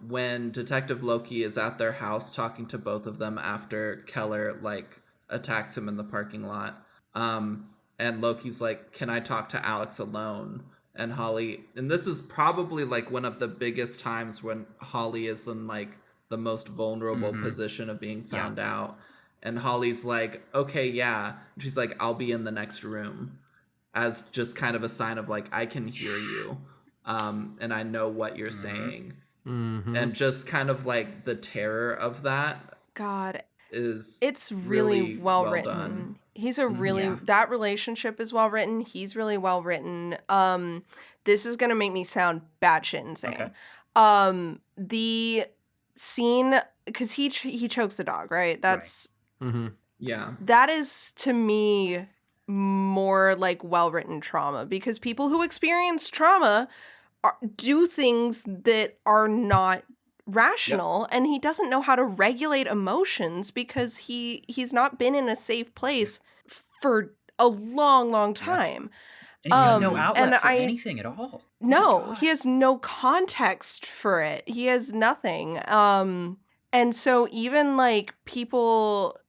when Detective Loki is at their house talking to both of them after Keller like attacks him in the parking lot. And Loki's like, "Can I talk to Alex alone?" And Holly, and this is probably like one of the biggest times when Holly is in like the most vulnerable Mhm. position of being found out. And Holly's like, "Okay, yeah." And she's like, "I'll be in the next room," as just kind of a sign of like, I can hear you, and I know what you're saying. Mhm. And just kind of like the terror of that God, is it's really well written. done. He's a really Yeah. that relationship is well written. He's really well written. This is gonna make me sound batshit insane. Okay. The scene because he chokes the dog, right? That's Mhm. Yeah. that is to me more like well written trauma because people who experience trauma do things that are not rational and he doesn't know how to regulate emotions because he's not been in a safe place for a long time. And he's got no And outlet for I anything at all. no, he has no context for it. He has nothing. And so even like people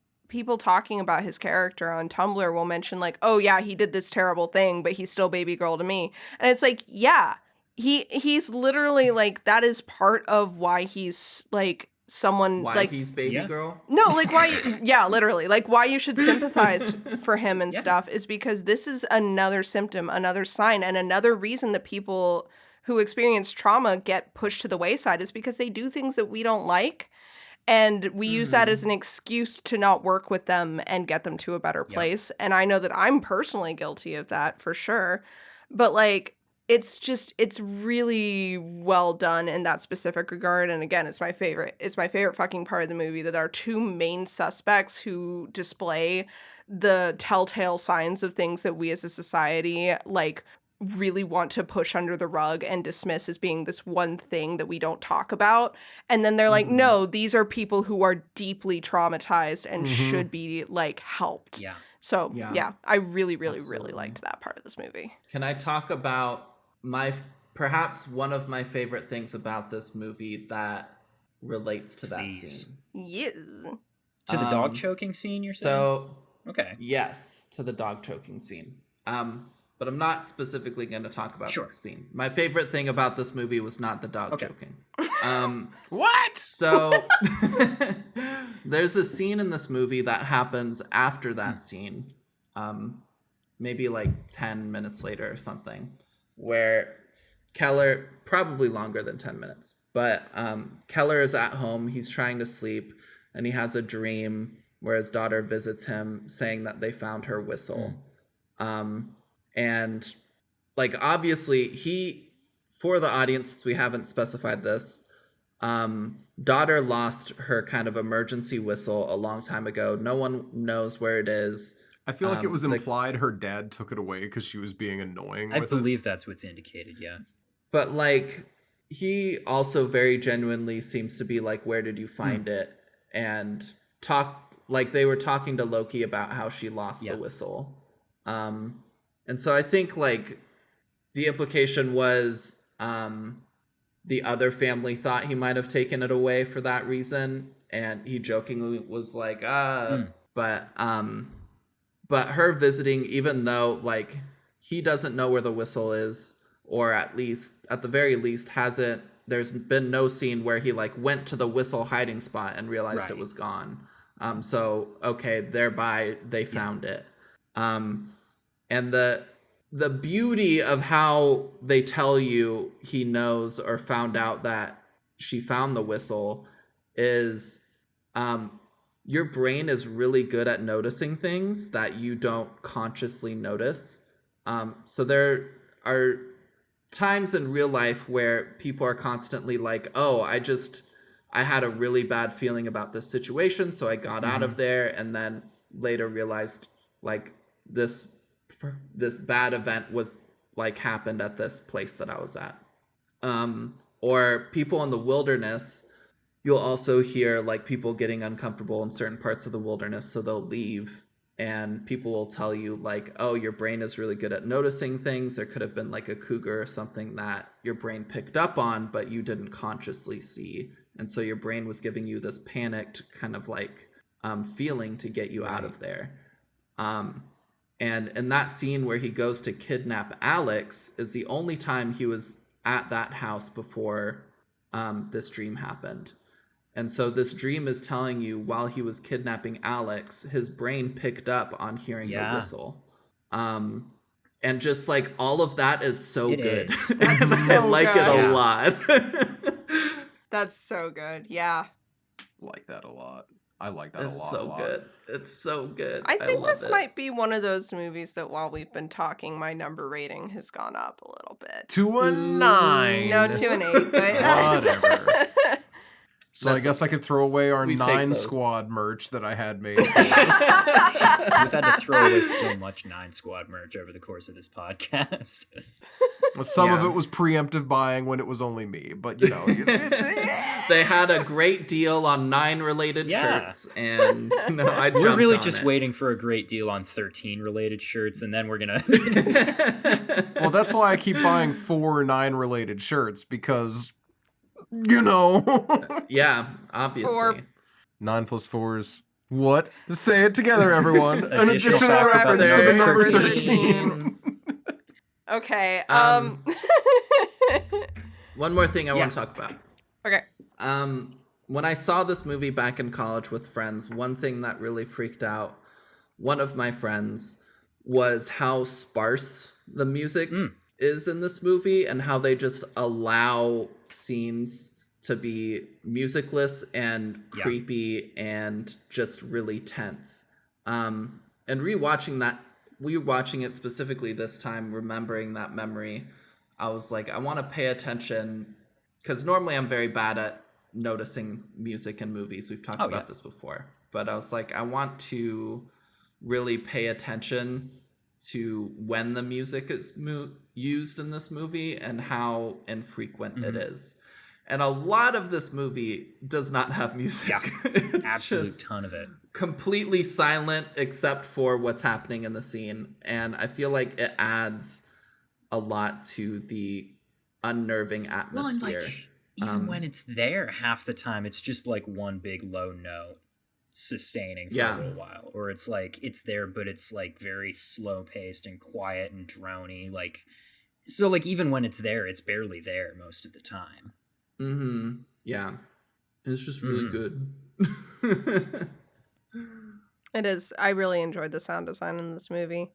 talking about his character on Tumblr will mention like, "Oh yeah, he did this terrible thing, but he's still baby girl to me." And it's like, yeah, he's literally like that is part of why he's like someone Why like he's baby girl? no, like why yeah, literally. Like why you should sympathize for him and Yeah. stuff is because this is another symptom, another sign, and another reason that people who experience trauma get pushed to the wayside is because they do things that we don't like. And we use that as an excuse to not work with them and get them to a better place. And I know that I'm personally guilty of that for sure. But like, it's really well done in that specific regard. And again, it's my favorite fucking part of the movie that our two main suspects who display the telltale signs of things that we as a society like really want to push under the rug and dismiss as being this one thing that we don't talk about. And then they're like, no, these are people who are deeply traumatized and should be like helped. Yeah. So yeah, I really Absolutely. liked that part of this movie. Can I talk about perhaps one of my favorite things about this movie that relates to that Please. scene? Yes. To the dog choking scene, you're saying? So, okay. yes, to the dog choking scene. But I'm not specifically going to talk about that scene. My favorite thing about this movie was not the dog choking. What? So there's a scene in this movie that happens after that scene, maybe like 10 minutes later or something, where Keller, probably longer than 10 minutes, but Keller is at home. He's trying to sleep, and he has a dream where his daughter visits him saying that they found her whistle. And like, obviously for the audience, since we haven't specified this, daughter lost her kind of emergency whistle a long time ago. No one knows where it is. I feel like it was implied her dad took it away because she was being annoying. I believe that's what's indicated, yeah. But like, he also very genuinely seems to be like, where did you find it? And they were talking to Loki about how she lost the whistle. And so I think like the implication was the other family thought he might have taken it away for that reason, and he jokingly was like, but her visiting, even though like he doesn't know where the whistle is, or at the very least there's been no scene where he like went to the whistle hiding spot and realized it was gone. So okay, thereby they found it. And the beauty of how they tell you he knows or found out that she found the whistle is your brain is really good at noticing things that you don't consciously notice. So there are times in real life where people are constantly like, oh, I had a really bad feeling about this situation, so I got out of there, and then later realized like this bad event was like happened at this place that I was at. Or people in the wilderness, you'll also hear like people getting uncomfortable in certain parts of the wilderness, so they'll leave, and people will tell you like, oh, your brain is really good at noticing things. There could have been like a cougar or something that your brain picked up on, but you didn't consciously see, and so your brain was giving you this panicked kind of like feeling to get you out of there. And in that scene where he goes to kidnap Alex is the only time he was at that house before this dream happened. And so this dream is telling you while he was kidnapping Alex, his brain picked up on hearing the whistle. And just like all of that is so good. That's so I like good. it a lot. That's so good. Yeah. Like that a lot. I like that It's a lot. so good. It's so good. I think love this it. might be one of those movies that while we've been talking, my number rating has gone up a little bit. To a 9. No, to an 8, but Whatever. So I guess I could throw away our We take 9 those. Squad merch that I had made. We've had to throw away so much 9 Squad merch over the course of this podcast. Some of Yeah. it was preemptive buying when it was only me, but it's They had a great deal on 9 related Yeah. shirts, and I jumped We're really on just it. waiting for a great deal on 13 related shirts, and then we're gonna. well, that's why I keep buying 4 9 related shirts because Yeah, obviously. 4. 9 plus 4 is what? Say it together, everyone. An Additional additional fact about reference the to the number number 13. 13. Okay. One more thing I Yeah. want to talk about. Okay. When I saw this movie back in college with friends, one thing that really freaked out one of my friends was how sparse the music is in this movie and how they just allow scenes to be musicless and creepy and just really tense. And rewatching it specifically this time, remembering that memory, I was like, I want to pay attention because normally I'm very bad at noticing music in movies. We've talked about this before, but I was like, I want to really pay attention to when the music is used in this movie and how infrequent it is. And a lot of this movie does not have music. Yeah, it's absolute just ton of it. completely silent except for what's happening in the scene. And I feel like it adds a lot to the unnerving atmosphere. Well, and like, even when it's there, half the time it's just like one big low note sustaining for a little while, or it's like it's there but it's like very slow paced and quiet and drony, like, so like even when it's there, it's barely there most of the time. Yeah, it's just really good. It is. I really enjoyed the sound design in this movie,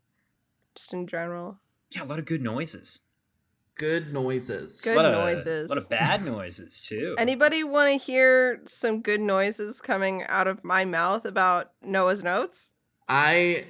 just in general. Yeah, a lot of good noises. Good noises. Good noises. A lot of bad noises too. Anybody want to hear some good noises coming out of my mouth about Noah's Notes? I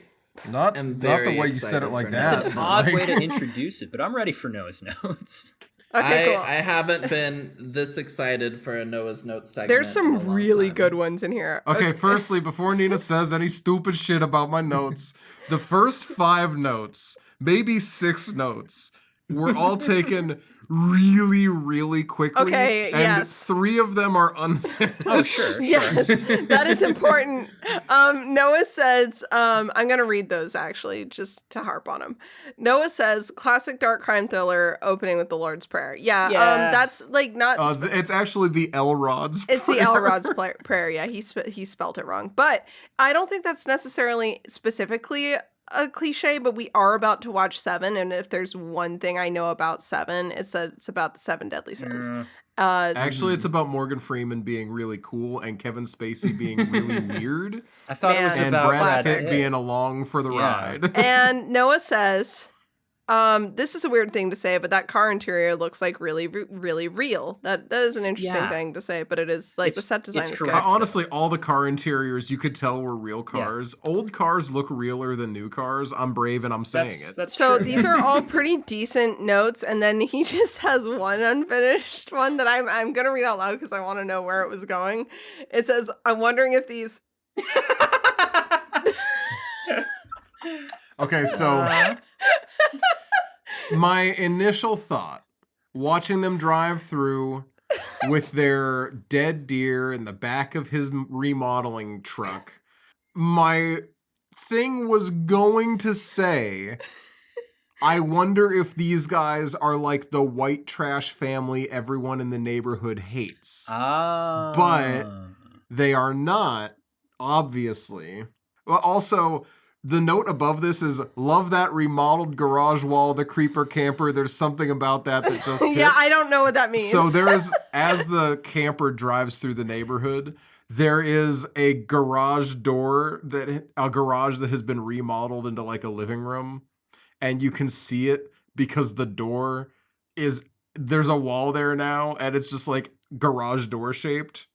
Not am the very way you said excited it like for that. That's an but odd like- way to introduce it, but I'm ready for Noah's Notes. Okay, cool. I haven't been this excited for a Noah's Notes segment. There's in a some long really time. good ones in here. Okay, firstly, before Nina says any stupid shit about my notes, the first 5 notes, maybe 6 notes, were all taken really, really quickly. Okay, and yes. 3 of them are unfinished. Oh, sure. Yes, that is important. Noah says, I'm going to read those actually, just to harp on them. Noah says, classic dark crime thriller opening with the Lord's Prayer. Yeah. That's like not... It's actually the Elrod's It's the Elrod's prayer. Yeah, he spelled it wrong. But I don't think that's necessarily specifically a cliche, but we are about to watch 7, and if there's one thing I know about 7, it's about the 7 deadly sins. Actually, it's about Morgan Freeman being really cool and Kevin Spacey being really weird. I thought it was Man. And about Brad Brad Pitt Pitt. being along for the ride. And Noah says, this is a weird thing to say, but that car interior looks like really, really real. That is an interesting thing to say, but it is like the set design is good. correct. Honestly, all the car interiors you could tell were real cars. Old cars look realer than new cars. I'm brave and I'm saying it. That's So true. these are all pretty decent notes, and then he just has one unfinished one that I'm gonna read out loud because I want to know where it was going. It says, "I'm wondering if these." Okay, so my initial thought, watching them drive through with their dead deer in the back of his remodeling truck, my thing was going to say, I wonder if these guys are like the white trash family everyone in the neighborhood hates. But they are not, obviously. Well, also, the note above this is, love that remodeled garage wall, the creeper camper. There's something about that just hits. Yeah, I don't know what that means. So there is, as the camper drives through the neighborhood, there is a garage that has been remodeled into like a living room. And you can see it because the door there's a wall there now, and it's just like garage door shaped.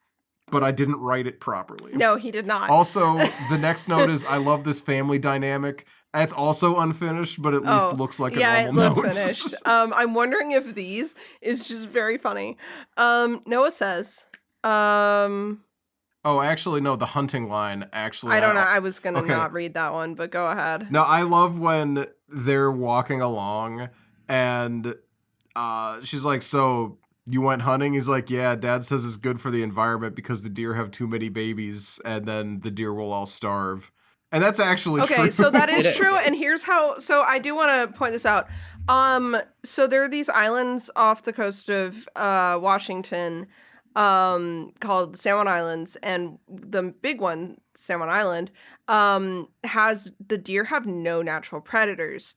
But I didn't write it properly. No, he did not. Also, the next note is, I love this family dynamic. It's also unfinished, but at least looks like a normal note. Yeah, it looks finished. I'm wondering if these is just very funny. Noah says, Oh, actually, no, the hunting line, actually. I don't know. I was going to not read that one, but go ahead. No, I love when they're walking along and she's like, so you went hunting? He's like, yeah, Dad says it's good for the environment because the deer have too many babies and then the deer will all starve. And that's actually true. Okay, so that is It is, true, yeah. and here's how. So I do want to point this out. So there are these islands off the coast of Washington, called Salmon Islands, and the big one, Salmon Island, has the deer have no natural predators,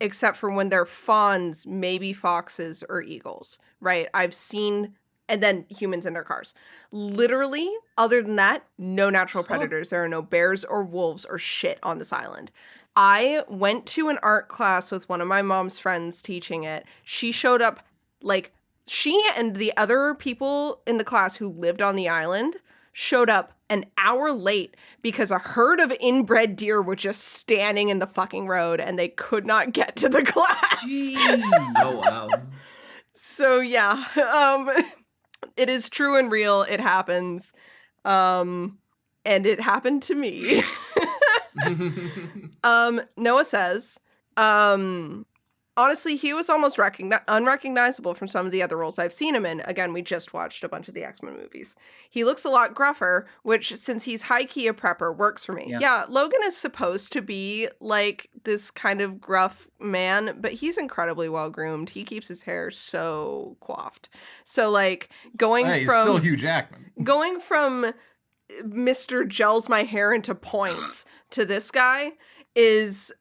except for when they're fawns, maybe foxes or eagles. Right? I've seen. And then humans in their cars. Literally, other than that, no natural predators. There are no bears or wolves or shit on this island. I went to an art class with one of my mom's friends teaching it. She showed up, like, she and the other people in the class who lived on the island showed up an hour late because a herd of inbred deer were just standing in the fucking road and they could not get to the class. Oh wow. So yeah, it is true and real. It happens. And it happened to me. Noah says, honestly, he was almost unrecognizable from some of the other roles I've seen him in. Again, we just watched a bunch of the X-Men movies. He looks a lot gruffer, which, since he's high-key a prepper, works for me. Yeah, Logan is supposed to be, like, this kind of gruff man, but he's incredibly well-groomed. He keeps his hair so coiffed. So, like, He's still Hugh Jackman. going from Mr. Gels my hair into points to this guy is,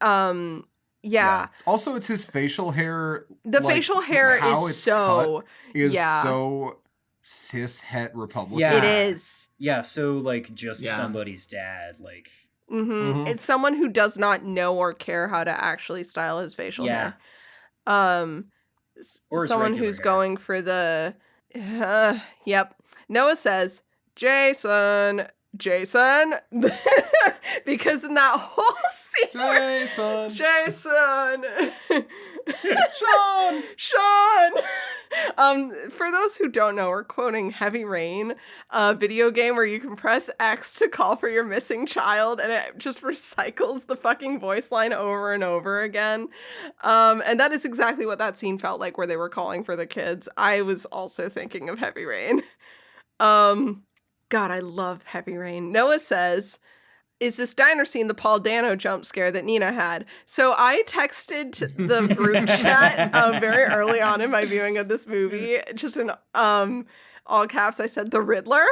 yeah. Also, it's his facial hair. The facial hair how is it's so... cut is yeah. so cis-het Republican. Yeah. It is. Yeah, so like just Yeah. somebody's dad, like Mm-hmm. It's someone who does not know or care how to actually style his facial hair. Or his Someone regular who's hair. going for the... yep. Noah says, Jason, because in that whole scene, Jason. Sean. For those who don't know, we're quoting Heavy Rain, a video game where you can press X to call for your missing child, and it just recycles the fucking voice line over and over again. And that is exactly what that scene felt like, where they were calling for the kids. I was also thinking of Heavy Rain. God, I love Heavy Rain. Noah says, is this diner scene the Paul Dano jump scare that Nina had? So I texted the group chat very early on in my viewing of this movie, just in all caps, I said the Riddler.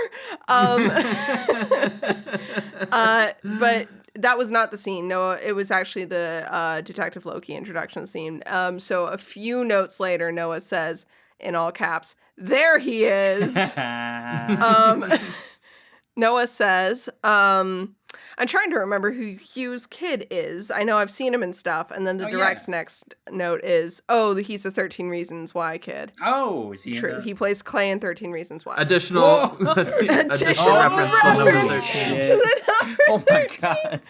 But that was not the scene. No, it was actually the Detective Loki introduction scene. So a few notes later, Noah says, in all caps, there he is. Noah says, I'm trying to remember who Hugh's kid is. I know I've seen him and stuff. And then the direct next note is, he's a 13 Reasons Why kid. Oh, is he? True. He plays Clay in 13 Reasons Why. Additional reference to the number 13. To the number Oh my 13. god.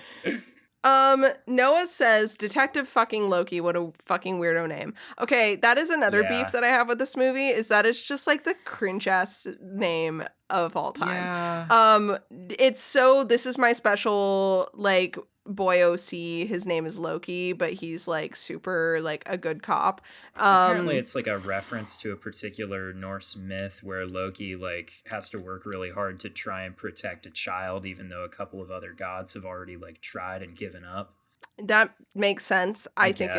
Noah says Detective fucking Loki. What a fucking weirdo name. Okay, that is another Yeah. beef that I have with this movie, is that it's just like the cringe ass name of all time. Yeah. It's so, this is my special, like, boy OC. His name is Loki, but he's like super like a good cop. Apparently it's like a reference to a particular Norse myth where Loki like has to work really hard to try and protect a child, even though a couple of other gods have already like tried and given up. That makes sense. I think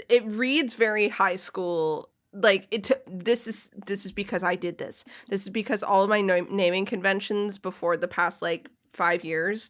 it reads very high school. Like this is because I did this. This is because all of my naming conventions before the past like 5 years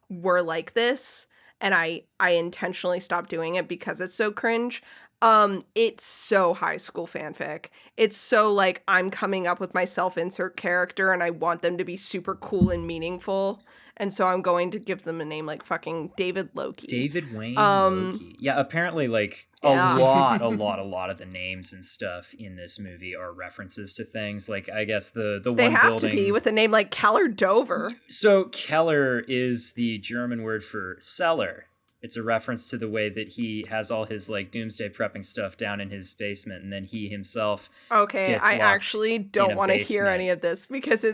were like this, and I intentionally stopped doing it because it's so cringe. It's so high school fanfic. It's so like I'm coming up with my self-insert character and I want them to be super cool and meaningful. And so I'm going to give them a name like fucking David Loki. David Wayne Loki. Yeah, apparently like a lot of the names and stuff in this movie are references to things. Like I guess the one they have building to be with a name like Keller Dover. So Keller is the German word for cellar. It's a reference to the way that he has all his like doomsday prepping stuff down in his basement, and then he himself Okay, gets I locked actually in don't a want to hear basement. any of this because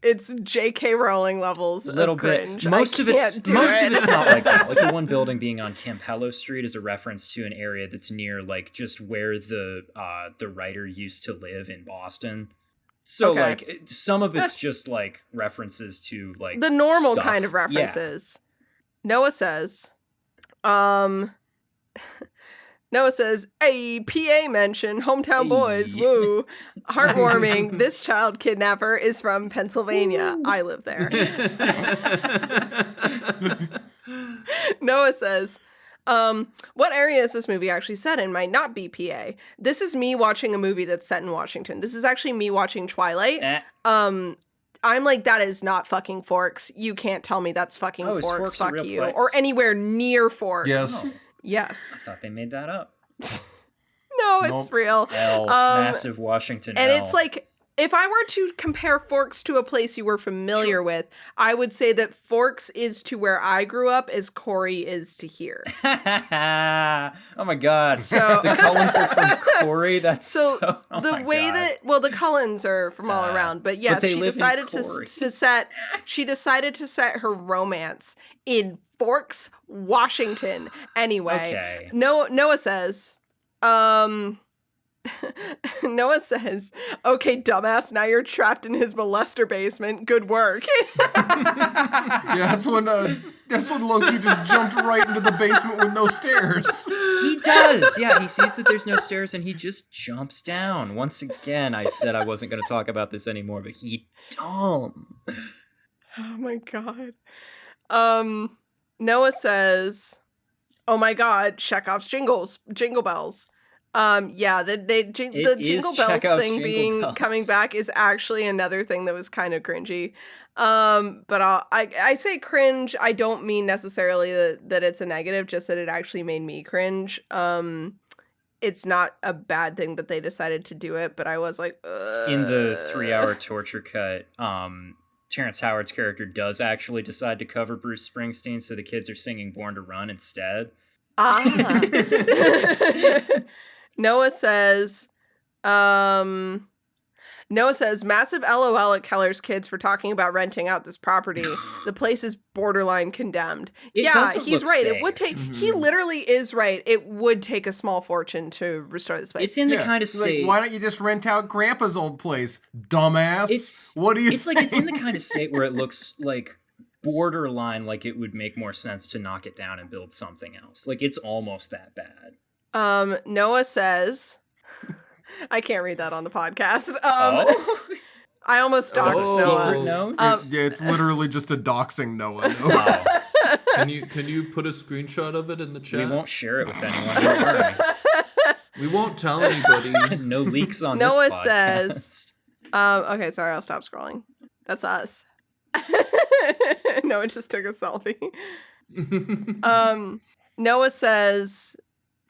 it's J.K. Rowling levels Little of bit. cringe. Most I of it's can't do most it. of it's not like that. Like the one building being on Campello Street is a reference to an area that's near like just where the writer used to live in Boston. So Okay. like some of it's just like references to like The normal stuff. kind of Yeah. references. Noah says, Noah says, a PA mention, hometown boys, Hey. woo. Heartwarming, this child kidnapper is from Pennsylvania. I live there. Noah says, what area is this movie actually set in? Might not be PA. This is me watching a movie that's set in Washington. This is actually me watching Twilight. Eh. I'm like, that is not fucking Forks. You can't tell me that's fucking Oh, is Forks. Forks a Fuck real you. place? Or anywhere near Forks. Yes. Oh, Yes. I thought they made that up. No, it's Nope. real. L, massive Washington And L. it's like, if I were to compare Forks to a place you were familiar with, I would say that Forks is to where I grew up as Corey is to here. Oh my god. So- The Cullens are from Corey. That's So oh the my way God. that, well, the Cullens are from all around, but yes, they she live in decided Corey. she decided to set her romance in Forks, Washington. Anyway, Okay. Noah says, Noah says, okay, dumbass, now you're trapped in his molester basement. Good work. Yeah, that's when Loki just jumped right into the basement with no stairs. He does. Yeah, he sees that there's no stairs and he just jumps down. Once again, I said I wasn't going to talk about this anymore, but he dumb. Oh my god. Noah says, "Oh my god, Chekhov's jingle bells." Yeah, the It jingle is bells Chekhov's thing Jingle being Bells. coming back is actually another thing that was kind of cringy. But I say cringe. I don't mean necessarily that it's a negative, just that it actually made me cringe. It's not a bad thing that they decided to do it, but I was like, In the 3-hour torture cut, Terrence Howard's character does actually decide to cover Bruce Springsteen, so the kids are singing Born to Run instead. Ah. Noah says, massive LOL at Keller's kids for talking about renting out this property. The place is borderline condemned. It Yeah, doesn't he's look right. safe. It would take, he literally is right. It would take a small fortune to restore this place. It's in the Yeah, kind of it's like, state. why don't you just rent out Grandpa's old place, dumbass? It's what do you? It's like it's in the kind of state where it looks like borderline like it would make more sense to knock it down and build something else. Like it's almost that bad. Noah says, I can't read that on the podcast. Oh, I almost doxed Noah. secret note. Yeah, it's literally just a doxing Noah. Oh, Can you put a screenshot of it in the we chat? won't share it with anyone. Don't worry. We won't tell anybody. No leaks on Noah this podcast. says, okay, sorry, I'll stop scrolling. That's us. Noah just took a selfie. Noah says,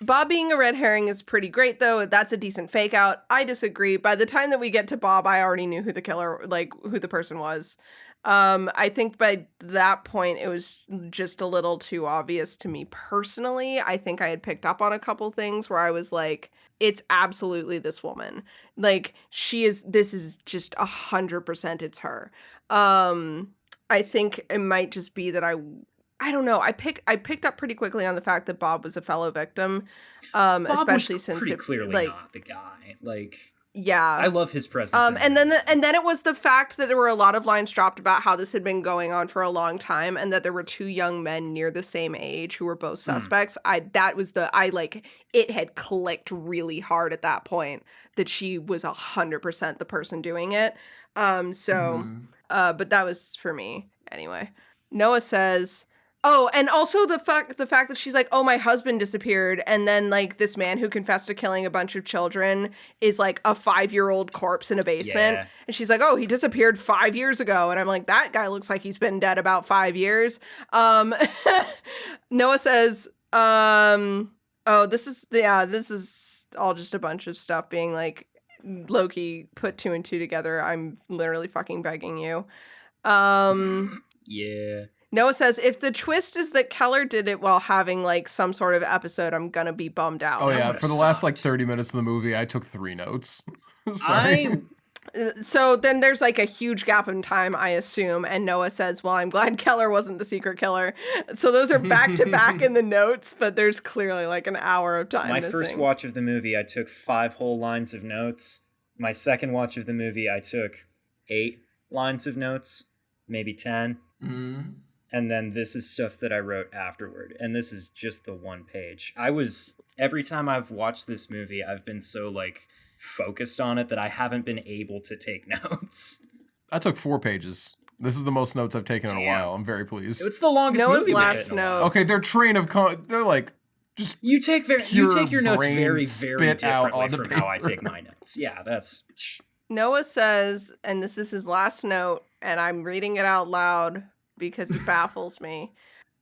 Bob being a red herring is pretty great, though. That's a decent fake out. I disagree. By the time that we get to Bob, I already knew who the killer, like, who the person was. I think by that point, it was just a little too obvious to me personally. I think I had picked up on a couple things where I was like, it's absolutely this woman. Like, this is just 100% it's her. I think it might just be that I don't know. I picked up pretty quickly on the fact that Bob was a fellow victim, Bob especially was since pretty it, clearly like, not the guy. Like, yeah. I love his presence. in And the then it was the fact that there were a lot of lines dropped about how this had been going on for a long time, and that there were two young men near the same age who were both suspects. It had clicked really hard at that point that she was 100% the person doing it. But that was for me anyway. Noah says, oh, and also the fact that she's like, oh, my husband disappeared, and then like this man who confessed to killing a bunch of children is like a 5-year-old corpse in a basement. Yeah. And she's like, oh, he disappeared 5 years ago. And I'm like, that guy looks like he's been dead about 5 years. Noah says, this is all just a bunch of stuff being like, Loki, put 2 and 2 together. I'm literally fucking begging you. Yeah. Noah says, if the twist is that Keller did it while having like some sort of episode, I'm gonna be bummed out. Oh That yeah, would've for the last like sucked. 30 minutes of the movie, I took 3 notes. Sorry. So then there's like a huge gap in time, I assume, and Noah says, well, I'm glad Keller wasn't the secret killer. So those are back to back in the notes, but there's clearly like an hour of time My missing. first watch of the movie, I took 5 whole lines of notes. My second watch of the movie, I took 8 lines of notes, maybe 10. Mm. And then this is stuff that I wrote afterward. And this is just the one page. Every time I've watched this movie, I've been so like focused on it that I haven't been able to take notes. I took 4 pages. This is the most notes I've taken in a while. I'm very pleased. It's the longest Noah's movie we've last hit in a while. note. Okay, their train of they're like just You take your notes brain very, very spit out differently on the from how I paper. take my notes. Yeah, that's... Noah says, and this is his last note, and I'm reading it out loud because it baffles me.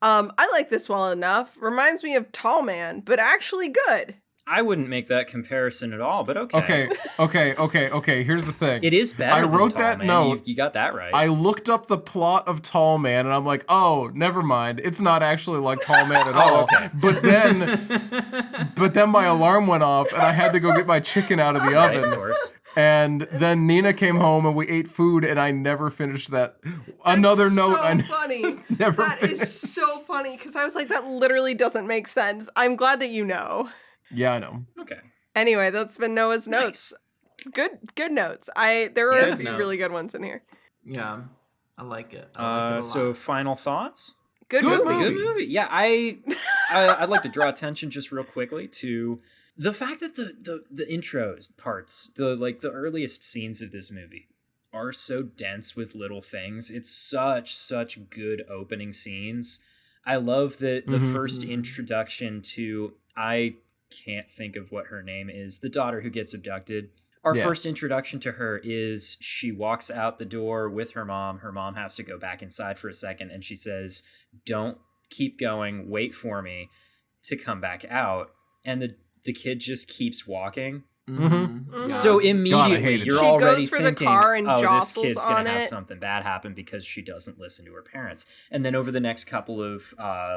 I like this well enough. Reminds me of Tall Man, but actually good. I wouldn't make that comparison at all, but okay. Okay. Here's the thing. It is better I than wrote Tall that Man. note. You got that right. I looked up the plot of Tall Man, and I'm like, oh, never mind. It's not actually like Tall Man at all. Okay. But then my alarm went off, and I had to go get my chicken out of the Right, oven. of course. And then Nina came home, and we ate food, and I never finished that. Another note. So funny. never That finished. is so funny because I was like, that literally doesn't make sense. I'm glad that you know. Yeah, I know. Okay. Anyway, that's been Noah's notes. Good notes. There are Good a few really notes. good ones in here. Yeah, I like it. I like it a lot. So final thoughts? Good Good movie. Good movie. Yeah, I'd like to draw attention just real quickly to the fact that the intro parts, the earliest scenes of this movie are so dense with little things. It's such good opening scenes. I love the first introduction to, I can't think of what her name is, the daughter who gets abducted. Our first introduction to her is she walks out the door with her mom. Her mom has to go back inside for a second, and she says, don't keep going, wait for me to come back out. And the kid just keeps walking. Mhm. So God, I immediately hated you're it. She already goes for the thinking, car and oh, this jostles kid's on gonna have it. something bad happen because she doesn't listen to her parents. And then over the next couple of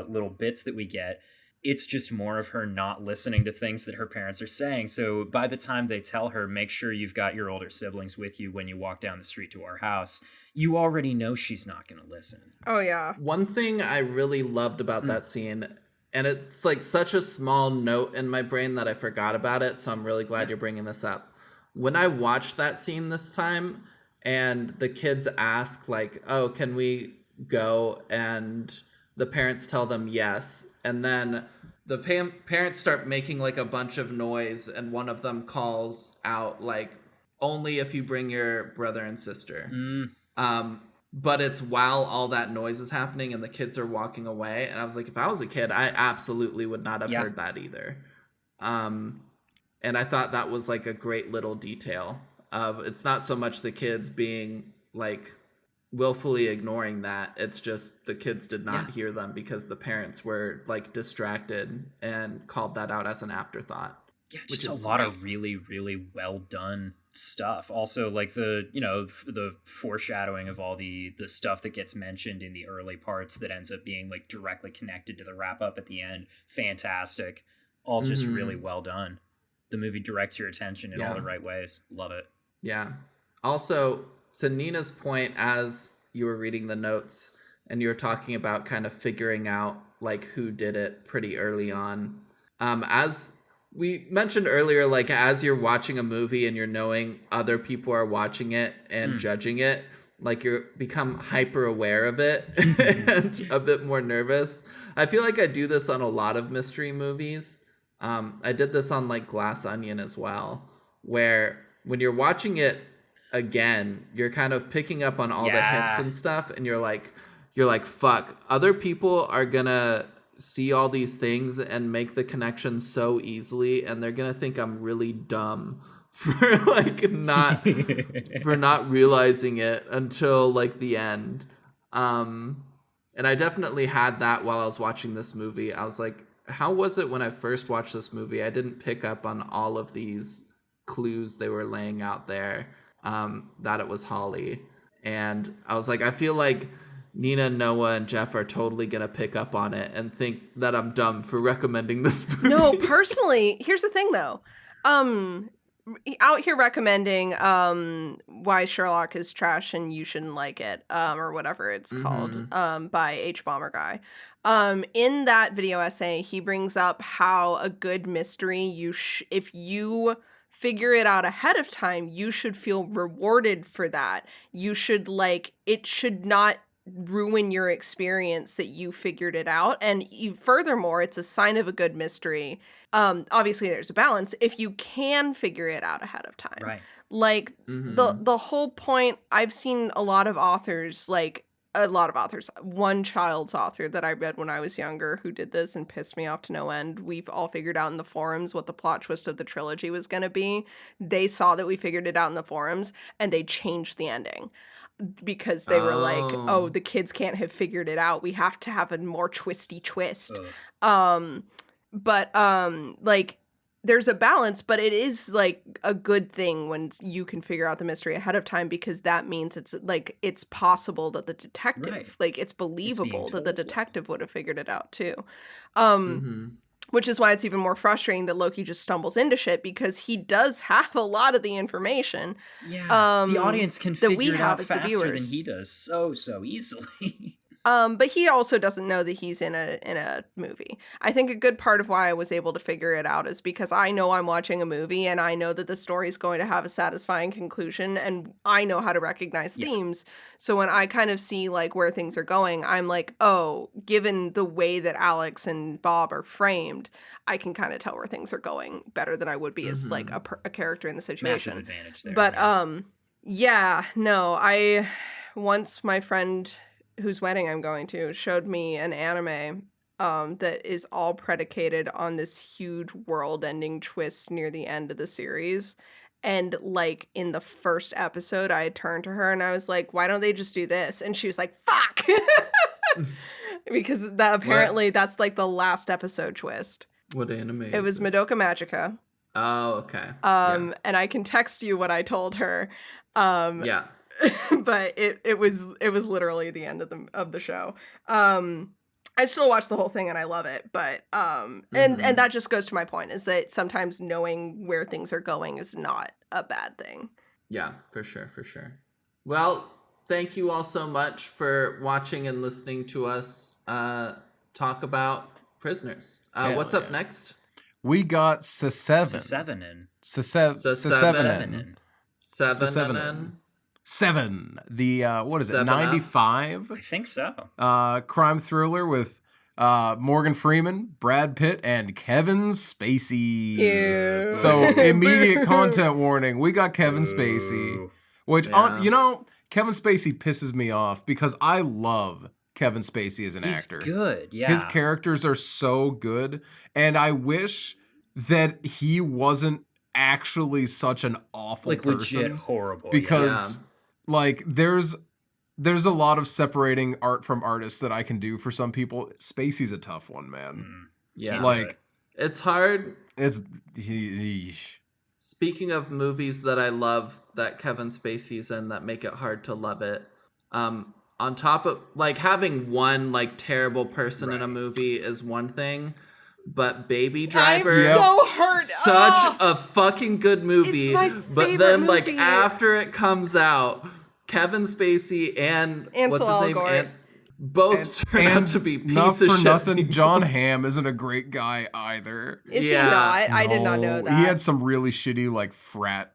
little bits that we get, it's just more of her not listening to things that her parents are saying. So by the time they tell her, make sure you've got your older siblings with you when you walk down the street to our house, you already know she's not going to listen. Oh, yeah. One thing I really loved about that scene, and it's like such a small note in my brain that I forgot about it, so I'm really glad you're bringing this up. When I watched that scene this time, and the kids ask like, oh, can we go? And the parents tell them yes. And then the parents start making like a bunch of noise, and one of them calls out like, only if you bring your brother and sister. But it's while all that noise is happening and the kids are walking away. And I was like, if I was a kid, I absolutely would not have heard that either. And I thought that was like a great little detail of, it's not so much the kids being like willfully ignoring that. It's just the kids did not hear them because the parents were like distracted and called that out as an afterthought. Yeah, just a lot of really, really well done stuff. Also, like the foreshadowing of all the stuff that gets mentioned in the early parts that ends up being like directly connected to the wrap up at the end. Fantastic. All just really well done. The movie directs your attention in all the right ways. Love it. Yeah. Also, to Nina's point, as you were reading the notes and you were talking about kind of figuring out like who did it pretty early on, as we mentioned earlier, like as you're watching a movie and you're knowing other people are watching it and judging it, like you become hyper aware of it and a bit more nervous. I feel like I do this on a lot of mystery movies. I did this on like Glass Onion as well, where when you're watching it again, you're kind of picking up on all the hints and stuff, and you're like, fuck, other people are gonna see all these things and make the connection so easily, and they're gonna think I'm really dumb for like not realizing it until like the end. And I definitely had that while I was watching this movie. I was like, how was it when I first watched this movie? I didn't pick up on all of these clues they were laying out there, that it was Holly. And I was like, I feel like Nina, Noah, and Jeff are totally gonna pick up on it and think that I'm dumb for recommending this movie. No, personally, here's the thing though. Out here recommending Why Sherlock is Trash and You Shouldn't Like It, or whatever it's called, by H Bomber Guy. In that video essay, he brings up how a good mystery, if you figure it out ahead of time, you should feel rewarded for that. You should it should not ruin your experience that you figured it out. And furthermore, it's a sign of a good mystery. Obviously there's a balance if you can figure it out ahead of time. Right. Like the whole point, I've seen a lot of authors, one child's author that I read when I was younger who did this and pissed me off to no end. We've all figured out in the forums what the plot twist of the trilogy was going to be. They saw that we figured it out in the forums and they changed the ending. Because they were like, oh, the kids can't have figured it out. We have to have a more twisty twist. But there's a balance, but it is a good thing when you can figure out the mystery ahead of time, because that means it's possible that the detective, it's believable that the detective would have figured it out too. Which is why it's even more frustrating that Loki just stumbles into shit, because he does have a lot of the information. Yeah, the audience can figure it out as the faster viewers. than he does so easily. But he also doesn't know that he's in a movie. I think a good part of why I was able to figure it out is because I know I'm watching a movie and I know that the story is going to have a satisfying conclusion, and I know how to recognize themes. So when I kind of see where things are going, I'm like, oh, given the way that Alex and Bob are framed, I can kind of tell where things are going better than I would be as a character in the situation. Massive advantage there. But once my friend whose wedding I'm going to showed me an anime that is all predicated on this huge world-ending twist near the end of the series. And in the first episode, I turned to her and I was like, why don't they just do this? And she was like, fuck! Because that's the last episode twist. What anime? It was Madoka Magica. Oh, okay. And I can text you what I told her. Yeah. But it was literally the end of the show. I still watch the whole thing and I love it, but and that just goes to my point, is that sometimes knowing where things are going is not a bad thing. Yeah, for sure. Well, thank you all so much for watching and listening to us talk about Prisoners. What's up next? We got Seven. Seven. The what is it? 95? I think so. Crime thriller with Morgan Freeman, Brad Pitt, and Kevin Spacey. Ew. So immediate content warning. We got Kevin Spacey, which Kevin Spacey pisses me off because I love Kevin Spacey as an actor. He's good. Yeah. His characters are so good, and I wish that he wasn't actually such an awful person. Legit horrible. Because there's a lot of separating art from artists that I can do for some people. Spacey's a tough one, man. Yeah. It's hard. It's Speaking of movies that I love that Kevin Spacey's in that make it hard to love it, on top of having one terrible person in a movie is one thing, but Baby Driver, I'm so hurt. Such a fucking good movie. It's my but then movie. after it comes out, Kevin Spacey and Ansel what's his name? Elgort. Both turn out to be piece of shit. Nothing, people. John Hamm isn't a great guy either. Is he not? I did not know that. He had some really shitty frat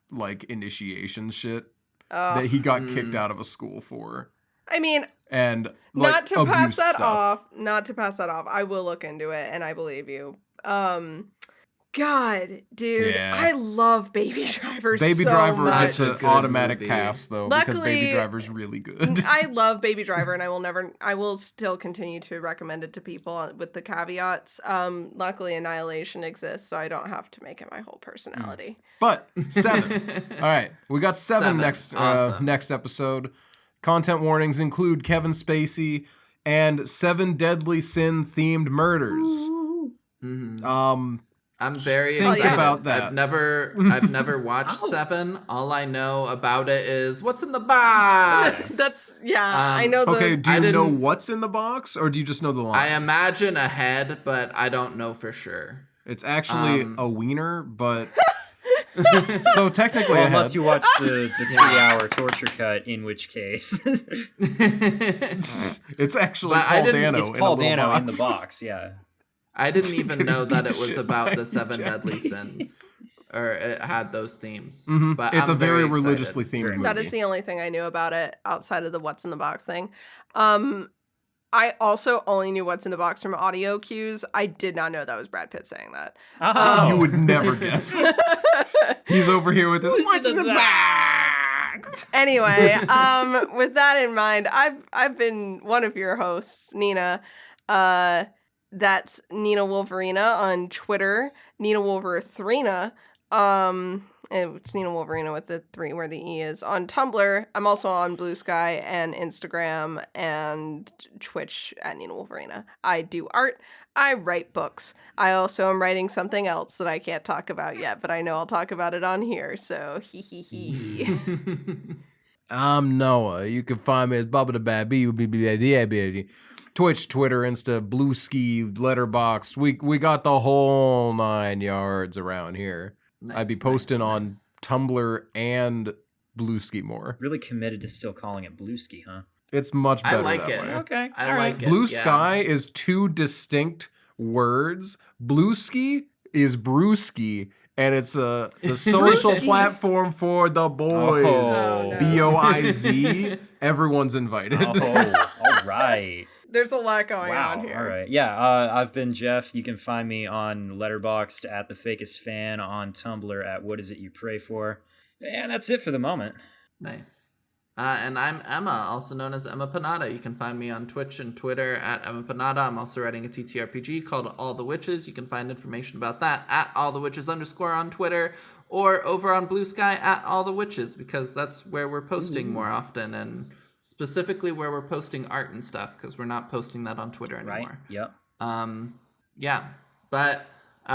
initiation shit that he got kicked out of a school for. I mean, and not to pass that stuff. off. I will look into it, and I believe you. God, dude, yeah. I love Baby Driver. Baby so Driver much. gets an automatic pass though, Luckily, because Baby Driver's really good. I love Baby Driver, and I will still continue to recommend it to people with the caveats. Luckily, Annihilation exists, so I don't have to make it my whole personality. But 7. All right, we got 7 next awesome. Next episode. Content warnings include Kevin Spacey and 7 deadly sin themed murders. I'm very think excited. about that. I've never watched Oh. Seven. All I know about it is what's in the box. That's I know the Okay, do I you know didn't- what's in the box, or do you just know the line? I imagine a head, but I don't know for sure. It's actually a wiener, but so technically Well, a unless head. you watch the 3-hour torture cut, in which case It's actually But I Paul didn't- Dano. it's in a Paul little Dano in the box. box. Yeah. I didn't even know that it Beat was shit about by the seven Jack deadly Beat. sins, or it had those themes. Mhm. But It's I'm a very excited. religiously themed Very movie. That is the only thing I knew about it outside of the what's in the box thing. I also only knew what's in the box from audio cues. I did not know that was Brad Pitt saying that. Oh. You would never guess. He's over here with his what's in the box. Anyway, with that in mind, I've been one of your hosts, Nina. That's Nina Wolverina on Twitter, Nina Wolverina. It's Nina Wolverina with the 3 where the E is on Tumblr. I'm also on Blue Sky and Instagram and Twitch at Nina Wolverina. I do art. I write books. I also am writing something else that I can't talk about yet, but I know I'll talk about it on here. So hee hee hee. I'm Noah. You can find me as Bubba the Bad B. Twitch, Twitter, Insta, Blueski, Letterboxd. We got the whole 9 yards around here. Nice, I'd be nice, posting on nice. Tumblr and Blueski more. Really committed to still calling it Blueski, huh? It's much I better like that it. way. Okay. I all like right. it. Blue yeah. Sky is 2 distinct words. Blueski is Brewski, and it's the social Brewski. platform for the boys. Oh, no. BOIZ. Everyone's invited. Oh, all right. There's a lot going Wow. on here. All right. Yeah. I've been Jeff. You can find me on Letterboxd at The Fakest Fan, on Tumblr at What Is It You Pray For. And that's it for the moment. Nice. And I'm Emma, also known as Emma Panada. You can find me on Twitch and Twitter at Emma Panada. I'm also writing a TTRPG called All the Witches. You can find information about that at allthewitches_ on Twitter, or over on Blue Sky at All the Witches, because that's where we're posting more often, and specifically where we're posting art and stuff, because we're not posting that on Twitter Right? anymore. Yep. Yeah, but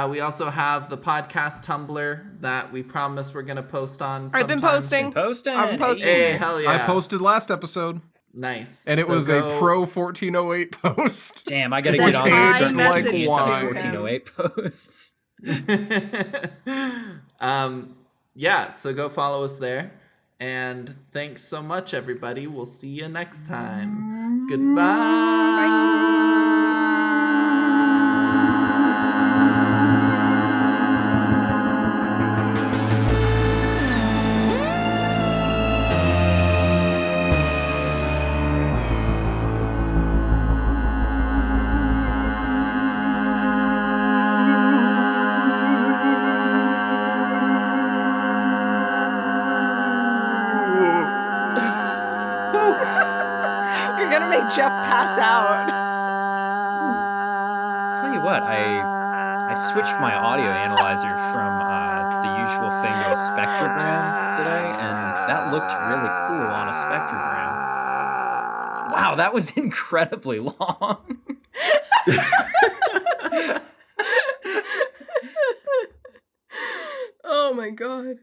we also have the podcast Tumblr that we promise we're gonna post on. I've been sometime. posting. Posting. I'm posting. Hey, hell yeah! I posted last episode, Nice, and it So was go- a pro 1408 post. Damn, I gotta That get on I those messaged top to 1408 posts. Yeah, so go follow us there. And thanks so much, everybody. We'll see you next time. You're gonna make Jeff pass out. Tell you what, I switched my audio analyzer from the usual thing to a spectrogram today, and that looked really cool on a spectrogram. Wow, that was incredibly long. Oh my god.